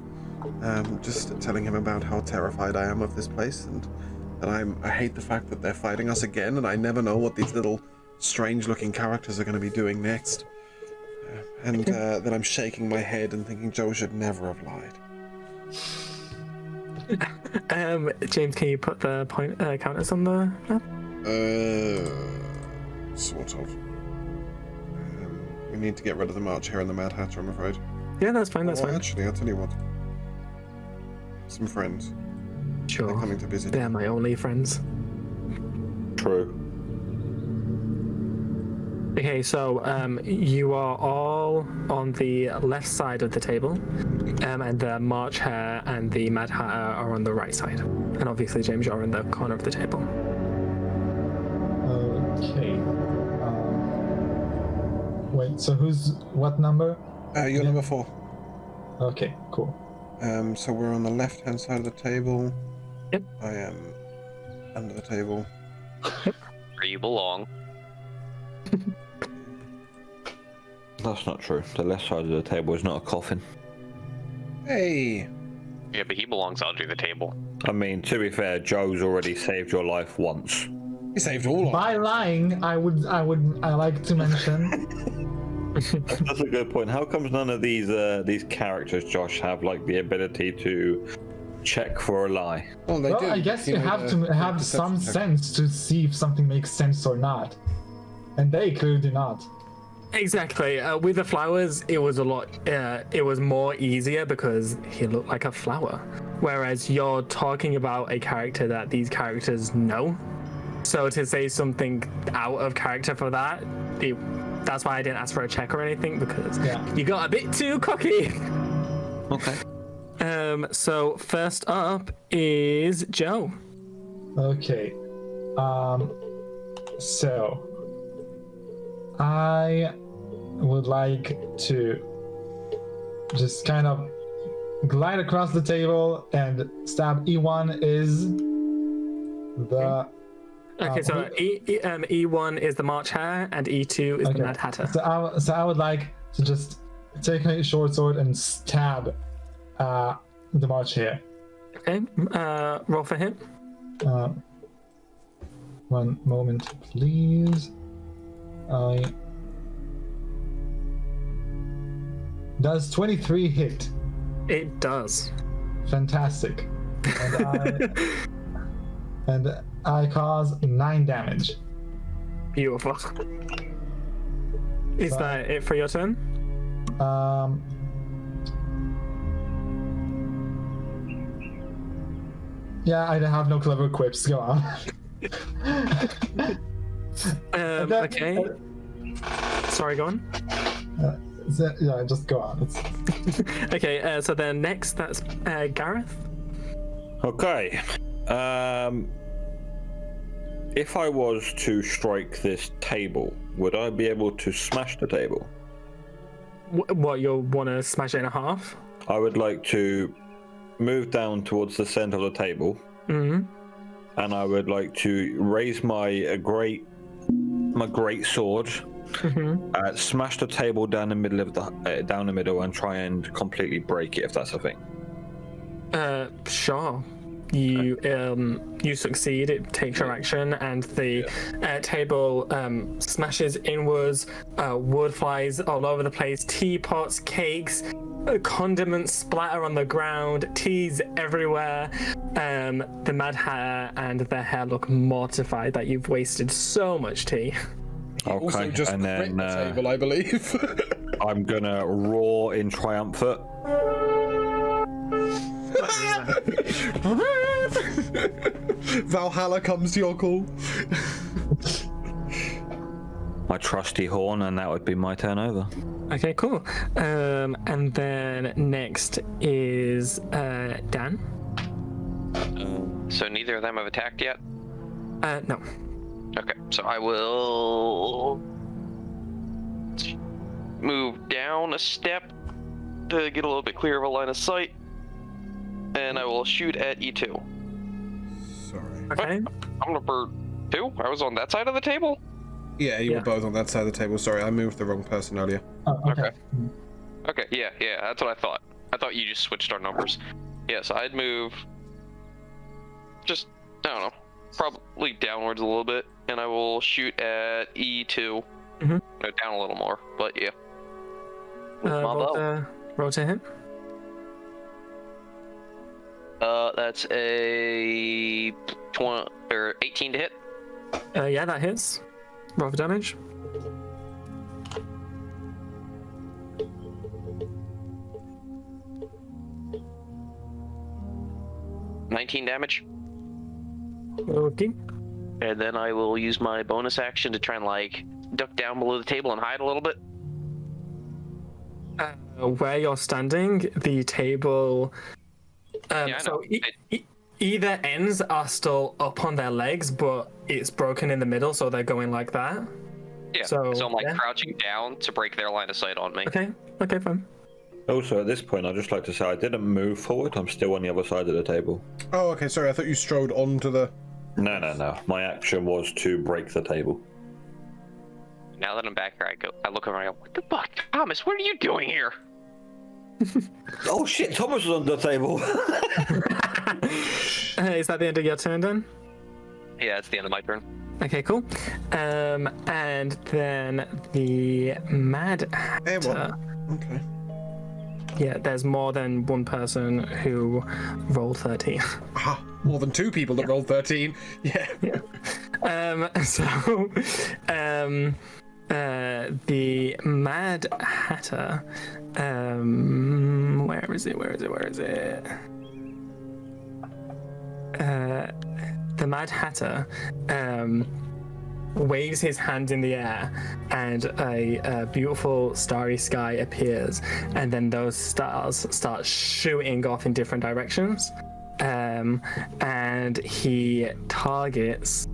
Just telling him about how terrified I am of this place, and that I hate the fact that they're fighting us again, and I never know what these little strange-looking characters are going to be doing next. And then I'm shaking my head and thinking Joe should never have lied. James, can you put the point counters on the map? Sort of. We need to get rid of the March here and the Mad Hatter, I'm afraid. Yeah, that's fine. That's fine. Actually, I'll tell you what. Some friends. Sure. They're coming to visit. They're my only friends. True. Okay, so you are all on the left side of the table, and the March Hare and the Mad Hatter are on the right side. And obviously, James, you're in the corner of the table. Okay. Wait, so what number? You're number 4. Okay, cool. So we're on the left-hand side of the table. Yep. I am under the table. Where you belong. That's not true. The left side of the table is not a coffin. Hey! Yeah, but he belongs under the table. I mean, to be fair, Joe's already saved your life once. He saved all of By lying, I like to mention. That's a good point. How comes none of these characters, Josh, have like the ability to check for a lie? Well, they Well, do. I guess you know, have the to have some deception check. sense to see if something makes sense or not. And they clearly do not. Exactly. With the flowers, it was a lot. It was more easier because he looked like a flower. Whereas you're talking about a character that these characters know. So to say something out of character for that, that's why I didn't ask for a check or anything, because you got a bit too cocky. Okay. So first up is Joe. Okay. So I would like to just kind of glide across the table and stab. E1 is the Okay, so E1 is the March Hare and E2 is the Mad Hatter. So I would like to just take my short sword and stab the March Hare. Okay, roll for him. One moment, please. Does 23 hit? It does. Fantastic. And I cause 9 damage. Beautiful. Is that it for your turn? Yeah, I have no clever quips. Go on. Okay. Sorry, go on. Yeah, just go on. Okay, so then next, that's Gareth. Okay. If I was to strike this table, would I be able to smash the table? What, you'll want to smash it in half? I would like to move down towards the center of the table, and I would like to raise my great sword, smash the table down the middle of down the middle, and try and completely break it, if that's a thing. Sure. You succeed. It takes your action, and the table smashes inwards. Wood flies all over the place. Teapots, cakes, condiments splatter on the ground. Teas everywhere. The Mad Hatter and the Hare look mortified that you've wasted so much tea. Okay, Also just and crit then the table, I believe. I'm gonna roar in triumphant. Valhalla comes to your call. My trusty horn, and that would be my turn over. Okay, cool. And then next is Dan. So neither of them have attacked yet? No. Okay, so I will move down a step to get a little bit clearer of a line of sight, and I will shoot at E2. Sorry. Okay. I'm number 2. I was on that side of the table. Yeah, you Yeah. were both on that side of the table. Sorry, I moved the wrong person earlier. Oh, okay. Okay, yeah, that's what I thought. I thought you just switched our numbers. Yeah, so I'd move just, I don't know, probably downwards a little bit, and I will shoot at E2. Mhm. No, down a little more, but yeah. With my bow. Roll to hit. That's a 20 or 18 to hit. Yeah, that hits. Roll for damage. $19 damage. Okay. And then I will use my bonus action to try and like duck down below the table and hide a little bit. Where you're standing, the table. Yeah, I so know. either ends are still up on their legs, but it's broken in the middle, so they're going like that. Yeah. So, So I'm like yeah. crouching down to break their line of sight on me. Okay. Okay, fine. Also, at this point, I'd just like to say I didn't move forward. I'm still on the other side of the table. Oh, okay. Sorry, I thought you strode onto the. No. My action was to break the table. Now that I'm back here, I look over and I go, "What the fuck, Thomas? What are you doing here?" Oh shit! Thomas was on the table. Is that the end of your turn then? Yeah, that's the end of my turn. Okay, cool. And then the Mad Hey, what? Hatter. Okay. Yeah, there's more than one person who rolled 13. Aha, more than 2 people that rolled 13. Yeah. The Mad Hatter. Where is it? The Mad Hatter waves his hand in the air, and a beautiful starry sky appears, and then those stars start shooting off in different directions, and he targets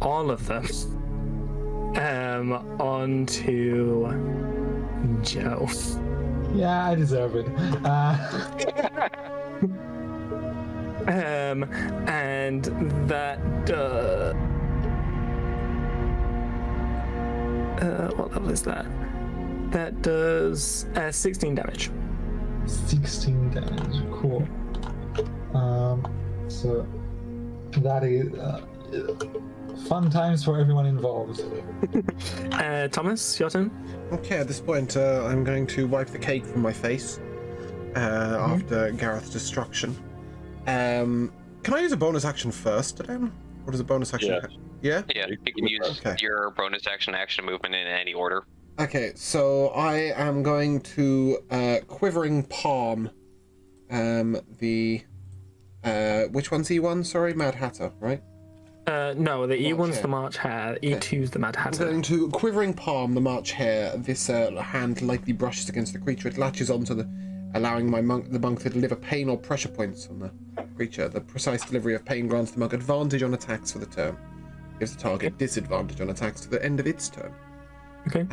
all of them onto Joe. Yeah, I deserve it. And that what level is that? That does 16 damage. 16 damage. Cool. So that is fun times for everyone involved. Thomas, your turn. Okay, at this point, I'm going to wipe the cake from my face after Gareth's destruction. Can I use a bonus action first, then? Or does a bonus action? Yeah. Yeah? Yeah, you can use Okay. your bonus action movement in any order. Okay, so I am going to Quivering Palm which one's E1? Sorry, Mad Hatter, right? No, the E1's Hare. the March Hare, E2's the Mad I'm Hatter. going to Quivering Palm the March Hare. This hand lightly brushes against the creature. It latches onto allowing the monk to deliver pain or pressure points on the creature. The precise delivery of pain grants the monk advantage on attacks for the turn. Gives the target disadvantage on attacks to the end of its turn. Okay.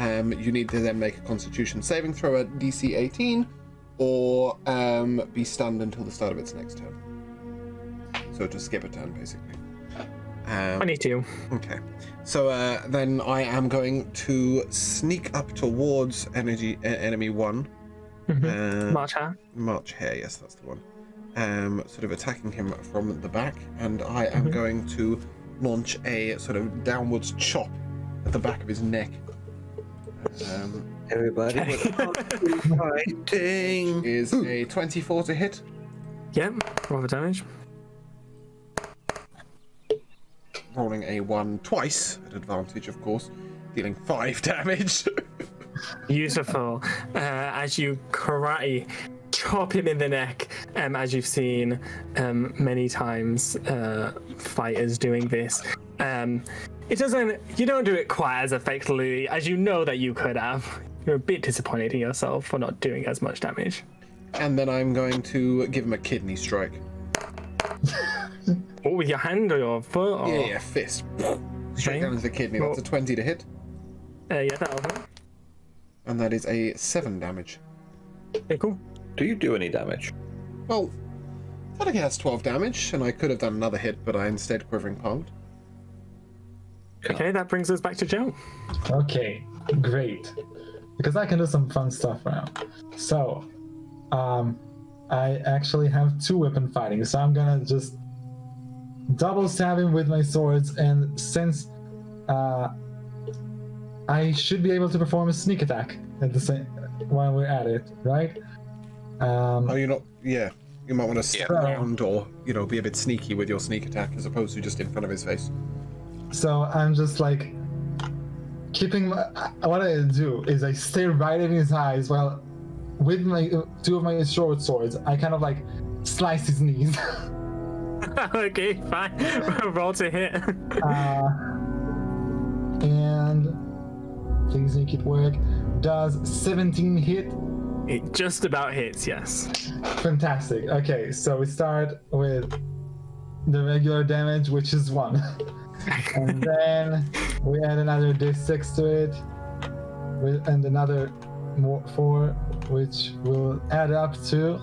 You need to then make a Constitution saving throw at DC 18, or be stunned until the start of its next turn. So to skip a turn, basically. 22. Okay. So then I am going to sneak up towards enemy 1. March Hare. March Hare, yes, that's the one. Sort of attacking him from the back, and I am going to launch a sort of downwards chop at the back of his neck. Everybody was fighting. Is a 24 to hit. Yep, roll for damage. Rolling a 1 twice at advantage, of course, dealing 5 damage. Beautiful. As you karate chop him in the neck, as you've seen many times fighters doing this. You don't do it quite as effectively as you know that you could have. You're a bit disappointed in yourself for not doing as much damage. And then I'm going to give him a kidney strike. Oh, with your hand or your foot? Or... Yeah, fist. straight Okay. down into the kidney. That's a 20 to hit. Yeah, that'll hit. And that is a 7 damage. Okay, cool. Do you do any damage? Well, I think it has 12 damage, and I could have done another hit, but I instead Quivering Ponged. Okay, that brings us back to Joe. Okay, great. Because I can do some fun stuff now. So, I actually have 2 weapon fighting, so I'm gonna just double stab him with my swords, and since I should be able to perform a sneak attack at the same while we're at it, right? Oh, you're not... Yeah. You might want to step Yeah. around or, you know, be a bit sneaky with your sneak attack as opposed to just in front of his face. So I'm just like keeping what I do is I stare right in his eyes while with my 2 of my short swords I kind of like slice his knees. Okay, fine. Roll to hit. And please make it work. Does 17 hit? It just about hits, yes. Fantastic. Okay, so we start with the regular damage, which is 1. And then we add another d6 to it, and another 4, which will add up to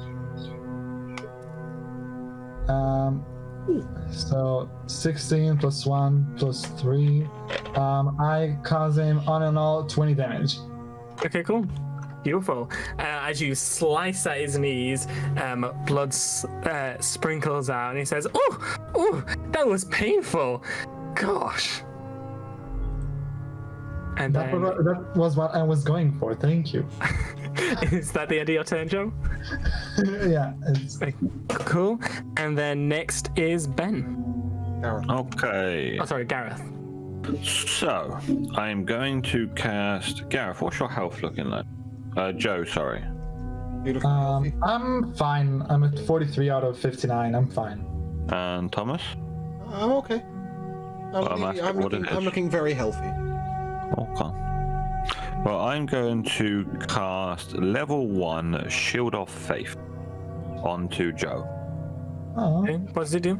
so 16 plus 1 plus 3. I cause him on and all 20 damage. Okay, cool. Beautiful. As you slice at his knees, blood sprinkles out, and he says, "Oh, that was painful. Gosh." And That then, was what I was going for. Thank you. is that the end of your turn, Joe? Yeah. It's, Cool. And then next is Ben. Gareth. Okay. Oh, sorry, Gareth. So, I'm going to cast... Gareth, what's your health looking like? Joe, sorry. You look healthy. I'm fine. I'm at 43 out of 59. I'm fine. And Thomas? I'm okay. I'm looking very healthy. Okay. Well, I'm going to cast level 1 Shield of Faith onto Joe. Oh. Okay, what does it do?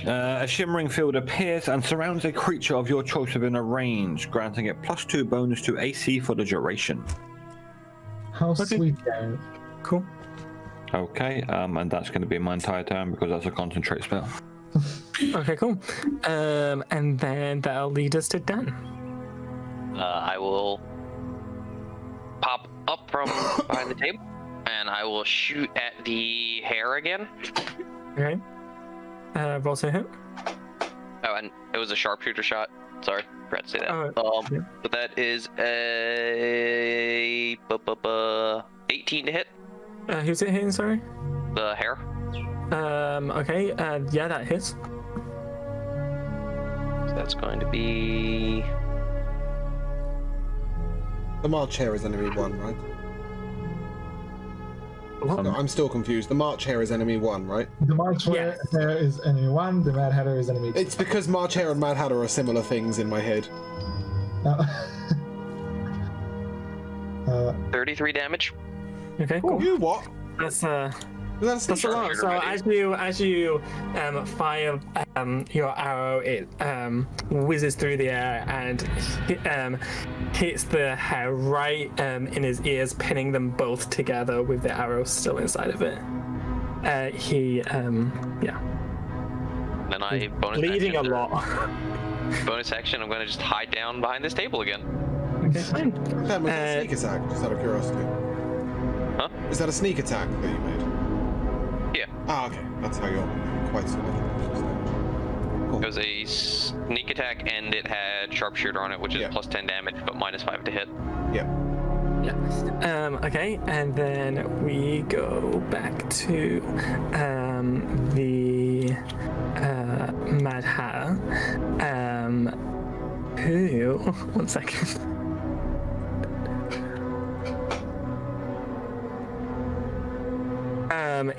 A shimmering field appears and surrounds a creature of your choice within a range, granting it +2 bonus to AC for the duration. How Okay. sweet, Gareth. Cool. Okay, and that's going to be my entire turn because that's a concentrate spell. Okay, cool. And then that'll lead us to Dan. I will pop up from behind the table, and I will shoot at the hair again. Okay. Roll to hit. Oh, and it was a sharpshooter shot. Sorry, forgot to say that. Yeah. But that is a 18 to hit Who's it hitting, sorry? the hair. Okay, yeah, that hits. So that's going to be The March Hare is enemy 1, right? What? No, I'm still confused. The March Hare is enemy 1, right? The March Yes. Hare is enemy 1, the Mad Hatter is enemy 2. It's because March Hare and Mad Hatter are similar things in my head. 33 damage. Okay, cool. You what? That's That's That's a lot. So as you fire your arrow, it whizzes through the air and hits the hair right in his ears, pinning them both together with the arrow still inside of it. Then I bonus Bleeding a action, lot. Bonus action. I'm going to just hide down behind this table again. Okay, fine. That was a sneak attack, just out of curiosity. Huh? Is that a sneak attack that you made? Yeah. Ah, okay. That's how you're quite symmetrical. Cool. It was a sneak attack, and it had sharpshooter on it, which is Yeah. plus 10 damage, but minus 5 to hit. Yeah. Yeah. Okay, and then we go back to the Mad Hatter. Who? 1 second.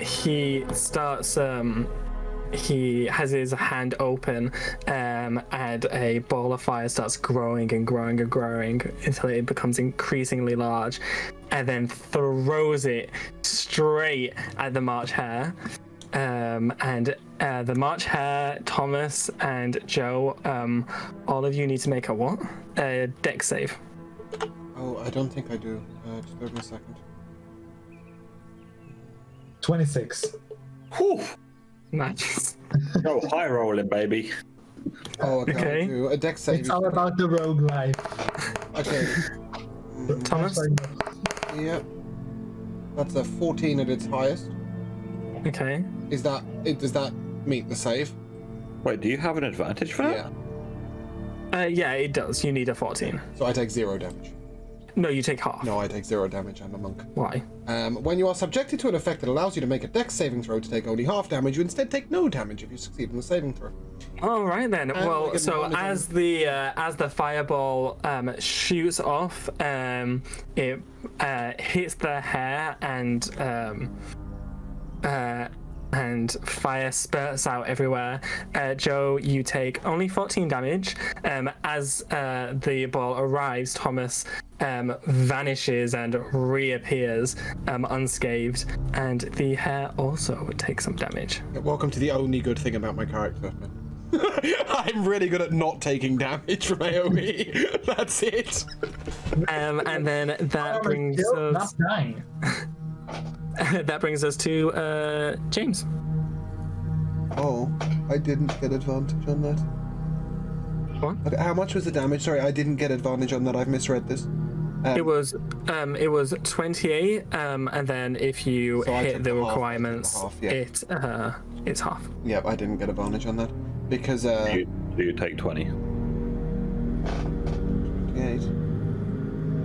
He starts. He has his hand open, and a ball of fire starts growing and growing and growing until it becomes increasingly large, and then throws it straight at the March Hare. And the March Hare, Thomas, and Joe, all of you need to make a what? A dex save. Oh, I don't think I do. Just give me a second. 26. Whew. Nice. Go high rolling, baby. Oh, okay. Okay. I'll do a dex save. It's all about the rogue life. Okay. Thomas? Yep. That's a 14 at its highest. Okay. Does that meet the save? Wait, do you have an advantage for that? Yeah. Yeah, it does. You need a 14. So I take 0 damage. No, you take half. No, I take 0 damage. I'm a monk. Why? When you are subjected to an effect that allows you to make a dex saving throw to take only half damage, you instead take no damage if you succeed in the saving throw. All right then. we Well, get so advantage as the fireball shoots off, it hits the hair and fire spurts out everywhere. Joe, you take only 14 damage. As the ball arrives, Thomas vanishes and reappears unscathed, and the hair also takes some damage. Welcome to the only good thing about my character. I'm really good at not taking damage from AoE. That's it. And then that brings us. Not dying. That brings us to James. Oh, I didn't get advantage on that. What? Okay, how much was the damage? Sorry, I didn't get advantage on that. I've misread this. It was 28, and then if you So I hit took the the half, I took the requirements, half, yeah. it's half. Yep, I didn't get advantage on that because You take 20. 28.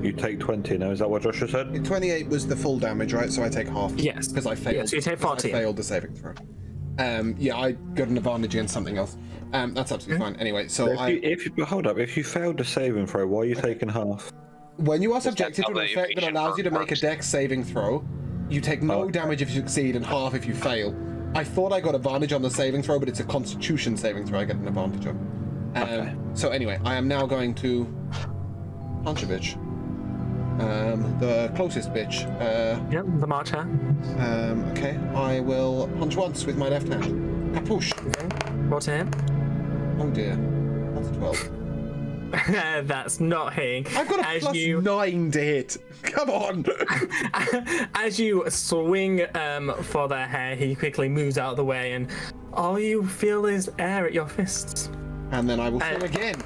You take 20 now, is that what Joshua said? 28 was the full damage, right? So I take half. Yes. Because I failed. Yeah, so you take 14. I failed the saving throw. Yeah, I got an advantage against something else. That's absolutely fine. Anyway, so Hold up, if you failed the saving throw, why are you taking half? when you are subjected to an how the effect that evasion allows you to make a works. dex saving throw, you take no damage if you succeed and half if you fail. I thought I got advantage on the saving throw, but it's a Constitution saving throw I get an advantage on. Okay. So anyway, I am now going to punch a bitch. The closest bitch. Yep, the March Hare. Okay, I will punch once with my left hand. Kapoosh. What's a hit? Oh dear. That's a 12. That's not hitting. I've got a plus 9 to hit. Come on. As you swing for the hair, he quickly moves out of the way, and all you feel is air at your fists. And then I will swing again.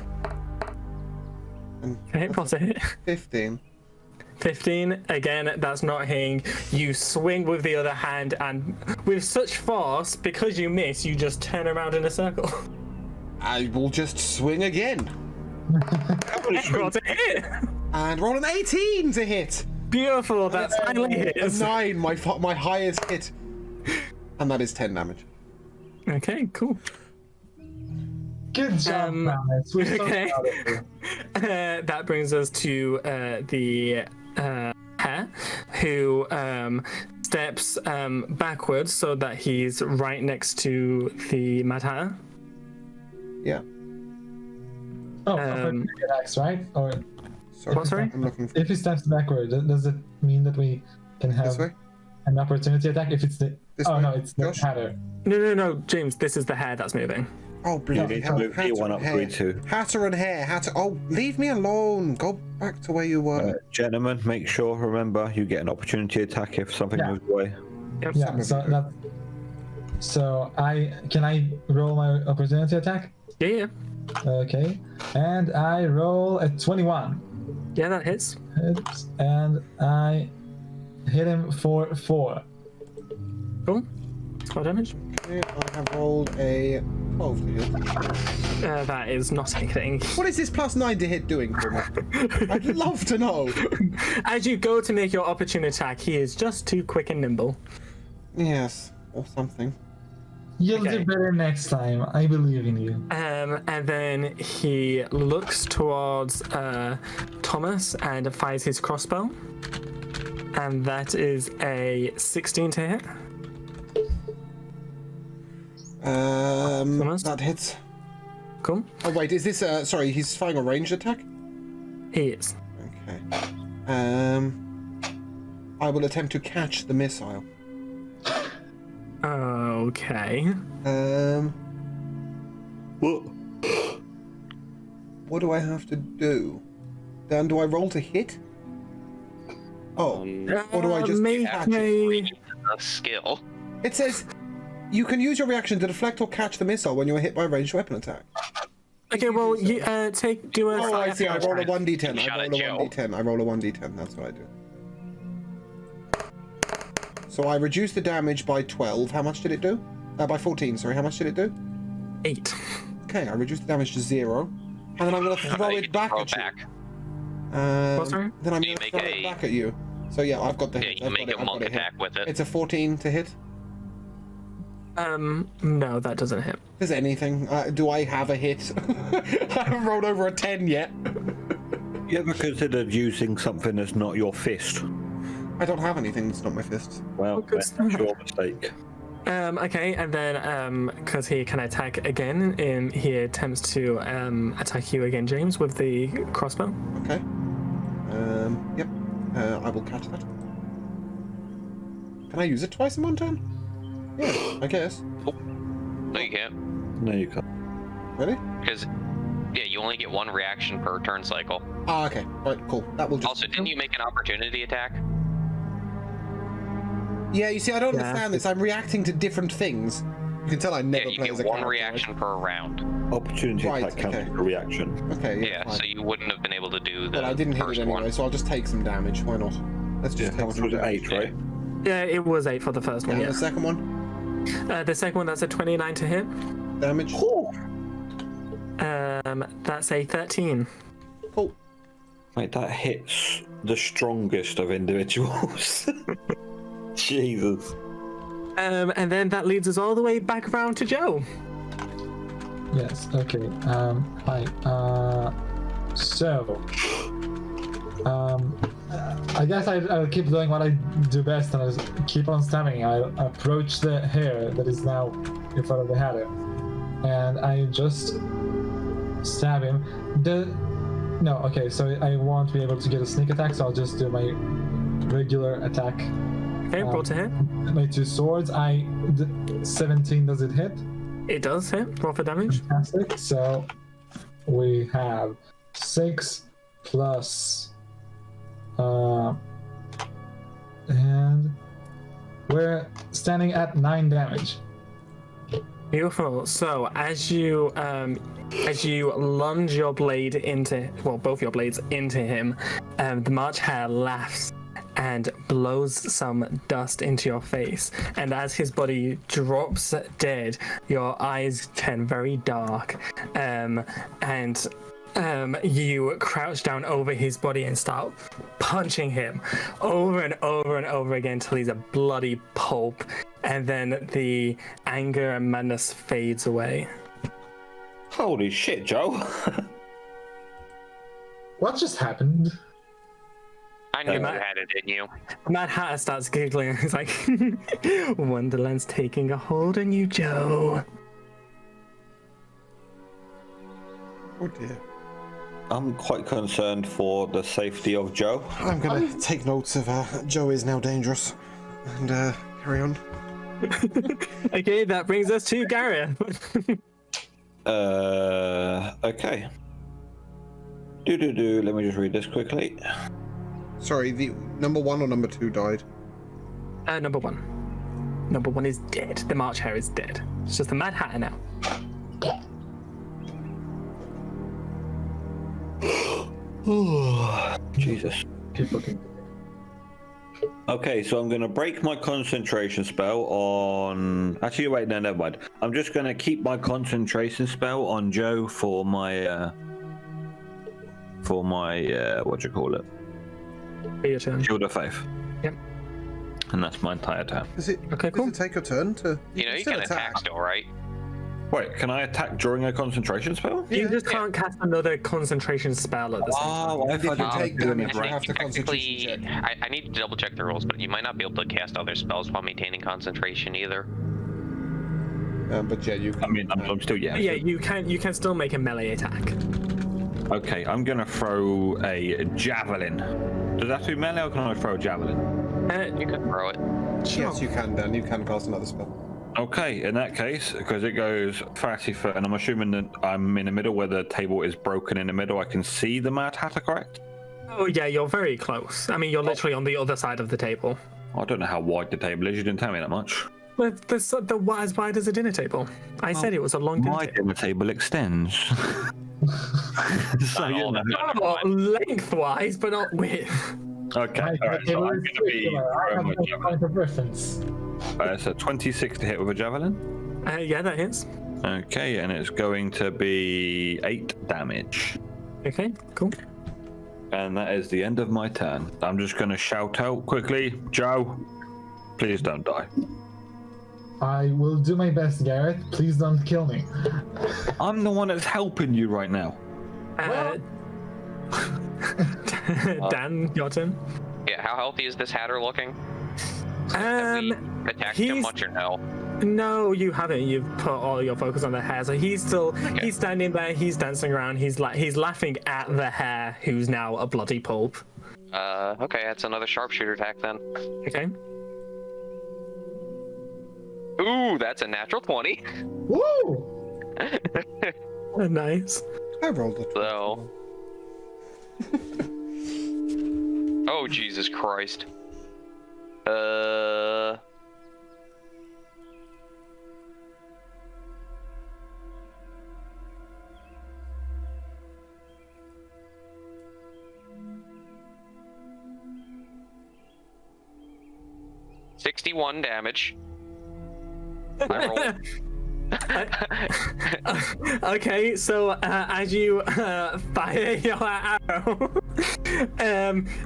And Okay, what's a hit? 15. 15, again, that's not hitting. You swing with the other hand, and with such force, because you miss, you just turn around in a circle. I will just swing again. What's a hit? And roll an 18 to hit. Beautiful, that's finally A hit. 9, my highest hit. And that is 10 damage. Okay, cool. Good job, Thomas. We're so okay. proud of you. That brings us to the hare, who steps backwards so that he's right next to the Mad Hatter. Yeah. Oh, opportunity attacks, right? Or Sorry. What, sorry? I'm looking for if he steps backward, does it mean that we can this have way. an opportunity attack if it's the? This Oh way, no, it's the Josh? Hatter. No, James, this is the hare that's moving. Oh, bloody need to hell. move P1 up Hatter, 3-2. Hatter and hair. Hatter. Oh, leave me alone. Go back to where you were. Gentlemen, make sure, remember, you get an opportunity attack if something Yeah. moves away. Yeah. So can I roll my opportunity attack? Yeah. Okay, and I roll a 21. Yeah, that hits. Hits, and I hit him for 4. Cool. 4 damage. Okay, I have rolled a 12 to hit. That is not hitting. What is this plus 9 to hit doing for me? I'd love to know. As you go to make your opportunity attack, he is just too quick and nimble. Yes, or something. You'll Okay. do better next time. I believe in you. And then he looks towards Thomas and fires his crossbow. And that is a 16 to hit. That hits. Cool. Oh wait, is this sorry, he's firing a ranged attack? He is. Okay. I will attempt to catch the missile. Oh Okay. What do I have to do? Dan, do I roll to hit? Oh, or do I just make catch it? A skill. It says you can use your reaction to deflect or catch the missile when you are hit by a ranged weapon attack. Okay, well, you do a. Oh, I see. I roll a 1d10. Shot I at roll a Joe. 1d10. I roll a 1d10. That's what I do. So I reduce the damage by 12. How much did it do? By 14. Sorry. How much did it do? 8. Okay, I reduce the damage to 0, and then I'm going to throw You it can back throw at it you. back. What's that? Then I'm So you going to make throw it back at you. So yeah, I've got the Yeah, hit. you I've make got a I've monk got hit. attack with it. It's a 14 to hit. No, that doesn't hit. Does anything? Do I have a hit? I haven't rolled over a 10 yet. You ever considered using something that's not your fist? I don't have anything that's not my fist. Well, good that's stuff. your mistake. Okay, and then because he can attack again, he attempts to attack you again, James, with the crossbow. Okay. Yep. I will catch that. Can I use it twice in one turn? Yeah, I guess. No, you can't. No, you can't. Really? Because, yeah, you only get one reaction per turn cycle. Ah, okay. Right, cool. That will just... Also, didn't you make an opportunity attack? Yeah, you see, I don't Yeah. understand this. I'm reacting to different things. You can tell I never Yeah, you play as a get one character, reaction per round. Opportunity Right, attack counts okay. as a reaction. Right? Okay, yeah, Yeah, fine. so you wouldn't have been able to do the Well, I didn't hit it first anyway, one. so I'll just take some damage. Why not? Let's just How take much some was it? damage. 8, right? Yeah, it was 8 for the first one. And Yeah. the second one? The second one, that's a 29 to hit. Damage? That's a 13. Cool. Wait, that hits the strongest of individuals. Jesus. And then that leads us all the way back around to Joe. Yes, okay. Hi. So, I guess I'll keep doing what I do best and I'll keep on stabbing. I'll approach the hair that is now in front of the hatter. And I just stab him. No, okay, so I won't be able to get a sneak attack, so I'll just do my regular attack. Okay, roll to hit. My 2 swords. 17, does it hit? It does hit. Roll for damage. Fantastic. So we have 6 plus, and we're standing at 9 damage. Beautiful. So as you lunge your blade into, well, both your blades into him, the March Hare laughs and blows some dust into your face. And as his body drops dead, your eyes turn very dark, and you crouch down over his body and start punching him over and over and over again till he's a bloody pulp. And then the anger and madness fades away. Holy shit, Joe. What just happened? I knew you Matt- had it in you. Mad Hatter starts giggling. He's like, Wonderland's taking a hold on you, Joe. Oh dear. I'm quite concerned for the safety of Joe. I'm gonna take notes of Joe is now dangerous. And carry on. Okay, that brings us to Gareth. Okay. Let me just read this quickly. Sorry, the number 1 or number 2 died? Number 1. Number 1 is dead. The March Hare is dead. It's just the Mad Hatter now. Jesus. Keep looking. Okay, so I'm gonna break my concentration spell on. Actually, wait, no, never mind. I'm just gonna keep my concentration spell on Joe for my what do you call it? For your turn. Shield of Faith. Yep. And that's my entire turn. Does it, Okay, cool. does it take a turn to... You know, you still can attack still, right? Wait, can I attack during a concentration spell? You Yeah. just can't cast another concentration spell at the same time. Oh, I thought you you take could do damage, it you right. have to Technically, concentration check. I need to double check the rules, but you might not be able to cast other spells while maintaining concentration either. But yeah, you can... I mean, I'm still Yeah, you can still make a melee attack. Okay, I'm gonna throw a javelin. Does that do melee or can I throw a javelin? You could throw it. Sure. Yes, you can, Dan. You can cast another spell. Okay, in that case, because it goes 30 foot, and I'm assuming that I'm in the middle where the table is broken in the middle, I can see the Mad Hatter, correct? Oh yeah, you're very close. I mean, you're literally on the other side of the table. I don't know how wide the table is. You didn't tell me that much. But as wide as a dinner table. I said it was a long dinner My table. dinner table extends. So, you know. Oh, lengthwise, but not width. Okay, all right, so I'm going to be throwing my javelin. Point of reference. So 26 to hit with a javelin. Yeah, that hits. Okay, and it's going to be 8 damage. Okay, cool. And that is the end of my turn. I'm just going to shout out quickly, Joe, please don't die. I will do my best, Gareth. Please don't kill me. I'm the one that's helping you right now. Dan, your turn. Yeah, how healthy is this Hatter looking? Attacked him much or no? No, you haven't. You've put all your focus on the hair, so he's standing there. He's dancing around. He's laughing at the hare, who's now a bloody pulp. Okay, that's another sharpshooter attack then. Okay. Ooh, that's a natural 20. Woo! Nice. I rolled a 12. So. Oh, Jesus Christ. $61 damage. I rolled. Okay, so as you fire your arrow,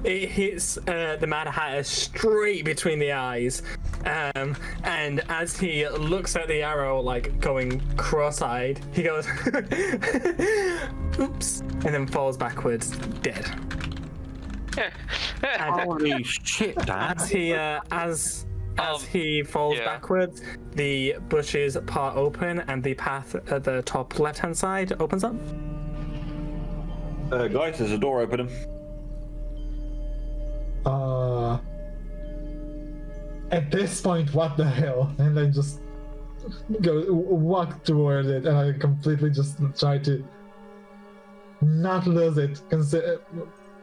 it hits the Mad Hatter straight between the eyes, and as he looks at the arrow, like going cross-eyed, he goes, "Oops," and then falls backwards, dead. Holy shit, Dad. As he falls backwards, the bushes part open and the path at the top left-hand side opens up. Guys, there's a door opening. At this point, what the hell? And I just walk toward it, and I completely just try to not lose it,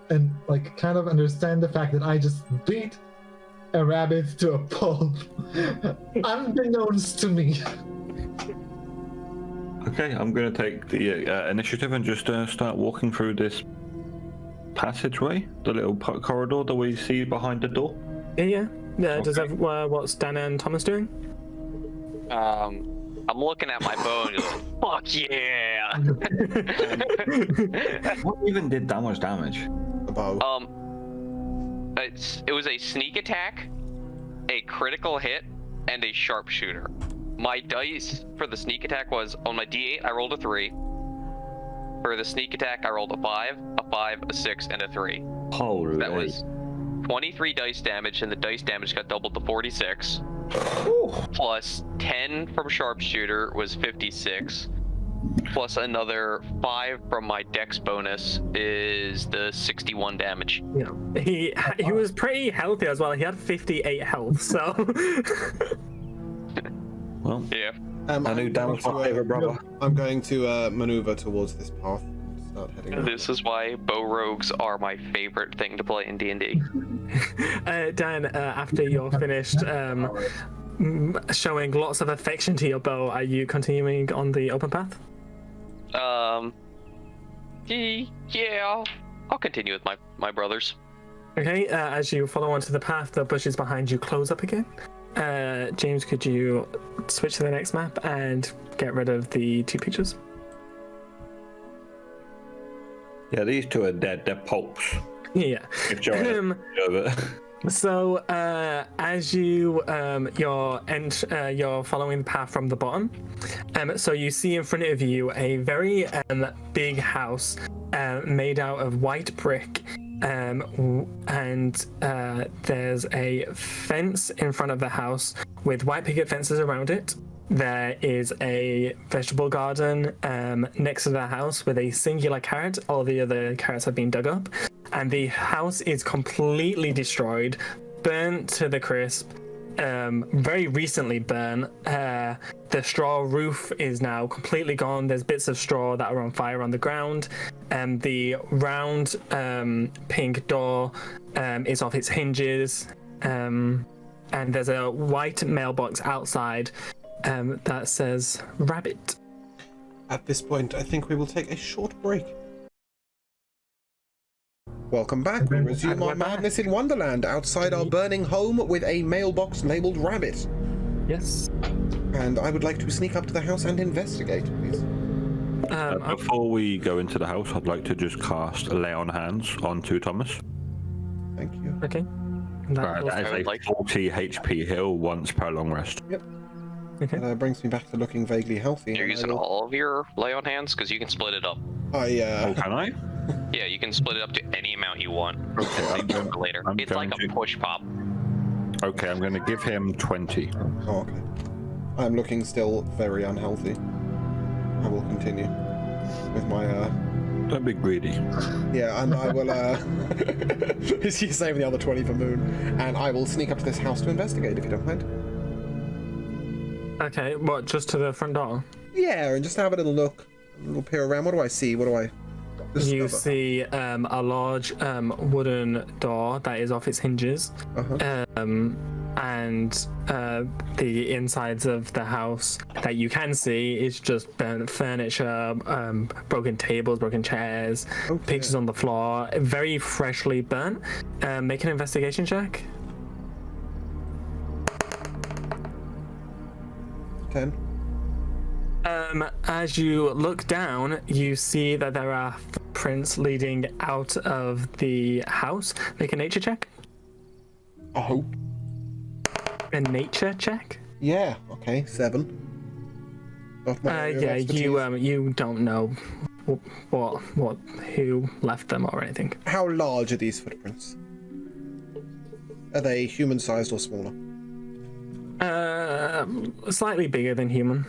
and like kind of understand the fact that I just beat a rabbit to a pulp, unbeknownst to me. Okay, I'm going to take the initiative and just start walking through this passageway, the little corridor that we see behind the door. Yeah. Does what's Dan and Thomas doing? I'm looking at my bow and just fuck yeah. What even did that much damage? A bow. It was a sneak attack, a critical hit, and a sharpshooter. My dice for the sneak attack was on my D8. I rolled a 3. For the sneak attack, I rolled a 5, a 6, and a 3. Holy. That was 23 dice damage, and the dice damage got doubled to 46. Ooh. Plus 10 from sharpshooter was 56. Plus another 5 from my dex bonus is the 61 damage. Yeah. He was pretty healthy as well. He had 58 health, so. Well, Yeah. I knew Dan was my favorite brother. I'm going to maneuver towards this path and start heading out. This is why bow rogues are my favorite thing to play in D&D. Dan, after you're finished showing lots of affection to your bow, are you continuing on the open path? Yeah, I'll continue with my brothers. Okay, as you follow onto the path, the bushes behind you close up again. James, could you switch to the next map and get rid of the 2 pictures? Yeah, these 2 are dead. They're pulps. Yeah. If Joe So as you're following the path from the bottom, so you see in front of you a very big house made out of white brick, and there's a fence in front of the house with white picket fences around it. There is a vegetable garden next to the house with a singular carrot. All the other carrots have been dug up. And the house is completely destroyed, burnt to the crisp. very recently burnt. The straw roof is now completely gone. There's bits of straw that are on fire on the ground. The round pink door is off its hinges. And there's a white mailbox outside that says rabbit. At this point, I think we will take a short break. Welcome back. We resume our madness in Wonderland outside our burning home with a mailbox labeled rabbit. Yes. And I would like to sneak up to the house and investigate, please. Before we go into the house, I'd like to just cast Lay on Hands onto Thomas. Thank you. Okay. That is a 40 HP heal once per long rest. Yep. Okay. That brings me back to looking vaguely healthy. You're using all of your lay on hands because you can split it up. Oh, can I? Yeah, you can split it up to any amount you want. Okay, Later. It's like a push pop. Okay, I'm going to give him 20. Oh, okay. I'm looking still very unhealthy. I will continue with my Don't be greedy. Yeah, and I will is he saving the other 20 for Moon? And I will sneak up to this house to investigate if you don't mind. Okay, what, just to the front door? Yeah, and just have a little look. A little peer around. What do I see? What do I discover? You see a large wooden door that is off its hinges. And the insides of the house that you can see is just burnt furniture, broken tables, broken chairs, pictures on the floor, very freshly burnt. Make an investigation check. 10. As you look down, you see that there are footprints leading out of the house. Make a nature check. Oh. A nature check? Yeah. Okay. 7. Not my area of Yeah. expertise. You don't know what who left them or anything. How large are these footprints? Are they human-sized or smaller? Slightly bigger than human.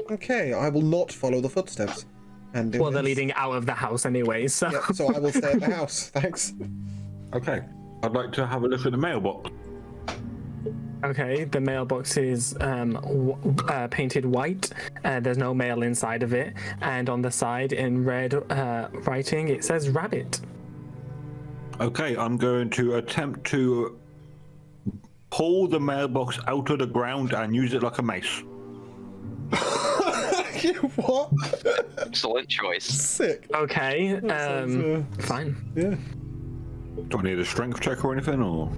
Okay, I will not follow the footsteps. And Well, they're leading out of the house anyway, so. Yep, so I will stay at the house. Thanks. Okay, I'd like to have a look at the mailbox. Okay, the mailbox is painted white. There's no mail inside of it, and on the side in red writing it says rabbit. Okay, I'm going to attempt to pull the mailbox out of the ground and use it like a mace. What? Excellent choice. Sick. Okay, sounds, fine. Yeah. Do I need a strength check or anything, or?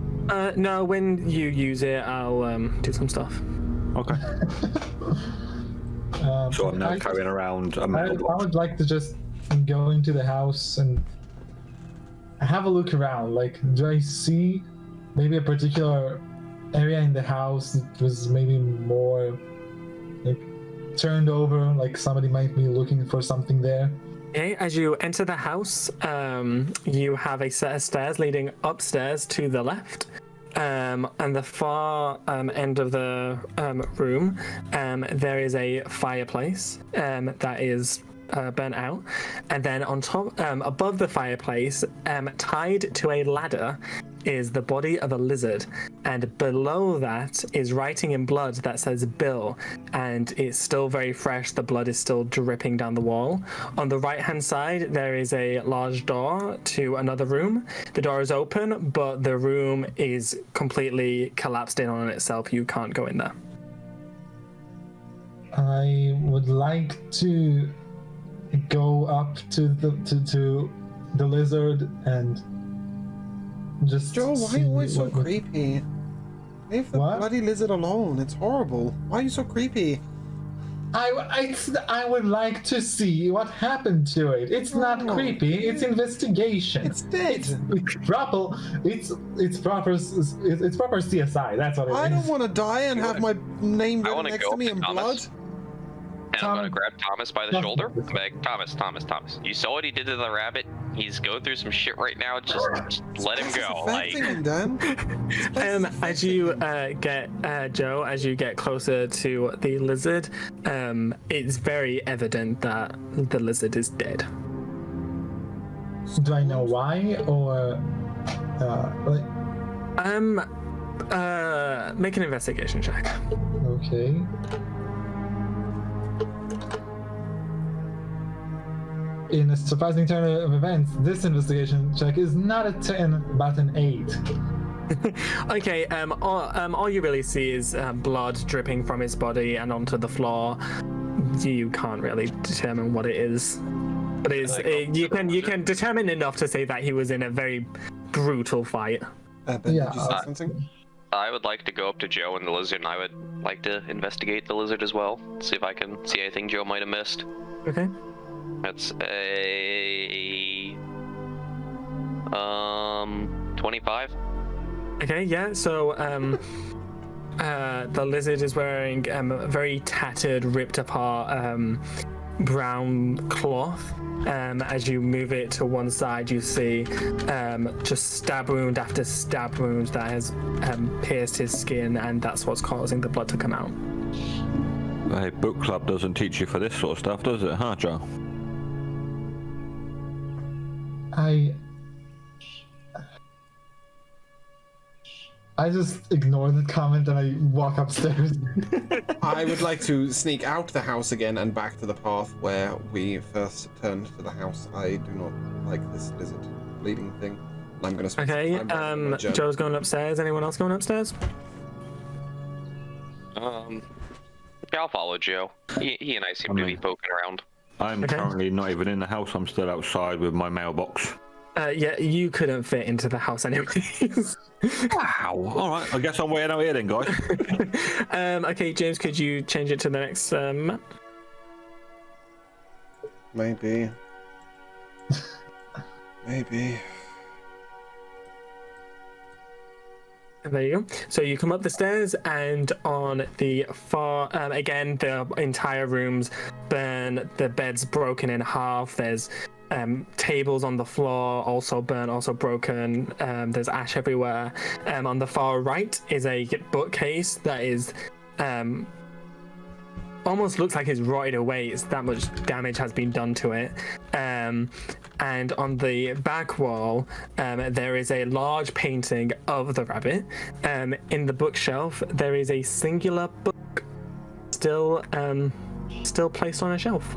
No, when you use it, I'll do some stuff. Okay. So I'm now carrying around a I mailbox. would like to just go into the house and have a look around. Like, do I see maybe a particular area in the house that was maybe more like turned over, like somebody might be looking for something there? Okay, as you enter the house, you have a set of stairs leading upstairs to the left. And the far end of the room, there is a fireplace that is burnt out. And then on top, above the fireplace, tied to a ladder, is the body of a lizard, and below that is writing in blood that says Bill, and it's still very fresh. The blood is still dripping down the wall. On the right hand side there is a large door to another room. The door is open, but the room is completely collapsed in on itself. You can't go in there. I would like to go up to the lizard and just Joe, why are you always so what- creepy? Leave the What? bloody lizard alone. It's horrible. Why are you so creepy? I would like to see what happened to it. It's not No. creepy. It's investigation. It's dead. It's proper. It's proper CSI. That's what it is. I don't want to die and have my name I written wanna next go to me up in to blood. Thomas. And I'm gonna grab Thomas by the Thomas. shoulder. I'm like, Thomas. You saw what he did to the rabbit. He's going through some shit right now. Just let him This is go. affecting him, Dan. As you get Joe, as you get closer to the lizard, it's very evident that the lizard is dead. Do I know why or like? Make an investigation check. Okay. In a surprising turn of events, this investigation check is not a 10, but an 8. Okay, all you really see is blood dripping from his body and onto the floor. You can't really determine what it is, but you can determine enough to say that he was in a very brutal fight. Ben, Yeah, did you say something? I would like to go up to Joe and the lizard, and I would like to investigate the lizard as well. See if I can see anything Joe might have missed. Okay. That's a 25. Okay, yeah. So the lizard is wearing a very tattered, ripped apart brown cloth. As you move it to one side, you see just stab wound after stab wound that has pierced his skin, and that's what's causing the blood to come out. Hey, book club doesn't teach you for this sort of stuff, does it, huh, Joe? I just ignore the comment and I walk upstairs. I would like to sneak out the house again and back to the path where we first turned to the house. I do not like this lizard bleeding thing. I'm gonna spend Okay, some time on my journey. Joe's going upstairs. Anyone else going upstairs? I'll follow Joe. He and I seem to be poking around. I'm currently not even in the house. I'm still outside with my mailbox. Yeah, you couldn't fit into the house anyways. Wow. All right. I guess I'm waiting out here then, guys. Okay, James, could you change it to the next map? Maybe. Maybe. There you go. So you come up the stairs, and on the far, again, the entire room's burn. The bed's broken in half. There's tables on the floor, also burnt, also broken. There's ash everywhere. On the far right is a bookcase that is almost looks like it's rotted away. It's that much damage has been done to it. And on the back wall, there is a large painting of the rabbit. In the bookshelf, there is a singular book still placed on a shelf.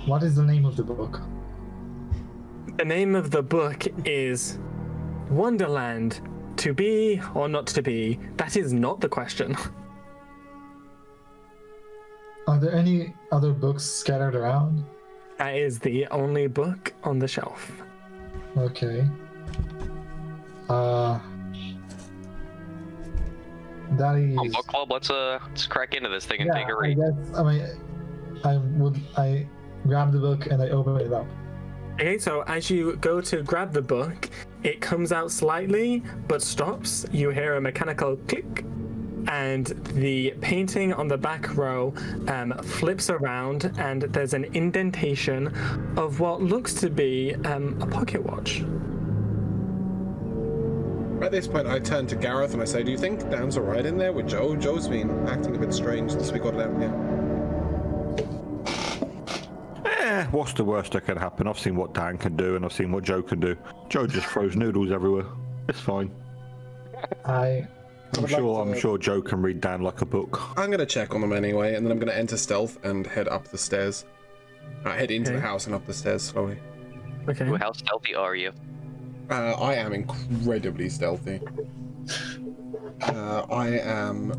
What is the name of the book? The name of the book is Wonderland. To be or not to be? That is not the question. Are there any other books scattered around? That is the only book on the shelf. Okay. That is. Book club. Let's crack into this thing and take a I read. guess. I grab the book and I open it up. Okay, so as you go to grab the book, it comes out slightly, but stops. You hear a mechanical click, and the painting on the back row flips around, and there's an indentation of what looks to be a pocket watch. At this point, I turn to Gareth and I say, do you think Dan's alright in there with Joe? Joe's been acting a bit strange since we got down here. What's the worst that can happen? I've seen what Dan can do, and I've seen what Joe can do. Joe just throws noodles everywhere. It's fine. I'm sure Joe can read Dan like a book. I'm gonna check on them anyway, and then I'm gonna enter stealth and head up the stairs. Head into the house and up the stairs slowly. Okay. How stealthy are you? I am incredibly stealthy. I'm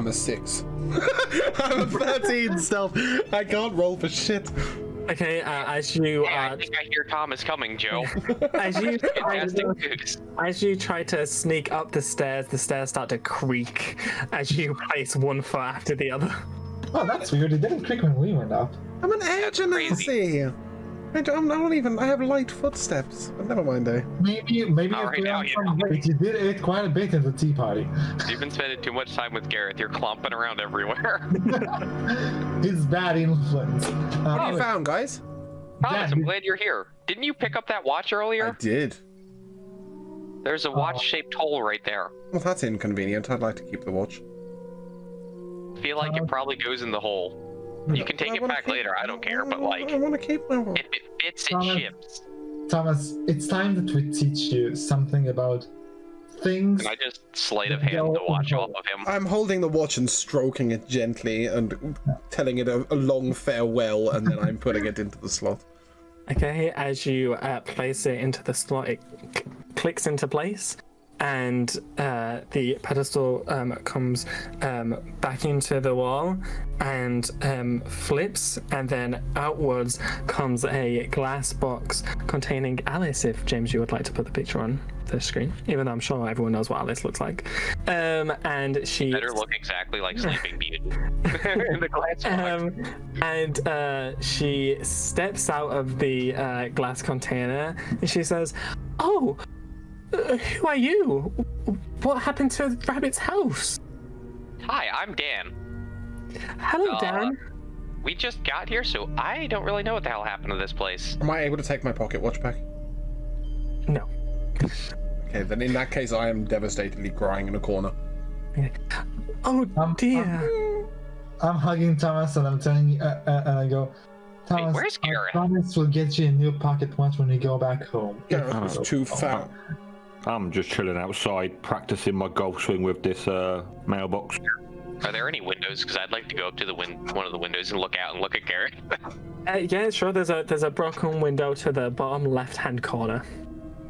a 6. I'm a 13 stealth. I can't roll for shit. Okay, as you I think I hear Thomas coming, Joe. as you try to sneak up the stairs start to creak as you place one foot after the other. Oh, that's weird. It didn't creak when we went up. I'm an edge crazy. I have light footsteps. But never mind, eh? Maybe All right, now you some weight. You did eat quite a bit at the tea party. You've been spending too much time with Gareth. You're clomping around everywhere. It's bad influence. What have you found, guys? Thomas, I'm glad you're here. Didn't you pick up that watch earlier? I did. There's a watch-shaped hole right there. Well, that's inconvenient. I'd like to keep the watch. I feel like it probably goes in the hole. You can take it back later. I don't care, but like, I want to keep my watch. if it fits, it ships. Thomas, it's time that we teach you something about things. Can I just sleight of hand the watch off of him? I'm holding the watch and stroking it gently and telling it a long farewell, and then I'm putting it into the slot. Okay, as you place it into the slot, it clicks into place, and the pedestal comes back into the wall and flips, and then outwards comes a glass box containing Alice, if James, you would like to put the picture on the screen, even though I'm sure everyone knows what Alice looks like. And she better look exactly like Sleeping Beauty in the glass box. And she steps out of the glass container and she says, "Oh, who are you? What happened to Rabbit's house?" Hi, I'm Dan. Hello, Dan. We just got here, so I don't really know what the hell happened to this place. Am I able to take my pocket watch back? No. Okay, then in that case, I am devastatedly crying in a corner. Oh dear. I'm hugging Thomas and I'm telling you, and I go, Thomas, where's Gareth? I promise we'll get you a new pocket watch when we go back home. Gareth was too fat. I'm just chilling outside, practicing my golf swing with this mailbox. Are there any windows? Because I'd like to go up to the one of the windows and look out and look at Gareth. Yeah, sure. There's a broken window to the bottom left-hand corner.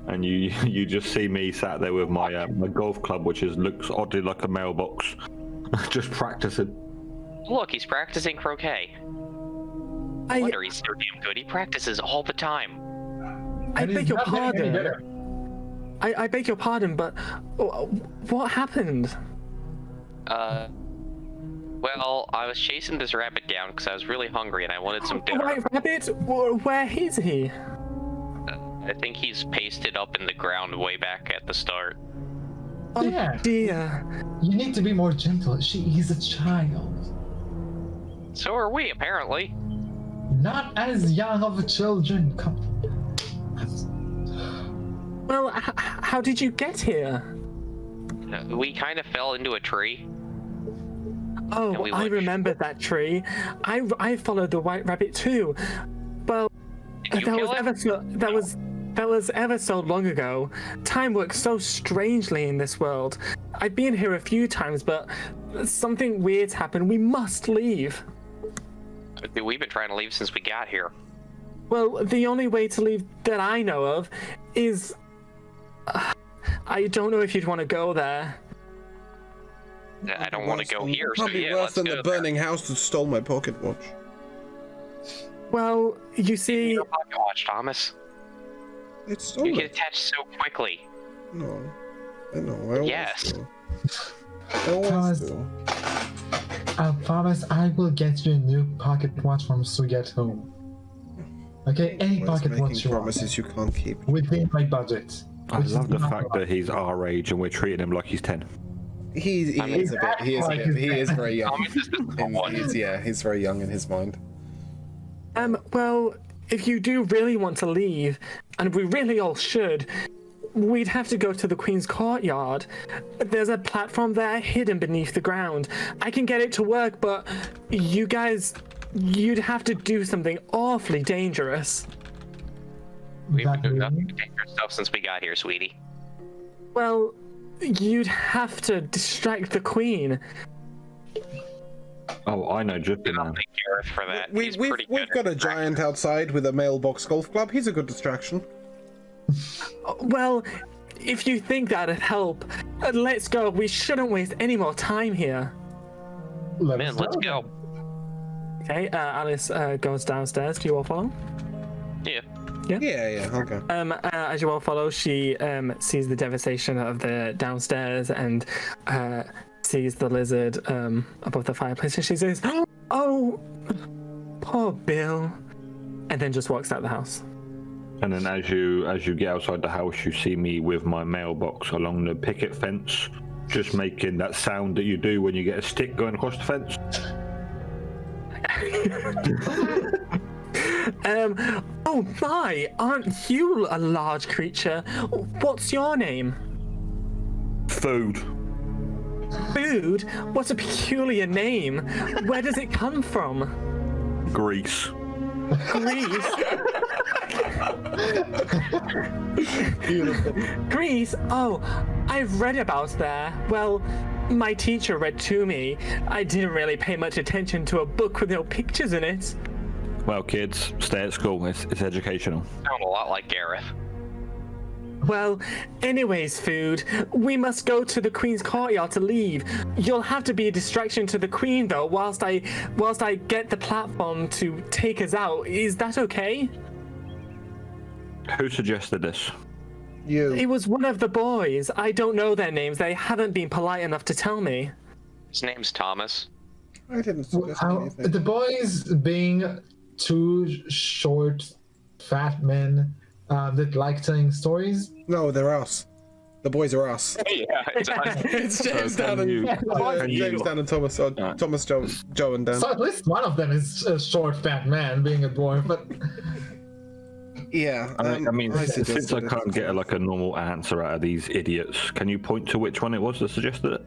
And you just see me sat there with my my golf club, which looks oddly like a mailbox, just practicing. Look, he's practicing croquet. I wonder he's so damn good. He practices all the time. I And beg he's your not getting any pardon. better. I beg your pardon, but what happened? Well, I was chasing this rabbit down because I was really hungry and I wanted some dinner. White Rabbit? Where is he? I think he's pasted up in the ground way back at the start. Oh Yeah. dear. You need to be more gentle. He's a child. So are we, apparently. Not as young of a children. Come. Well, how did you get here? We kind of fell into a tree. Oh, And we I went- remember that tree. I followed the White Rabbit too. Well, Did you kill him? that was ever so long ago. Time works so strangely in this world. I've been here a few times, but something weird's happened. We must leave. We've been trying to leave since we got here. Well, the only way to leave that I know of is... I don't know if you'd want to go there. I don't want to go here, so Probably yeah, worse let's than go the there. burning house that stole my pocket watch. Well, you see... Your pocket watch, Thomas. It's You stolen. get attached so quickly. No. I know. I always Yes. do. I always Thomas. do. I promise I will get you a new pocket watch once we get home. Okay, any Always pocket making watch you want. promises you can't keep. Within my budget. I which is love the not fact a lot. that he's our age and we're treating him like he's 10. He is a bit. He is a Like bit. his He is dad. very young. Thomas is the small one. He's very young in his mind. Well, if you do really want to leave, and we really all should, we'd have to go to the Queen's Courtyard. There's a platform there hidden beneath the ground. I can get it to work, but you guys, you'd have to do something awfully dangerous. We've been That doing really? nothing dangerous stuff since we got here, sweetie. Well, you'd have to distract the Queen. Oh, I know just I now. don't thank Gareth for that. He's We've pretty good got a at giant outside with a mailbox golf club. He's a good distraction. Well, if you think that'd help, let's go. We shouldn't waste any more time here. Man, let's go. Okay, Alice goes downstairs. Do you all follow? Yeah. Yeah. Okay. As you all follow, she sees the devastation of the downstairs and sees the lizard above the fireplace, and she says, "Oh, poor Bill," and then just walks out the house. And then as you get outside the house, you see me with my mailbox along the picket fence, just making that sound that you do when you get a stick going across the fence. Oh my, aren't you a large creature? What's your name? Food. Food? What a peculiar name. Where does it come from? Grease. Greece? Beautiful. Greece? Oh, I've read about there. Well, my teacher read to me. I didn't really pay much attention to a book with no pictures in it. Well, kids, stay at school. It's educational. Sound a lot like Gareth. Well, anyways, Food, we must go to the Queen's courtyard to leave. You'll have to be a distraction to the Queen, though, whilst I get the platform to take us out. Is that okay? Who suggested this? You. It was one of the boys. I don't know their names. They haven't been polite enough to tell me. His name's Thomas. I didn't suggest anything. The boys being two short, fat men that like telling stories. No, they're us. The boys are us. Yeah, it's It's James, So Dan, can you- and James, Dan, and Thomas. Or Thomas, Joe, and Dan. So at least one of them is a short, fat man being a boy, but Yeah. I mean, since suggested I it. can't get a normal answer out of these idiots, can you point to which one it was that suggested it?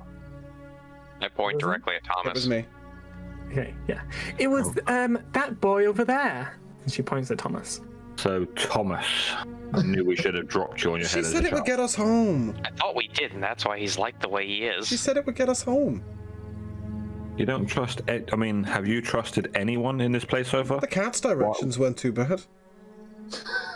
I point directly at It was Thomas. me. Okay, yeah. It was that boy over there. And she points at Thomas. So, Thomas, I knew we should have dropped you on your She head as said a it would child. get us home. I thought we did, and that's why he's like the way he is. She said it would get us home. You don't trust... I mean, have you trusted anyone in this place so far? The cat's directions weren't too bad.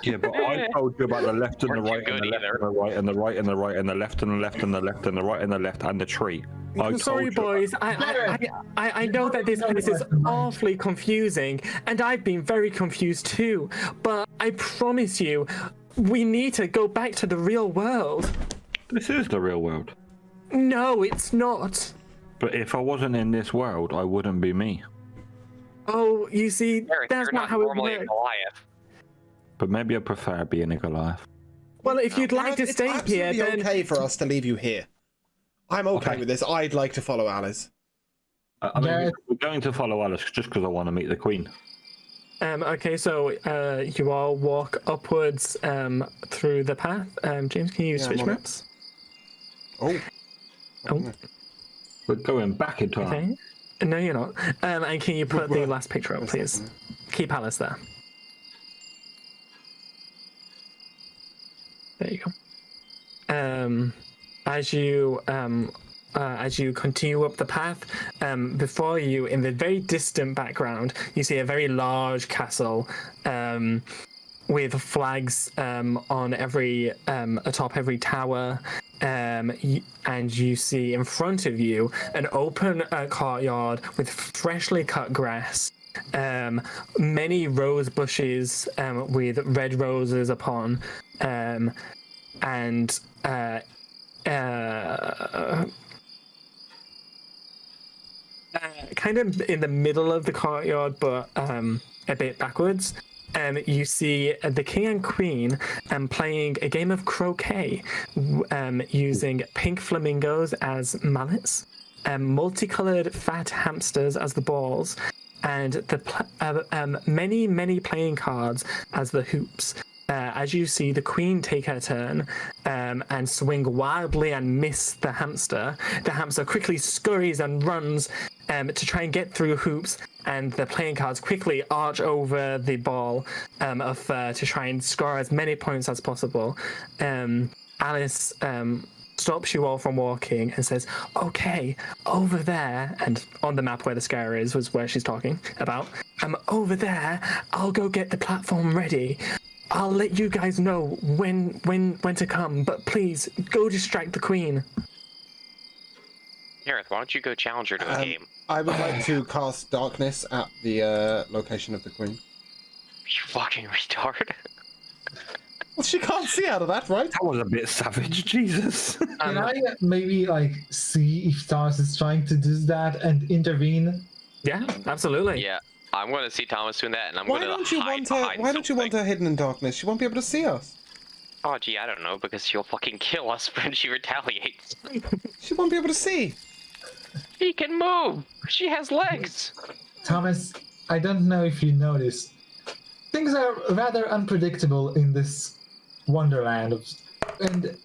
Yeah, but I told you about the left and the Weren't too right and the good left either. and the right and the right and the right and the left and the left and the left and the right and the left and the tree. I Sorry, told you. boys. I know that this place is awfully confusing, and I've been very confused too. But I promise you, we need to go back to the real world. This is the real world. No, it's not. But if I wasn't in this world, I wouldn't be me. Oh, you see, Gareth, that's you're not not how it normally a works. Goliath. But maybe I prefer being a Goliath. Well, if you'd like to It's stay here, absolutely then okay for us to leave you here. I'm okay Okay. with this. I'd like to follow Alice. I mean, Gareth- we're going to follow Alice just because I want to meet the Queen. okay. So you all walk upwards through the path. James, can you Yeah, switch I'm on it. maps? Oh. Oh. We're going back in time. Okay. No, you're not. And can you put the last picture up, please? Keep Alice there. There you go. As you continue up the path, before you, in the very distant background, you see a very large castle with flags on every atop every tower. And you see in front of you an open courtyard with freshly cut grass, many rose bushes with red roses upon, and kind of in the middle of the courtyard, but a bit backwards. You see the king and queen playing a game of croquet using pink flamingos as mallets, multicolored fat hamsters as the balls, and the many playing cards as the hoops. As you see the queen take her turn and swing wildly and miss the hamster quickly scurries and runs to try and get through hoops, and the playing cards quickly arch over the ball of fur to try and score as many points as possible. Alice stops you all from walking and says, "Okay, over there," and on the map where the square is was where she's talking about. Over there, I'll go get the platform ready. I'll let you guys know when to come, but please go distract the queen. Gareth, why don't you go challenge her to a game? I would like to cast darkness at the location of the queen. You fucking retard. Well, she can't see out of that, right? That was a bit savage, Jesus. can I maybe see if Thomas is trying to do that and intervene? Yeah, absolutely. Yeah, I'm going to see Thomas doing that, and I'm Why going to don't you hide want her? behind Why don't you want something. her hidden in darkness? She won't be able to see us. Oh, gee, I don't know, because she'll fucking kill us when she retaliates. She won't be able to see. She can move! She has legs! Thomas, I don't know if you noticed. Things are rather unpredictable in this Wonderland, and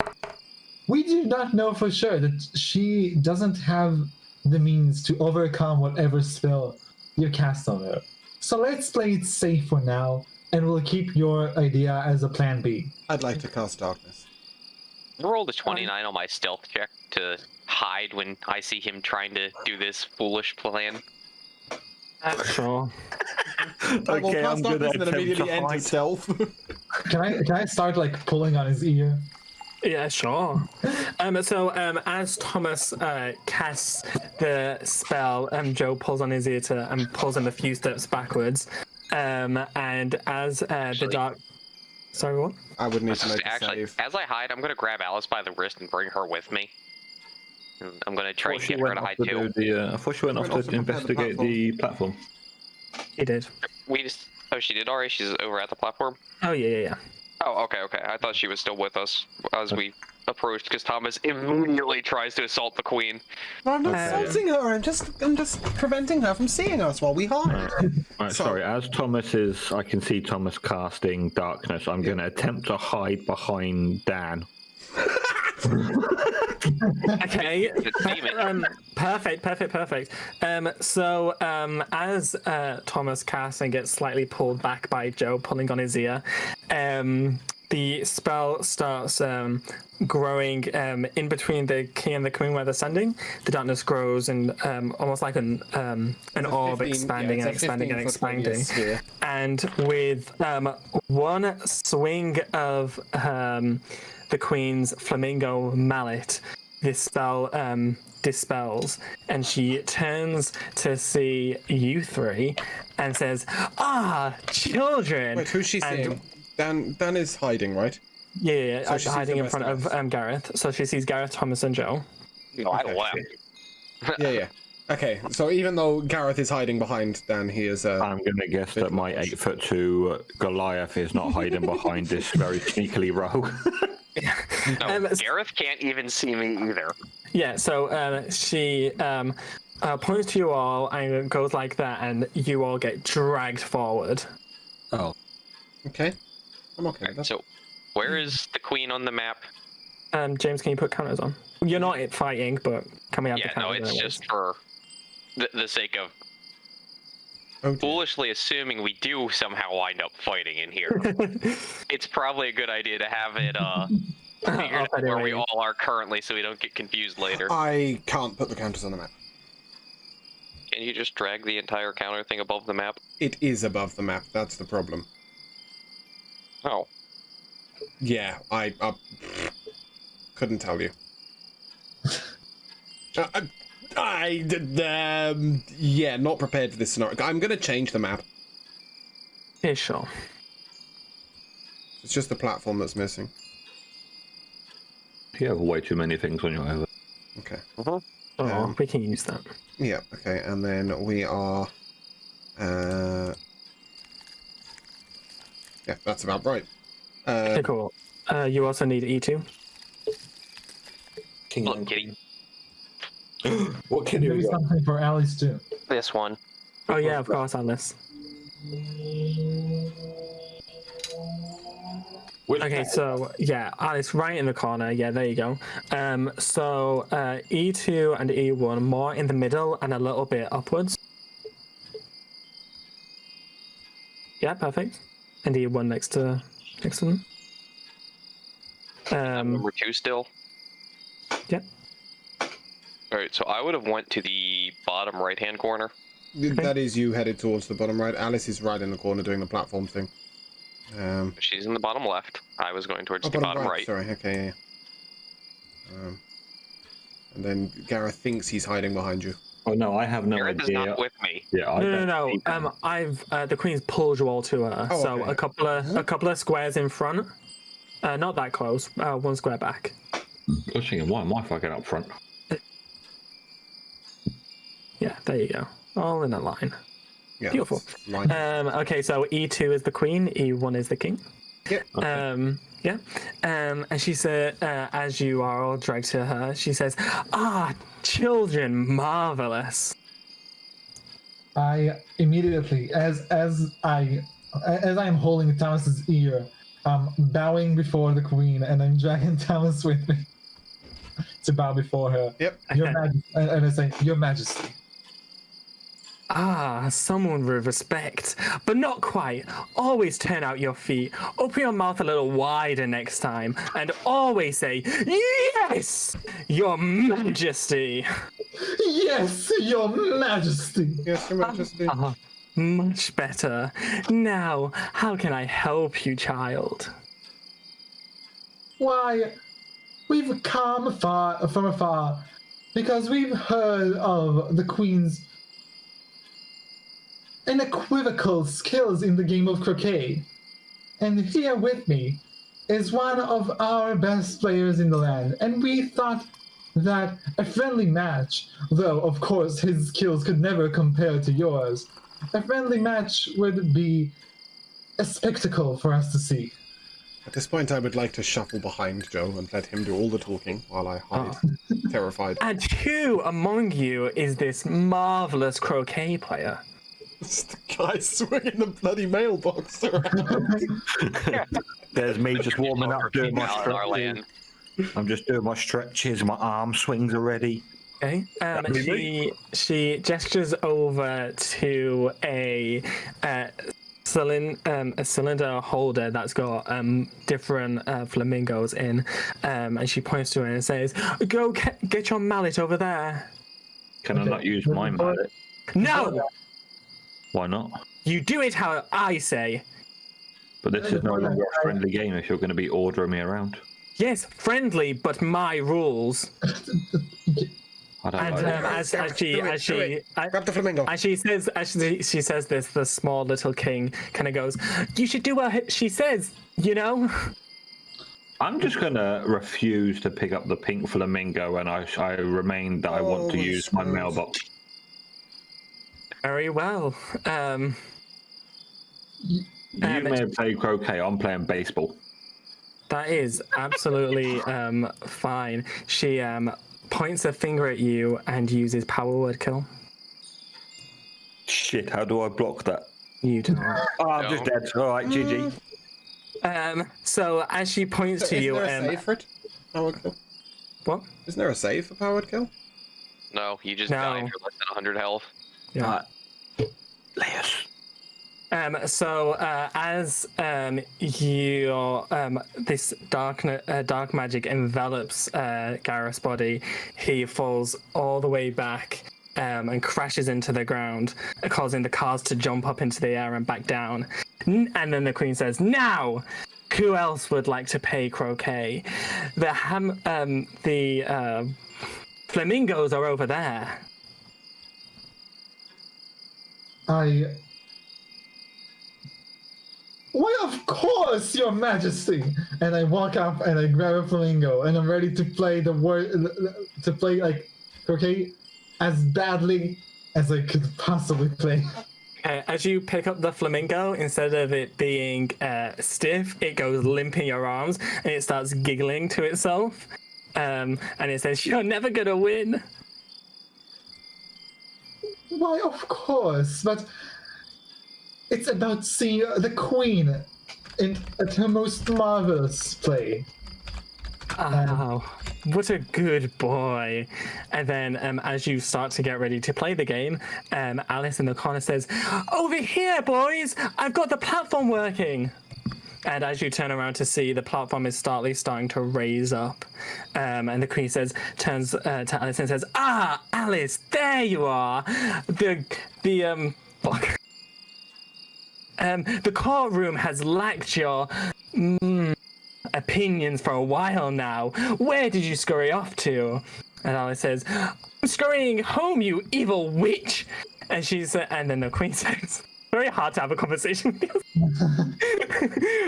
we do not know for sure that she doesn't have the means to overcome whatever spell you cast on her. So let's play it safe for now and we'll keep your idea as a plan B. I'd like to cast darkness. I rolled a 29 on my stealth check to hide when I see him trying to do this foolish plan. Sure. Well, Okay, I'm cast gonna darkness and then attempt immediately to enter hide. stealth. Can I start like pulling on his ear? Yeah, sure. As Thomas casts the spell, Joe pulls on his ear and pulls him a few steps backwards. And as the dark... Sorry, what? I would need to make a Actually, save. as I hide, I'm gonna grab Alice by the wrist and bring her with me. And I'm gonna try and get her to hide too. I thought she went off Went off to to prepare the investigate the platform. He did. Oh, she did already? She's over at the platform? Oh, yeah. Oh, okay. I thought she was still with us as we approached, because Thomas immediately tries to assault the queen. No, I'm not assaulting her. I'm just preventing her from seeing us while we hide. Right, sorry. As I can see Thomas casting darkness. I'm going to attempt to hide behind Dan. Okay. Demon. Perfect. As Thomas casts and gets slightly pulled back by Joe pulling on his ear, the spell starts growing in between the king and the queen where they're standing. The darkness grows and almost like an orb 15 expanding yeah, and it's a expanding and 15 foot expanding. radius sphere. And with one swing of the queen's flamingo mallet, this spell dispels, and she turns to see you three and says, "Ah, children!" Wait, who's she seeing? Dan is hiding, right? Yeah, So she sees hiding the in front rest of of Gareth. So she sees Gareth, Thomas, and Joe. No, I left. Yeah. Okay, so even though Gareth is hiding behind Dan, he is. I'm going to guess that my 8'2" Goliath is not hiding behind this very sneakily rogue. No, Gareth can't even see me either. Yeah, so she points to you all and goes like that, and you all get dragged forward. Oh. Okay. I'm okay with that. So, where is the queen on the map? James, can you put counters on? You're not fighting, but can we have the Yeah, no, counters? it's anyways? just for the sake of Oh, dear. foolishly assuming we do somehow wind up fighting in here. It's probably a good idea to have it figured out where we all are currently so we don't get confused later. I can't put the counters on the map. Can you just drag the entire counter thing above the map? It is above the map. That's the problem. Oh. Yeah, I couldn't tell you. Yeah, not prepared for this scenario. I'm gonna change the map. Yeah, sure. It's just the platform that's missing. You have way too many things on your over. Okay. Oh, we can use that. Yeah. Okay, and then we are. Yeah, that's about right. Okay, cool. You also need E2. Look, kitty. What can Maybe something for Alice too. This one. Oh yeah, of course, Alice. Okay, so yeah, Alice right in the corner. Yeah, there you go. So E2 and E1 more in the middle and a little bit upwards. Yeah, perfect. And E1 next to them. Number 2 still. Yeah. All right, so I would have went to the bottom right-hand corner. That is you headed towards the bottom right. Alice is right in the corner doing the platform thing. She's in the bottom left. I was going towards Oh, the bottom right. Sorry. Okay. Yeah. And then Gareth thinks he's hiding behind you. Oh no, I have no Gareth is idea. not with me. Yeah, I don't No. see them. I've the Queen's pulled you all to her. Oh, so okay. a couple of squares in front. Not that close. One square back. I was thinking, why am I fucking up front? Yeah, there you go. All in a line. Yeah. Beautiful. Line. Okay, so E2 is the queen, E1 is the king. Yep. Yeah. And she said, as you are all dragged to her, she says, "Ah, children, marvelous." I immediately, as I am holding Thomas's ear, bowing before the queen, and I'm dragging Thomas with me to bow before her. Yep. Your Majesty, and I say, Your Majesty. Someone with respect, but not quite. Always turn out your feet, open your mouth a little wider next time, and always say, "Yes, Your Majesty." Yes, Your Majesty. Yes, Your Majesty. Much better. Now, how can I help you, child? Why, we've come from afar because we've heard of the Queen's unequivocal skills in the game of croquet. And here with me is one of our best players in the land, and we thought that a friendly match, though of course his skills could never compare to yours, a friendly match would be a spectacle for us to see. At this point, I would like to shuffle behind Joe and let him do all the talking while I hide, terrified. And who among you is this marvelous croquet player? It's the guy swinging the bloody mailbox around. There's me just warming up, doing my Out in our stretches. land. I'm just doing my stretches. My arm swings already. Okay. She gestures over to a cylinder holder that's got different flamingos in, and she points to it and says, "Go get your mallet over there." Can I not use my mallet? No, Why not? you do it how I say. But this is no longer a friendly game if you're going to be ordering me around. Yes, friendly, but my rules. I don't And like it. Grab the flamingo. As she says this, the small little king kind of goes, "You should do what she says, you know." I'm just going to refuse to pick up the pink flamingo, and I remain that I want to use my mailbox. Very well. You may have played croquet. I'm playing baseball. That is absolutely fine. She points a finger at you and uses power word kill. Shit, how do I block that? You don't. Oh, I'm just dead. All right, GG. So as she points to you, Is there a save for it? Powered kill? what? Isn't there a save for powered kill? No, you just No. die if you're less than 100 health. Yeah. Laius. So as your this dark magic envelops Gareth's body, he falls all the way back and crashes into the ground, causing the cars to jump up into the air and back down. And then the queen says, "Now, who else would like to play croquet? The flamingos are over there." Why, of course, Your Majesty! And I walk up and I grab a flamingo and I'm ready to play like croquet as badly as I could possibly play. As you pick up the flamingo, instead of it being stiff, it goes limp in your arms and it starts giggling to itself. And it says, "You're never gonna win." Why, of course, but it's about seeing the Queen at her most marvelous play. Oh, what a good boy. And then as you start to get ready to play the game, Alice in the corner says, "Over here, boys! I've got the platform working." And as you turn around to see, the platform is starting to raise up. And the queen turns to Alice and says, "Ah, Alice, there you are. The courtroom has lacked your opinions for a while now. Where did you scurry off to?" And Alice says, "I'm scurrying home, you evil witch." And and then the queen says, "Very hard to have a conversation with you."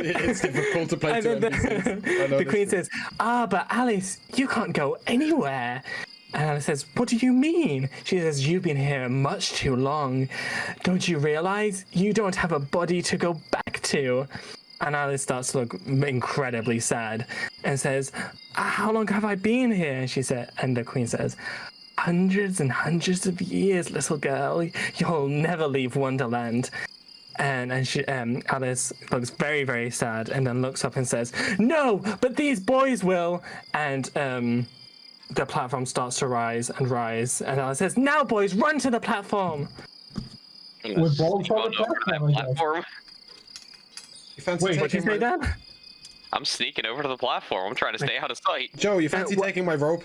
It's difficult to play And to then NPCs. the queen says, "But Alice, you can't go anywhere." And Alice says, "What do you mean?" She says, "You've been here much too long. Don't you realize you don't have a body to go back to?" And Alice starts to look incredibly sad and says, "How long have I been here?" And the queen says, "Hundreds and hundreds of years, little girl. You'll never leave Wonderland." And Alice looks very, very sad and then looks up and says, "No, but these boys will." And the platform starts to rise. And Alice says, "Now, boys, run to the platform." I'm gonna We're both sneak on the over to that platform, I guess. platform. You fancy Wait, What'd you taking say, my... Dan? I'm sneaking over to the platform. I'm trying to stay out of sight. Joe, you fancy taking my rope?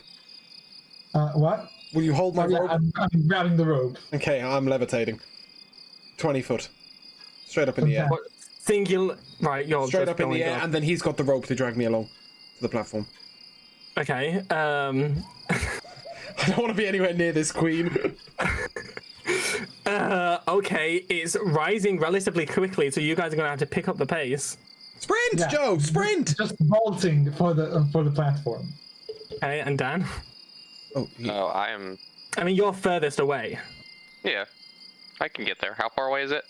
What? Will you hold my Oh, yeah, rope? I'm grabbing the rope. Okay, I'm levitating. 20 foot. Straight up in the air. What? Singular. Right, you're Straight just up in the going air, up. and then he's got the rope to drag me along to the platform. Okay. I don't want to be anywhere near this queen. Okay. It's rising relatively quickly, so you guys are gonna have to pick up the pace. Sprint, Yeah. Joe, sprint! Just vaulting for the platform. Okay, and Dan. Oh, Oh, I am. I mean, you're furthest away. Yeah, I can get there. How far away is it?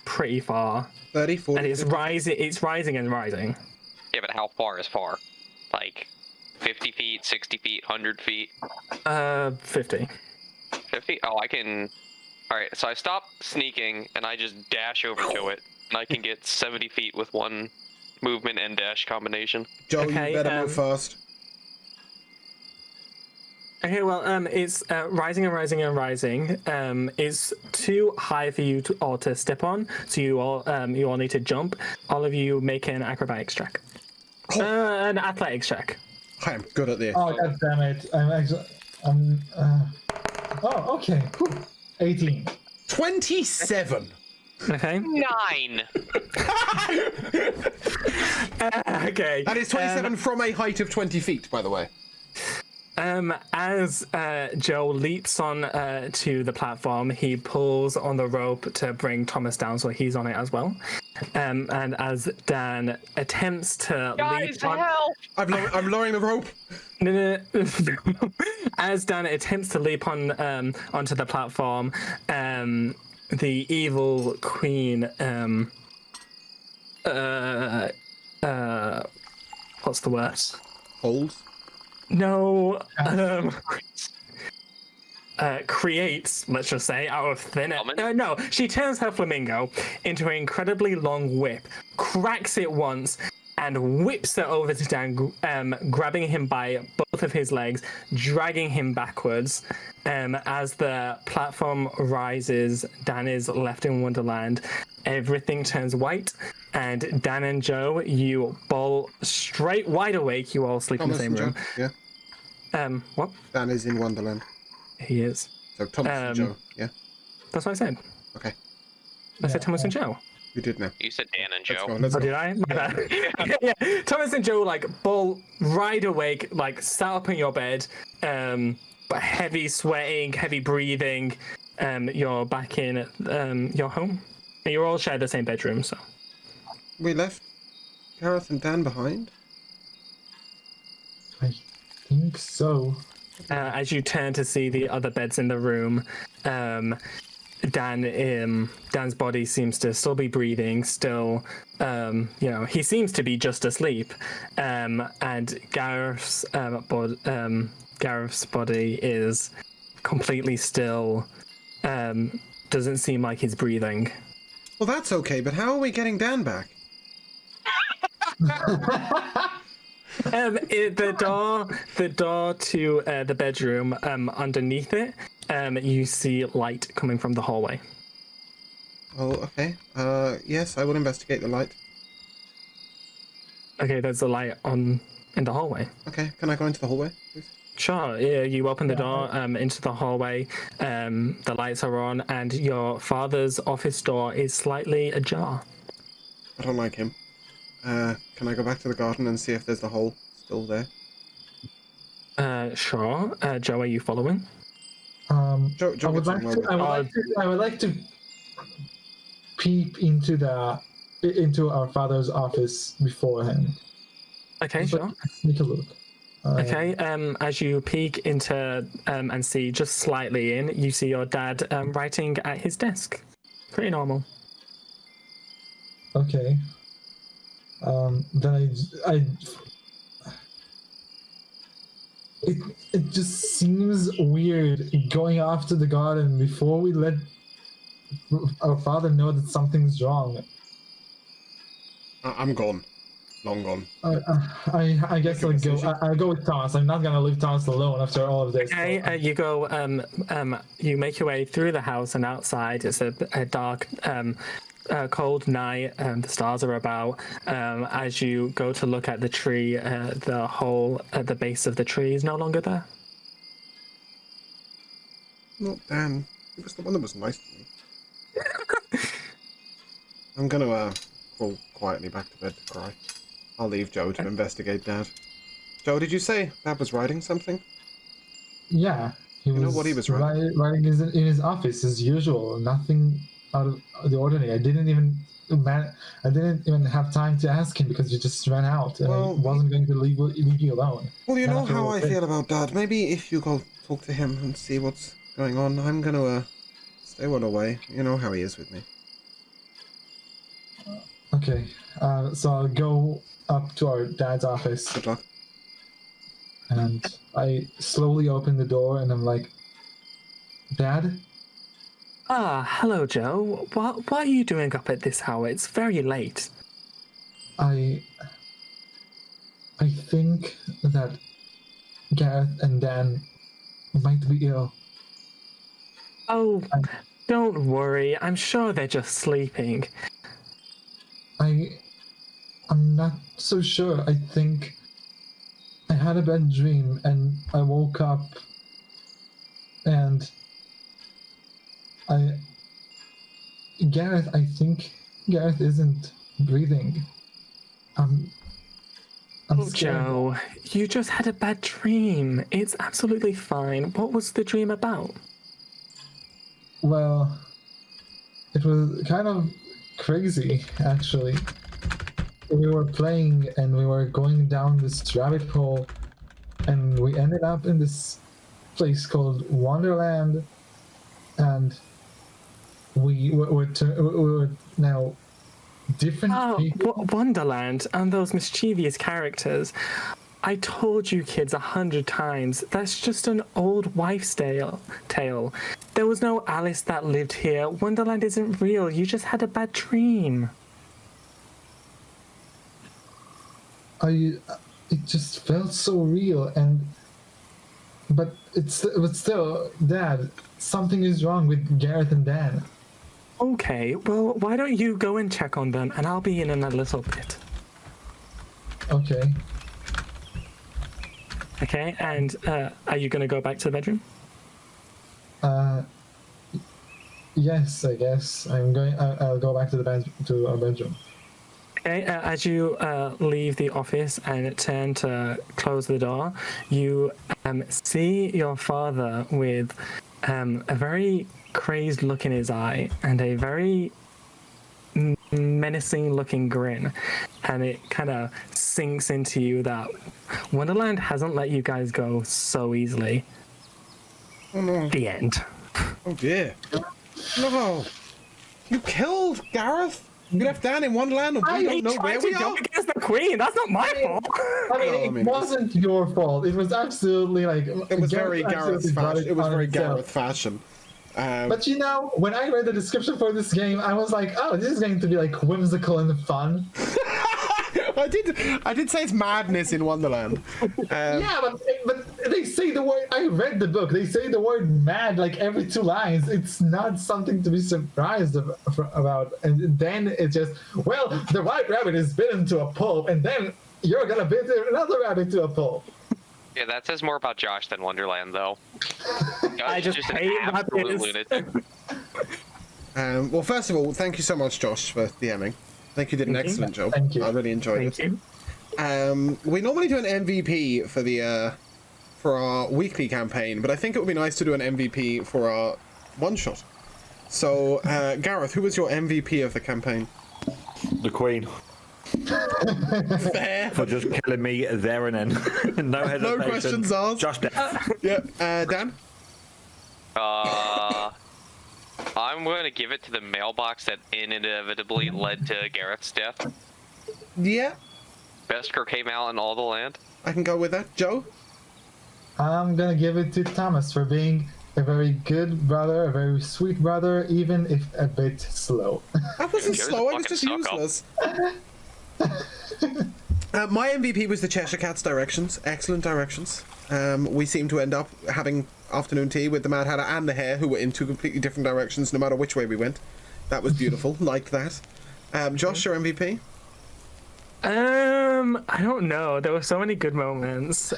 Pretty far, 30, 40. and it's 50. rising. It's rising and rising. Yeah, but how far is far? Like 50 feet, 60 feet, 100 feet? 50. 50? Oh, I can. Alright, so I stop sneaking and I just dash over to it. And I can get 70 feet with one movement and dash combination. Joe, Okay, you better move fast. Okay, well, it's rising and rising and rising. It's too high for you to step on, so you all need to jump. All of you make an acrobatics check. An athletics check. I am good at this. Oh, god damn it. Oh, okay. Whew. 18. 27! Okay. 9! Okay. That is 27 from a height of 20 feet, by the way. As Joe leaps on to the platform, he pulls on the rope to bring Thomas down, so he's on it as well. And as Dan attempts to leap on, help! I'm lowering the rope. no. As Dan attempts to leap on onto the platform, the evil queen what's the word? Hold. No, creates, let's just say, out of thin air. No, she turns her flamingo into an incredibly long whip, cracks it once, and whips it over to Dan, grabbing him by both of his legs, dragging him backwards. As the platform rises, Dan is left in Wonderland. Everything turns white, and Dan and Joe, you bowl straight wide awake. You all sleep Thomas in the same and room. Joe. Yeah. What? Dan is in Wonderland. He is. So Thomas and Joe. Yeah. That's what I said. Okay. I said Thomas and Joe. You did now. You said Dan and Let's Joe. go. Let's Oh, go. did I? My bad. Yeah. Thomas and Joe, like, bowl right awake, like, sat up in your bed, but heavy sweating, heavy breathing. You're back in your home. And you all share the same bedroom, so. We left Gareth and Dan behind. I think so. As you turn to see the other beds in the room, Dan's body seems to still be breathing, still, he seems to be just asleep. And Gareth's body is completely still, doesn't seem like he's breathing. Well, that's okay, but how are we getting Dan back? The door to the bedroom, underneath it, you see light coming from the hallway. Oh, okay. Yes, I will investigate the light. Okay, there's a light in the hallway. Okay, can I go into the hallway, please? Sure. Yeah, you open the door into the hallway. The lights are on, and your father's office door is slightly ajar. I don't like him. Can I go back to the garden and see if there's the hole still there? Sure. Joe, are you following? Joe I would gets like on to. I would like to peep into our father's office beforehand. Okay, sure. Sneak a look. Okay, as you peek into and see just slightly in, you see your dad writing at his desk. Pretty normal. Okay. Then it just seems weird going off to the garden before we let our father know that something's wrong. I'm gone. long gone. I guess I'll go with Thomas. I'm not gonna leave Thomas alone after all of this. Okay, you go. You make your way through the house and outside. It's a dark, cold night. The stars are about. As you go to look at the tree, the hole at the base of the tree is no longer there. Not Dan. He was the one that was nice to me. I'm gonna crawl quietly back to bed to cry. I'll leave Joe to investigate Dad. Joe, did you say Dad was writing something? Yeah, he was. You know what he was writing? Writing in his office as usual. Nothing out of the ordinary. I didn't even have time to ask him because he just ran out and I wasn't going to leave you alone. Well, you know how I feel about Dad. Maybe if you go talk to him and see what's going on, I'm gonna stay one away. You know how he is with me. Okay, so I'll go up to our dad's office. Good luck. And I slowly open the door and I'm like, Dad? Ah, hello, Joe. What are you doing up at this hour? It's very late. I think that Gareth and Dan might be ill. Oh, don't worry. I'm sure they're just sleeping. I'm not so sure. I think I had a bad dream and I woke up and I think Gareth isn't breathing. I'm scared. Joe, you just had a bad dream. It's absolutely fine. What was the dream about? Well, it was kind of crazy, actually. We were playing and we were going down this rabbit hole and we ended up in this place called Wonderland and we were now different people. Wonderland and those mischievous characters. I told you kids 100 times, that's just an old wives' tale. There was no Alice that lived here. Wonderland isn't real. You just had a bad dream. It just felt so real, but still, Dad, something is wrong with Gareth and Dan. Okay, well, why don't you go and check on them, and I'll be in a little bit. Okay. Okay, and are you going to go back to the bedroom? Yes, I guess I'll go back to our bedroom. Okay, as you leave the office and turn to close the door, you see your father with a very crazed look in his eye and a very menacing looking grin, and it kind of sinks into you that Wonderland hasn't let you guys go so easily. Oh no. The end. Oh dear. No. You killed Gareth? You left Dan in Wonderland and we don't know where we are? Against the Queen. That's not my fault. It wasn't your fault. It was absolutely it was very Gareth fashion. It was very Gareth fashion. But you know, when I read the description for this game, I was like, "Oh, this is going to be like whimsical and fun." I did say it's madness in Wonderland. Yeah, but they say the word. I read the book. They say the word "mad" like every 2 lines. It's not something to be surprised about. And then it's just, well, the white rabbit is bitten to a pulp, and then you're gonna bit another rabbit to a pulp. Yeah, that says more about Josh than Wonderland, though. I just hate absolute lunatic. Well, first of all, thank you so much, Josh, for DMing. I think you did an excellent job. Thank you. I really enjoyed it. You. We normally do an MVP for our weekly campaign, but I think it would be nice to do an MVP for our one-shot. So, Gareth, who was your MVP of the campaign? The Queen. Fair. For just killing me there and then. No hesitation. No questions asked. Just death. Yeah. Dan? I'm going to give it to the mailbox that inevitably led to Gareth's death. Yeah. Best croquet mallet in all the land. I can go with that. Joe? I'm gonna give it to Thomas for being a very good brother, a very sweet brother, even if a bit slow. I wasn't You're slow, the I was just fucking useless. My MVP was the Cheshire Cat's directions. Excellent directions. We seemed to end up having afternoon tea with the Mad Hatter and the Hare, who were in two completely different directions no matter which way we went. That was beautiful. Liked that. Josh, your MVP? I don't know. There were so many good moments.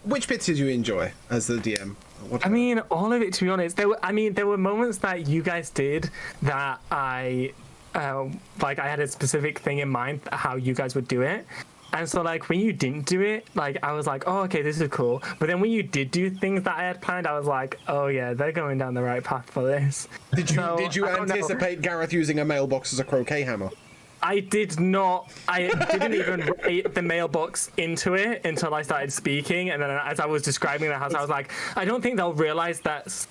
Which bits did you enjoy as the DM? I mean, all of it, to be honest. There were moments that you guys did that I had a specific thing in mind how you guys would do it. And so, like, when you didn't do it, like, I was like, oh, okay, this is cool. But then when you did do things that I had planned, I was like, oh, yeah, they're going down the right path for this. Did you anticipate Gareth using a mailbox as a croquet hammer? I did not. I didn't even write the mailbox into it until I started speaking. And then as I was describing the house, I was like, I don't think they'll realize that's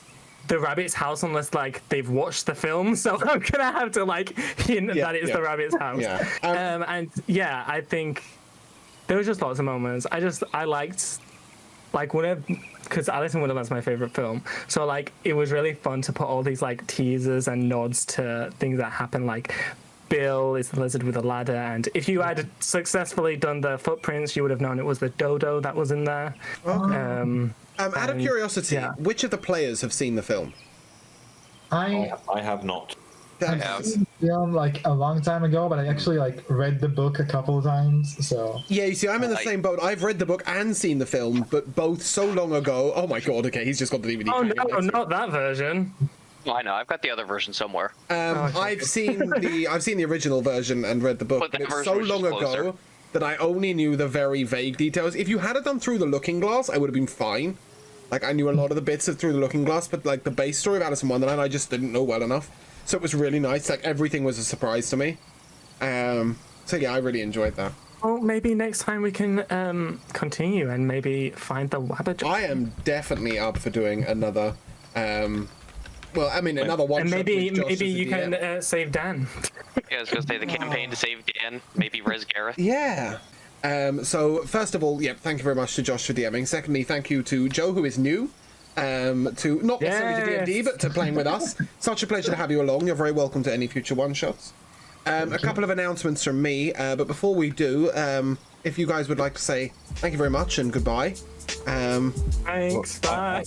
the rabbit's house unless, like, they've watched the film. So I'm going to have to, like, hint that it's the rabbit's house. Yeah. And, yeah, I think there was just lots of moments. I liked, like, because Alice in Wonderland's my favorite film. So, like, it was really fun to put all these, like, teasers and nods to things that happen, like Bill is the lizard with a ladder, and if you had successfully done the footprints, you would have known it was the dodo that was in there. Okay. Out of curiosity, which of the players have seen the film? I have not. I've seen the film like a long time ago, but I actually like read the book a couple of times. So yeah, you see, I'm in the same boat. I've read the book and seen the film, but both so long ago. Oh my god! Okay, he's just got the DVD. Oh no, not that version. Oh, I know. I've got the other version somewhere. I've seen the original version and read the book, but it's so long ago that I only knew the very vague details. If you had it done through the Looking Glass, I would have been fine. Like, I knew a lot of the bits of Through the Looking Glass, but like the base story of Alice in Wonderland, I just didn't know well enough. So it was really nice. Like, everything was a surprise to me. So yeah, I really enjoyed that. Well, maybe next time we can continue and maybe find the Wabbit. I am definitely up for doing another. Well, I mean, another one. And maybe you can save Dan. Yeah, I was gonna say the campaign to save Dan. Maybe res Gareth. Yeah. So first of all, thank you very much to Josh for DMing. Secondly, thank you to Joe, who is new, to not necessarily to D&D, but to playing with us. Such a pleasure to have you along. You're very welcome to any future one-shots. A couple of announcements from me, but before we do, if you guys would like to say thank you very much and goodbye. Thanks. Bye.